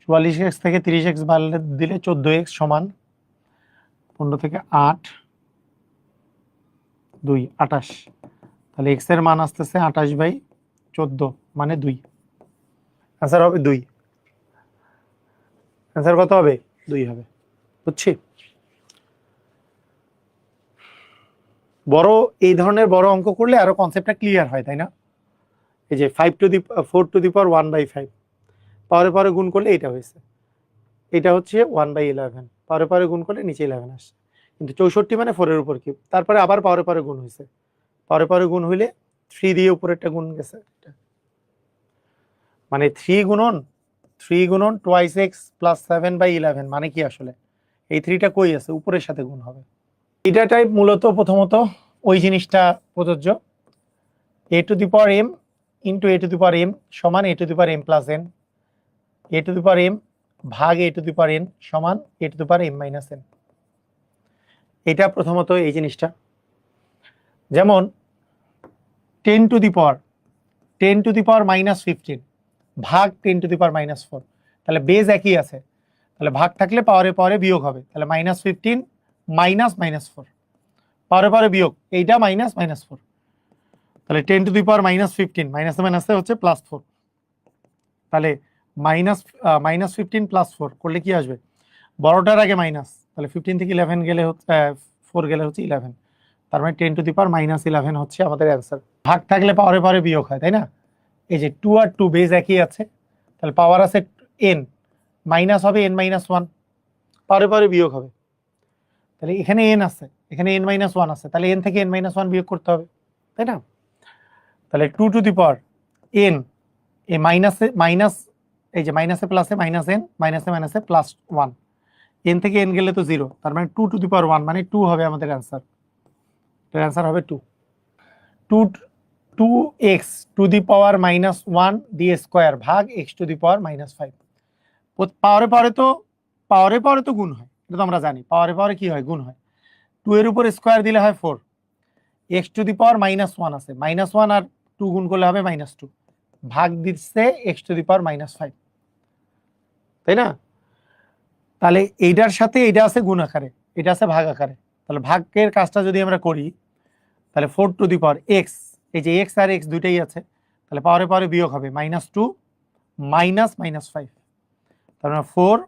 44x থেকে 30x বাড়লে দিলে 14x সমান 15 থেকে 8 2 28 তাহলে x এর মান আসতেছে 28/14 মানে 2 आंसर হবে 2 आंसर কত হবে 2 হবে বুঝছি বড় এই ধরনের বড় অঙ্ক করলে আরো কনসেপ্টটা ক্লিয়ার হয় তাই না এই যে 5 টু দি 4 টু দি পাওয়ার 1/5 পাওয়ারে পাওয়ারে গুণ করলে এটা হয়েছে এটা হচ্ছে 1/11 পাওয়ারে পাওয়ারে গুণ করলে নিচে 11 আসছে কিন্তু 64 মানে 4 এর উপর কিউব তারপরে আবার পাওয়ারে পাওয়ারে গুণ হয়েছে পাওয়ারে পাওয়ারে গুণ হইলে 3 দিয়ে উপরেরটা গুণ গেছে মানে 3 গুণন টুয়াইস x প্লাস 7/11 মানে কি আসলে এই 3টা কই আছে উপরের সাথে গুণ হবে এটা টাইপ মূলত প্রথমত ওই জিনিসটা প্রযোজ্য a to the power m into a to the power m সমান a to the power m plus n a to the power m ভাগ a to the power n সমান a to the power m minus n এটা প্রথমত এই জিনিসটা যেমন 10 টু দি পাওয়ার মাইনাস 15 ভাগ 10 টু দি পাওয়ার মাইনাস 4 তাহলে বেজ একই আছে তাহলে ভাগ থাকলে পাওয়ারে পাওয়ারে বিয়োগ হবে তাহলে মাইনাস 15 মাইনাস মাইনাস 4 পাওয়ারে পাওয়ারে বিয়োগ এইটা মাইনাস মাইনাস 4 তাহলে 10 two the power minus 15 minus মাইনাসে হচ্ছে প্লাস 4 তাহলে মাইনাস 15 প্লাস 4 করলে কি আসবে বড়টার আগে মাইনাস তাহলে 15 থেকে 11 গেলে 4 গেলে হচ্ছে 11 তার মানে 10 টু দি পাওয়ার মাইনাস 11 হচ্ছে আমাদের অ্যান্সার ভাগ থাকলে পাওয়ারে পাওয়ারে বিয়োগ হয় তাই না এই যে 2 আর 2 বেজ একই আছে তাহলে পাওয়ার আছে n মাইনাস হবে n মাইনাস 1 পাওয়ারে পাওয়ারে বিয়োগ হবে তাহলে এখানে n আছে এখানে n মাইনাস 1 আছে তাহলে n থেকে n মাইনাস 1 বিয়োগ করতে হবে তাই না তাহলে 2 টু দি পাওয়ার n এই মাইনাস এই যে মাইনাসে প্লাসে মাইনাস n মাইনাসে মাইনাসে প্লাস 1 n থেকে n গেলে তো 0 তার মানে 2 টু দি পাওয়ার 1 মানে 2 হবে আমাদের অ্যান্সার এর অ্যান্সার হবে 2x two the power minus 1 দিয়ে স্কোয়ার ভাগ x to the power minus 5 পাওয়ারে পাওয়ারে তো গুণ হয় এটা তো আমরা জানি পাওয়ারে পাওয়ারে কি হয় গুণ হয় 2 এর উপর স্কোয়ার দিলে হয় 4 x to the power minus 1 আছে মাইনাস 1 আর 2 গুণ করলে হবে মাইনাস 2 ভাগ দিচ্ছে x to the power minus 5 তাই না তাহলে এইটার সাথে এটা আছে গুণ আকারে এটা আছে ভাগ আকারে তাহলে ভাগের কাজটা যদি আমরা করি তাহলে 4 টু দি পাওয়ার x এই যে x আর x দুইটাই আছে তাহলে পাওয়ারে পাওয়ারে বিয়োগ হবে মাইনাস 2 মাইনাস মাইনাস 5 তার মানে 4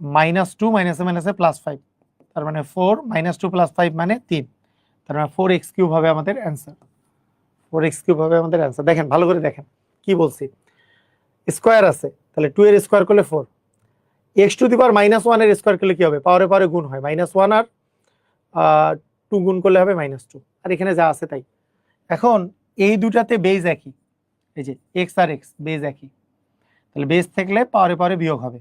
মাইনাস 2 মাইনাসে মাইনাসে প্লাস 5 তার মানে 4 মাইনাস 2 প্লাস 5 মানে 3 তার মানে 4x কিউব হবে আমাদের অ্যান্সার 4x কিউব হবে আমাদের অ্যান্সার দেখেন ভালো করে দেখেন কি বলছি স্কোয়ার আছে তাহলে 2 এর স্কোয়ার করলে 4 x to the power minus 1 এর স্কোয়ার করলে কি হবে পাওয়ারে পাওয়ারে গুণ হয় মাইনাস 1 আর 2 গুণ করলে হবে মাইনাস 2 আর এখানে যা আছে তাই এখন এই দুটাতে বেজ একই এই যে x আর x বেজ একই তাহলে বেজ থাকলে পাওয়ারে পাওয়ারে বিয়োগ হবে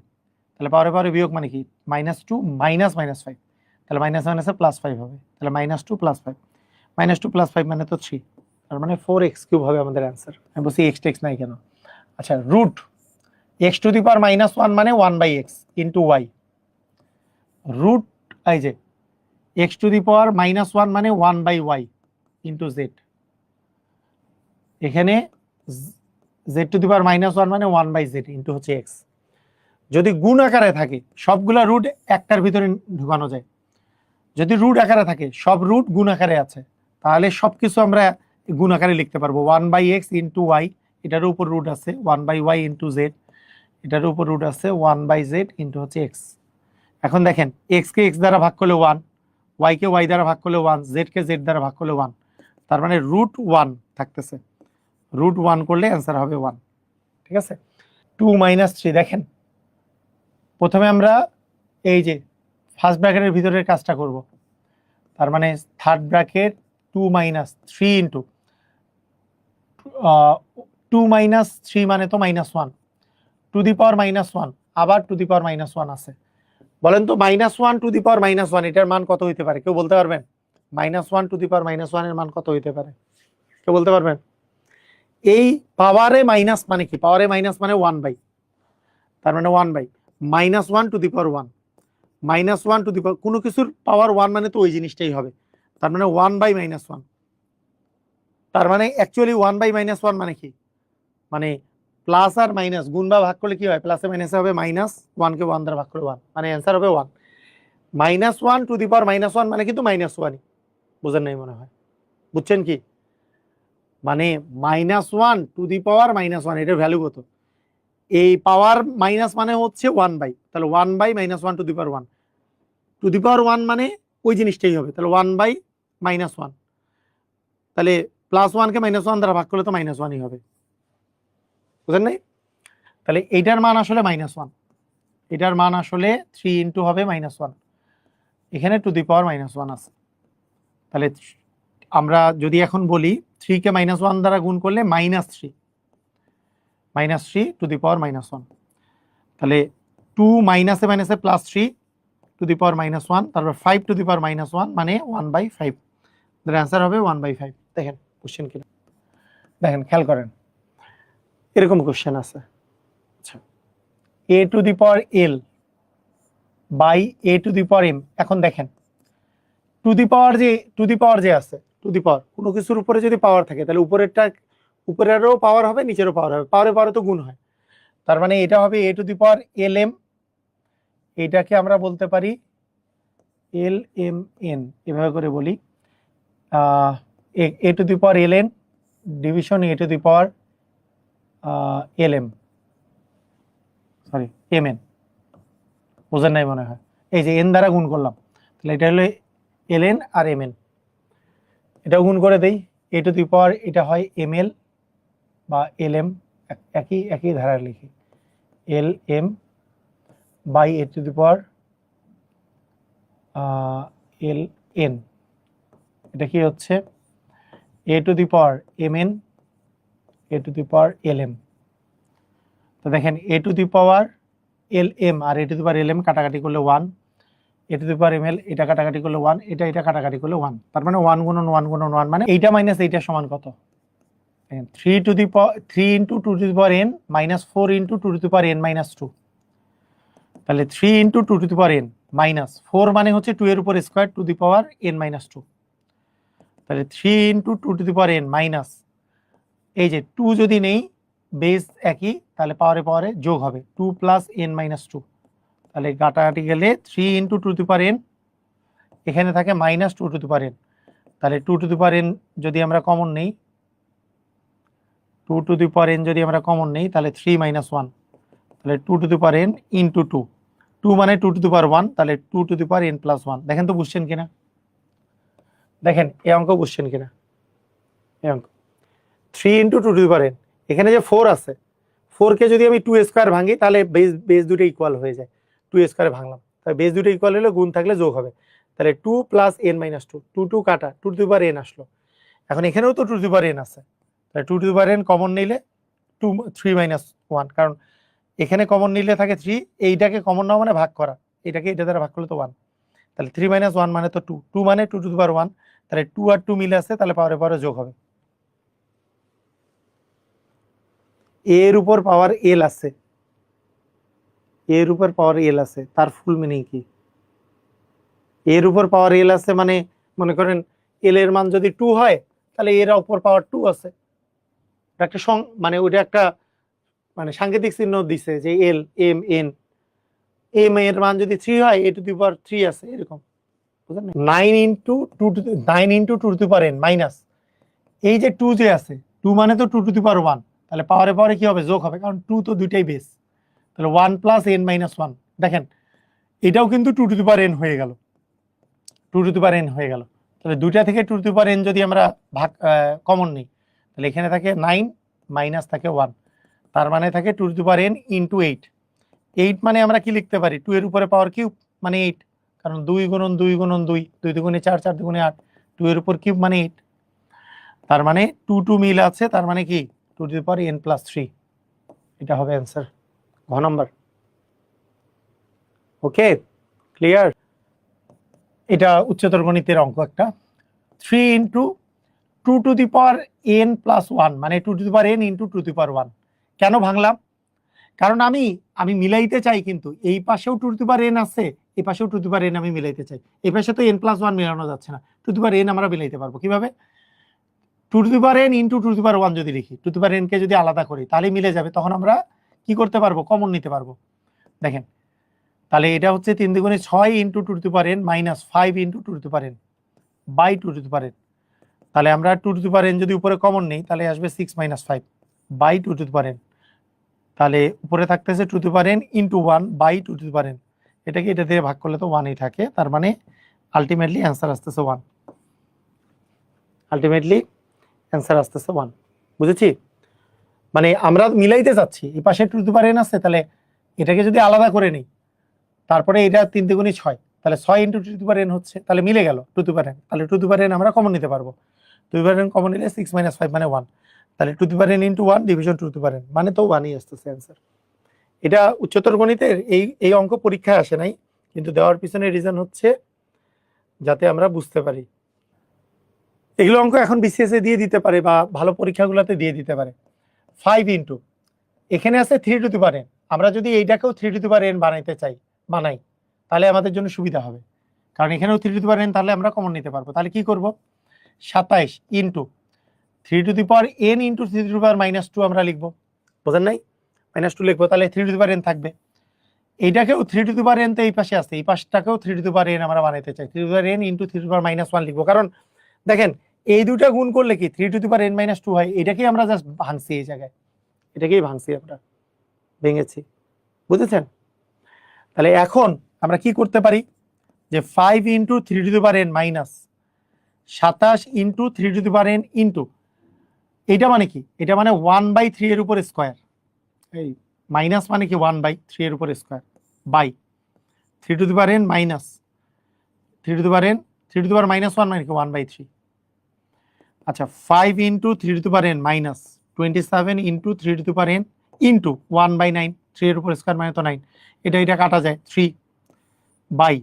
তাহলে পাওয়ারে পাওয়ারে বিয়োগ মানে কি মাইনাস 2 মাইনাস মাইনাস 5 তাহলে মাইনাস মাইনাসে প্লাস 5 হবে তাহলে মাইনাস 2 প্লাস 5 মাইনাস 2 প্লাস 5 মানে তো 3 তার মানে 4x কিউব হবে আমাদের অ্যান্সার আমি বলছি x টেক্স নাই কেন আচ্ছা root x to the power minus 1 মানে 1/x ইন্টু y রুট এই যে x to the power minus 1 মানে 1/y ইন্টু z এখানে z to the power minus 1 মানে 1/z ইন্টু হচ্ছে x যদি গুণ আকারে থাকে সবগুলা রুট একটার ভিতরে ঢুকানো যায় যদি রুট আকারে থাকে সব রুট গুণ আকারে আছে তাহলে সবকিছু আমরা গুণ আকারে লিখতে পারবো 1/x ইন্টু y এটার উপর রুট আছে 1/y ইন্টু z এটার উপর রুট আছে 1/z ইন্টু হচ্ছে x এখন দেখেন x কে x দ্বারা ভাগ করলে 1 y কে y দ্বারা ভাগ করলে 1 z কে z দ্বারা ভাগ করলে 1 তার মানে রুট 1 থাকতেছে রুট 1 করলে অ্যান্সার হবে 1 ঠিক আছে 2 মাইনাস 3 দেখেন প্রথমে আমরা এই যে ফার্স্ট ব্র্যাকেটের ভিতরের কাজটা করব তার মানে third bracket 2 minus 3 into 2 minus 3 মানে তো minus 1 two the power minus 1 আবার টু দি পাওয়ার মাইনাস 1 আছে বলেন তো minus 1 two the power minus 1 এটার মান কত হইতে পারে কেউ বলতে পারবেন -1 টু দি পাওয়ার -1 এর মান কত হইতে পারে? কে বলতে পারবেন? এই পাওয়ারে মাইনাস মানে কি? পাওয়ারে মাইনাস মানে 1/, তার মানে 1/, -1 two the power 1, -1 two the পাওয়ার, কোনো কিছুর পাওয়ার 1 মানে তো ওই জিনিসটাই হবে, তার মানে 1/-1। তার মানে অ্যাকচুয়ালি 1/-1 মানে কি? মানে প্লাস আর মাইনাস গুণ বা ভাগ করলে কি হয়? প্লাসে মাইনাসে হবে -1 কে 1 দ্বারা ভাগ করে 1, মানে অ্যান্সার হবে 1। -1 টু দি পাওয়ার -1 মানে কিন্তু -1ই। বুঝেন নাই মনে হয়? বুঝছেন কি? মানে -1 টু দি পাওয়ার -1, এটার ভ্যালু কত? এই পাওয়ার মাইনাস মানে হচ্ছে 1/, তাহলে 1/-1 two the power 1, two the power 1 মানে ওই জিনিসটাই হবে, তাহলে 1/-1, তাহলে +1 কে -1 দ্বারা ভাগ করলে তো -1ই হবে। বুঝেন নাই? তাহলে এইটার মান আসলে -1, এটার মান আসলে 3 ইন্টু হবে -1, এখানে টু দি পাওয়ার -1 আছে। তাহলে আমরা যদি এখন বলি 3 কে -1 দ্বারা গুণ করলে -3 টু দি পাওয়ার -1, তাহলে 2 মাইনাসে মাইনাসে +3 টু দি পাওয়ার -1, তারপর 5 টু দি পাওয়ার -1 মানে 1/5, এর অ্যান্সার হবে 1/5। দেখেন কোশ্চেন কিনা, দেখেন খেয়াল করেন, এরকম কোশ্চেন আছে। আচ্ছা, a to the power l by a to the power m। এখন দেখেন টু দি পাওয়ার যে আছে, টু দি পাওয়ার কোনো কিছুর উপরে যদি পাওয়ার থাকে তাহলে উপরেরও পাওয়ার হবে, নিচেরও পাওয়ার হবে, পাওয়ারে পাওয়ারে তো গুণ হয়। তার মানে এটা হবে a to the power lm, এটাকে আমরা বলতে পারি lmn, এভাবে করে বলি a to the power ln division a to the power lm, sorry mn। বোঝেন নাই মনে হয়? এই যে n দ্বারা গুণ করলাম, তাহলে এটা হলো ln আর mn, এটাও গুণ করে দেই, a টু দি পাওয়ার এটা হয় ml বা lm, একই ধারায় লিখি, lm by a to the power ln, এটা কি হচ্ছে a to the power mn a to the power lm। তো দেখেন a to the power lm আর a to the power lm কাটাকাটি করলে 1, a to the power ml এটা কাটাকাটি করলে 1, এটা কাটাকাটি করলে 1, তার মানে 1 গুণন 1 গুণন 1 মানে এইটা মাইনাস এইটা সমান কত? 3 to the power 3 into two to the power n minus 4 into two to the power n minus 2, তাহলে 3 into two to the power n minus 4 মানে হচ্ছে 2 এর উপর square to the power n minus 2, তাহলে 3 into two to the power n minus, এই যে 2 যদি নেই বেস একই, তাহলে পাওয়ারে পাওয়ারে যোগ হবে 2 প্লাস n মাইনাস 2, তাহলে কাটাকাটি গেলে 3 into two to the power n, এখানে থাকে minus 2 to the power n, তাহলে 2 টু দি পাওয়ার n যদি আমরা কমন নেই, 2 টু দি পাওয়ার n যদি আমরা কমন নেই তাহলে 3 মাইনাস 1, তাহলে 2 to the power n into 2, 2 মানে 2 টু দি পাওয়ার 1, তাহলে 2 to the power n plus 1। দেখেন তো বুঝছেন কিনা, দেখেন এই অঙ্ক বুঝছেন কিনা, এই অঙ্ক 3 into two to the power n, এখানে যে 4 আছে, 4 কে যদি আমি 2 স্কোয়ার ভাঙি তাহলে বেস দুটো ইকুয়াল হয়ে যায়, 2 স্কোয়ারে ভাঙলাম, তাহলে বেস দুটো ইকুয়াল হলে গুণ থাকলে যোগ হবে, তাহলে 2 প্লাস n মাইনাস 2, 2 2 কাটা 2 টু দি পাওয়ার n আসলো, এখন এখানেও তো 2 টু দি পাওয়ার n আছে, তাহলে 2 to the power n common নিলে 3 মাইনাস 1, কারণ এখানে কমন নিলে থাকে 3, এইটাকে কমন নাও মানে ভাগ করা, এটাকে এটা দ্বারা ভাগ করলে তো 1, তাহলে 3 মাইনাস 1 মানে তো 2, 2 মানে 2 টু দি পাওয়ার 1, তাহলে 2 আর 2 মিলে আছে, তাহলে পাওয়ারে পাওয়ারে যোগ হবে। এর উপর পাওয়ার l আছে, এর উপর পাওয়ার l আছে, তার ফুল মিনিং কি? এর উপর পাওয়ার l আছে মানে মনে করেন l এর মান যদি 2 হয় তাহলে এর উপর পাওয়ার 2 আছে, একটা মানে ওইটা একটা মানে সাংকেতিক চিহ্ন দিছে যে l m n, m এর মান যদি 3 হয় a টু দি পাওয়ার 3 আছে, এরকম। বুঝলেন? 9 into 2 to the power n minus, এই যে 2 যে আছে, 2 মানে তো 2 টু দি পাওয়ার 1, তাহলে পাওয়ারে পাওয়ারে কি হবে? যোগ হবে, কারণ 2 তো দুইটাই বেস, তাহলে 1 প্লাস n মাইনাস 1। দেখেন এটাও কিন্তু 2 টু দি পাওয়ার n হয়ে গেল, 2 টু দি পাওয়ার n হয়ে গেল, তাহলে দুইটা থেকে 2 টু দি পাওয়ার n যদি আমরা ভাগ কমন নিই, তাহলে এখানে থাকে 9 মাইনাস থাকে 1, তার মানে থাকে 2 to the power n into 8, 8 মানে আমরা কি লিখতে পারি? 2 এর উপরে পাওয়ার কিউব মানে 8, কারণ 2 গুণন 2 গুণন 2, 2 দুগুণে 4, 4 দুগুণে 8, 2 এর উপর কিউব মানে 8, তার মানে 2 2 মিল আছে, তার মানে কি 2 to the power n plus 3, এটা হবে অ্যান্সার, ঘ নাম্বার। ওকে, ক্লিয়ার? এটা উচ্চতর গণিতের অঙ্ক একটা, 3 into 2 to the power n plus 1, মানে 2 to the power n into 2 to the power 1। কেন ভাঙলাম? কারণ আমি মিলাইতে চাই, কিন্তু এই পাশেও 2 টু দি পাওয়ার n আছে, এই পাশেও 2 টু দি পাওয়ার n আমি মিলাইতে চাই। এই পাশে তো n প্লাস 1 মিলানো যাচ্ছে না, 2 টু দি পাওয়ার n আমরা মিলাইতে পারবো কিভাবে? 2 to the power n into 2 to the power 1 যদি লিখি, 2 টু দি পাওয়ার n কে যদি আলাদা করি তাহলে মিলে যাবে, তখন আমরা কি করতে পারবো? কমন নিতে পারবো। দেখেন, তাহলে এটা হচ্ছে 3 দুগুণে 6 into 2 to the power n minus 5 into 2 to the power n by 2 to the power n। তাহলে আমরা 2 টু দি পাওয়ার n যদি উপরে কমন নেই তাহলে আসবে 6 minus 5 by 2 to the power n। তাহলে উপরে থাকতেছে 2 to the power n into 1 by 2 to the power n। এটাকে এটা দিয়ে ভাগ করলে তো 1ই থাকে, তার মানে আলটিমেটলি অ্যান্সার আসতেছে 1। আলটিমেটলি অ্যান্সার আসতেছে 1। বুঝেছি? মানে আমরা মিলাইতে চাচ্ছি, এই পাশে 2 টু দি পাওয়ার n আছে, তাহলে এটাকে যদি আলাদা করে নিই, তারপরে এটা 3 দুগুণে 6, তাহলে 6 into 2 to the power n হচ্ছে, তাহলে মিলে গেল 2 টু দি পাওয়ার n। তাহলে 2 টু দি পাওয়ার n আমরা কমন নিতে পারবো। 2 to the power n common নিলে 6 মাইনাস 5 মানে 1, তাহলে 2 to the power n into 1 division 2 to the power n, মানে তো 1ই আসতেছে অ্যান্সার। এটা উচ্চতর গণিতের এই অঙ্ক পরীক্ষায় আসে নাই, কিন্তু দেওয়ার পিছনে রিজন হচ্ছে যাতে আমরা বুঝতে পারি। এগুলো অঙ্ক এখন বিসিএস এ দিয়ে দিতে পারে বা ভালো পরীক্ষাগুলোতে দিয়ে দিতে পারে। 5 ইন্টু, এখানে আছে 3 টু দি পাওয়ার n, আমরা যদি এইটাকেও 3 টু দি পাওয়ার n বানাই, তাহলে আমাদের জন্য সুবিধা হবে, কারণ এখানেও 3 টু দি পাওয়ার n, তাহলে আমরা কমন নিতে পারবো। তাহলে কি করব? 27 into 3 to the power n into 3 to the power minus 2 আমরা লিখবো, বোঝেন নাই? মাইনাস 2 লিখবো, তাহলে 3 টু দি পাওয়ার n থাকবে। এইটাকেও 3 টু দি পাওয়ার n তো এই পাশে আছে, এই পাশটাকেও 3 টু দি পাওয়ার n আমরা বানাইতে চাই, 3 to the power n into 3 to the power minus 1 লিখবো। কারণ দেখেন, এই দুটা গুণ করলে কি 3 to the power n minus 2 হয়, এটাকেই আমরা জাস্ট ভাঙছি, এই জায়গায় এটাকেই ভাঙছি, আমরা ভেঙেছি। বুঝেছেন? তাহলে এখন আমরা কি করতে পারি, যে 5 into 3 to the power n minus 27 into 3 to the power n into, এটা মানে কি? এটা মানে 1/3 এর উপর স্কোয়ার, এই মাইনাস মানে কি 1/3 এর উপর square by 3 to the power n minus 3 to the power n, 3 to the power minus 1 মানে কি 1/3। আচ্ছা, 5 into 3 to the power n minus 27 into 3 to the power n into 1/9, 3 এর উপর স্কোয়ার মানে তো 9, এটা কাটা যায় 3 বাই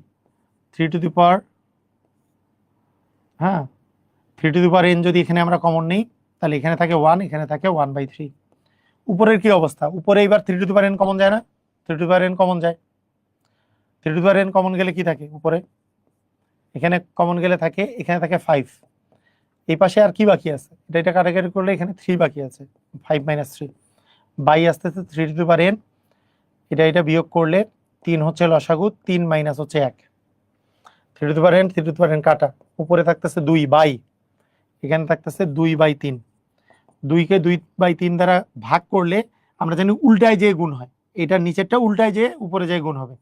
3 টু দি পাওয়ার, হ্যাঁ 3 টু দি পাওয়ার n যদি এখানে আমরা কমন নেই, তাহলে এখানে থাকে 1, এখানে থাকে 1/3। উপরের কি অবস্থা? উপরে এবার 3 to the power n common যায় না? 3 to the power n common যায়, 3 to the power n common গেলে কি থাকে উপরে? এখানে কমন গেলে থাকে, এখানে থাকে 5, এই পাশে আর কি বাকি আছে? এটা কাটাকাটি করলে এখানে 3 বাকি আছে, 5 মাইনাস 3 বাই আসতেছে 3 টু দি পাওয়ার n, এটা বিয়োগ করলে 3 হচ্ছে লসাগু, 3 মাইনাস হচ্ছে 1, 3 to the power n 3 to the power n কাটা, উপরে থাকতেছে 2 বাই, এখানে থাকতেছে 2/3, 2কে 2/3 দ্বারা ভাগ করলে আমরা জানি উল্টায় যে গুণ হয়, এটার নিচেরটা উল্টায় যে উপরে যে গুণ হবে,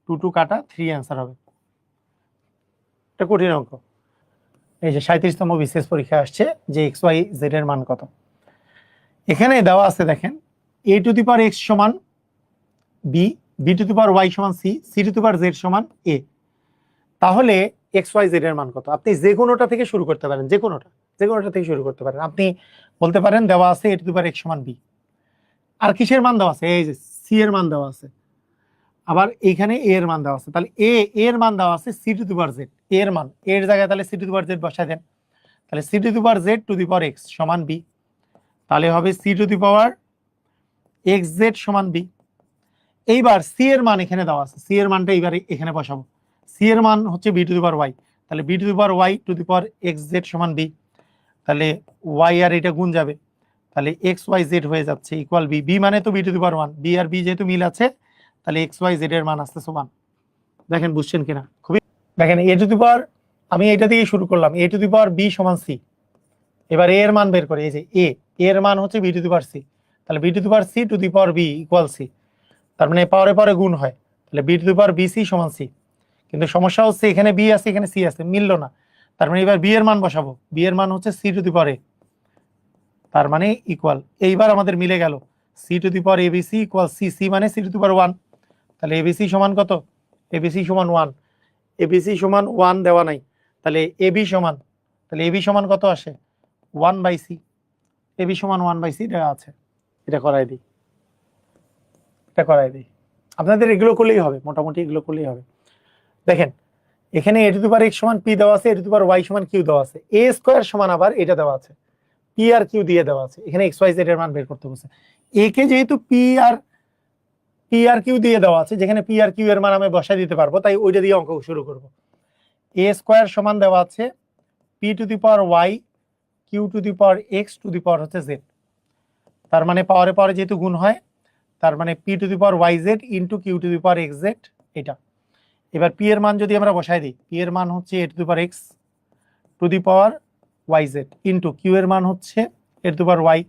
2 2 কাটা 3 অ্যান্সার হবে। এটা কঠিন অঙ্ক। এই যে 37তম বিসিএস পরীক্ষা আসছে যে XYZ এর মান কত, এখানে দেওয়া আছে দেখেন, a to the power x সমান b, b to the power y সমান c, c two the power z সমান a। তাহলে XYZ এর মান কত? আপনি যে কোনোটা থেকে শুরু করতে পারেন, যে কোনোটা থেকে শুরু করতে পারেন। আপনি বলতে পারেন দেওয়া আছে a to the power x সমান b, আর কিসের মান দেওয়া আছে? এই যে c এর মান দেওয়া আছে, আবার এইখানে a এর মান দেওয়া আছে, তাহলে a এর মান দেওয়া আছে c two the power z, এর মান এর জায়গায় তাহলে c two the power z বসায় দেন, তাহলে c two the power z to the power x সমান b, তাহলে হবে c two the power xz সমান b। এইবার c এর মান এখানে দেওয়া আছে, c এর মানটা এইবার এখানে বসাবো, c এর মান হচ্ছে b to the power y, তাহলে b to the power y two the power xz সমান b, তাহলে y আর এটা গুণ যাবে, তাহলে xyz হয়ে যাচ্ছে ইকুয়াল b, b মানে তো b to the power 1, b আর b যেহেতু মিল আছে, তাহলে xyz এর মান আসতেছে 1। দেখেন বুঝছেন কিনা? খুবই দেখেন, a টু দি পাওয়ার, আমি এটা দিয়ে শুরু করলাম, a to the power b সমান c, এবার a এর মান বের করে, এই যে a এর মান হচ্ছে b to the power c, তাহলে b to the power c two the power b equal c, তার মানে পাওয়ারে পাওয়ারে গুণ হয়, তাহলে b to the power bc সমান c। কিন্তু সমস্যা হচ্ছে এখানে b আছে এখানে c আছে, মিললো না, তার মানে এবার b এর মান বসাবো, b এর মান হচ্ছে c two the power a, তার মানে ইকুয়াল, এইবার আমাদের মিলে গেল c two the power abc equal c, c মানে c টু দি পাওয়ার 1, তাহলে abc সমান কত? abc সমান 1, abc সমান 1 দেওয়া নাই, তাহলে ab সমান, তাহলে ab সমান কত আসে? 1/c, ab সমান 1/c দেওয়া আছে, এটা করাই দিই, আপনাদের এগুলো করলেই হবে, মোটামুটি এগুলো করলেই হবে। দেখেন এখানে এ টু দি পাওয়ার এক্স সমান পি দেওয়া আছে, এ টু দি পাওয়ার ওয়াই সমান কিউ দেওয়া আছে, এ স্কোয়ার সমান আবার এটা দেওয়া আছে, পি আর কিউ দিয়ে দেওয়া আছে। এখানে এক্স ওয়াই জেড এর মান বের করতে বলছে। এ কে যেহেতু পি আর কিউ দিয়ে দেওয়া আছে, যেখানে পি আর কিউ এর মান আমি বসাই দিতে পারবো, তাই ওইটা দিয়ে অঙ্ক শুরু করব। এ স্কোয়ার সমান দেওয়া আছে P to the power Y Q to the power x to the power হচ্ছে জেড। তার মানে পাওয়ারে পাওয়ারে যেহেতু গুণ হয়, তার মানে p to the power y z into q to the power x z এটা। এবার পি এর মান যদি আমরা বসাই দিই, পি এর মান হচ্ছে a to the power x to the power y z into q এর মান হচ্ছে a to the power y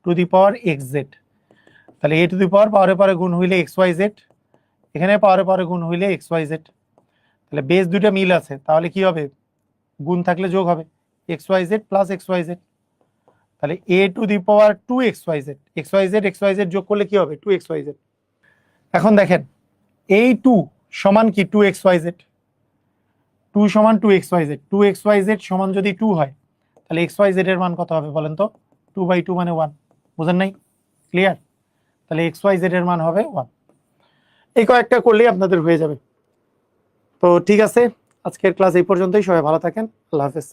to the power x z. তাহলে এ টু দি পাওয়ার পাওয়ারে পাওয়ারে গুণ হইলে এক্স ওয়াই জেড, এখানে পাওয়ারে পাওয়ারে গুণ হইলে এক্স ওয়াই জেড। তাহলে বেস দুইটা মিল আছে, তাহলে কি হবে, গুণ থাকলে যোগ হবে, x y z plus x y z. তাহলে a to the power two x y z, x y z যোগ করলে কি হবে, টু এক্স ওয়াই জেড। এখন দেখেন এই টু সমান কি two x y z, two সমান two x y z, two x y z সমান যদি টু হয়, তাহলে এক্স ওয়াই জেড এর মান কত হবে বলেন তো, টু বাই টু মানে ওয়ান। বুঝেন নাই? ক্লিয়ার? তাহলে এক্স ওয়াই জেড এর মান হবে ওয়ান। এই কয়েকটা করলেই আপনাদের হয়ে যাবে। তো ঠিক আছে, আজকের ক্লাস এই পর্যন্তই। সবাই ভালো থাকেন, আল্লাহ হাফেজ।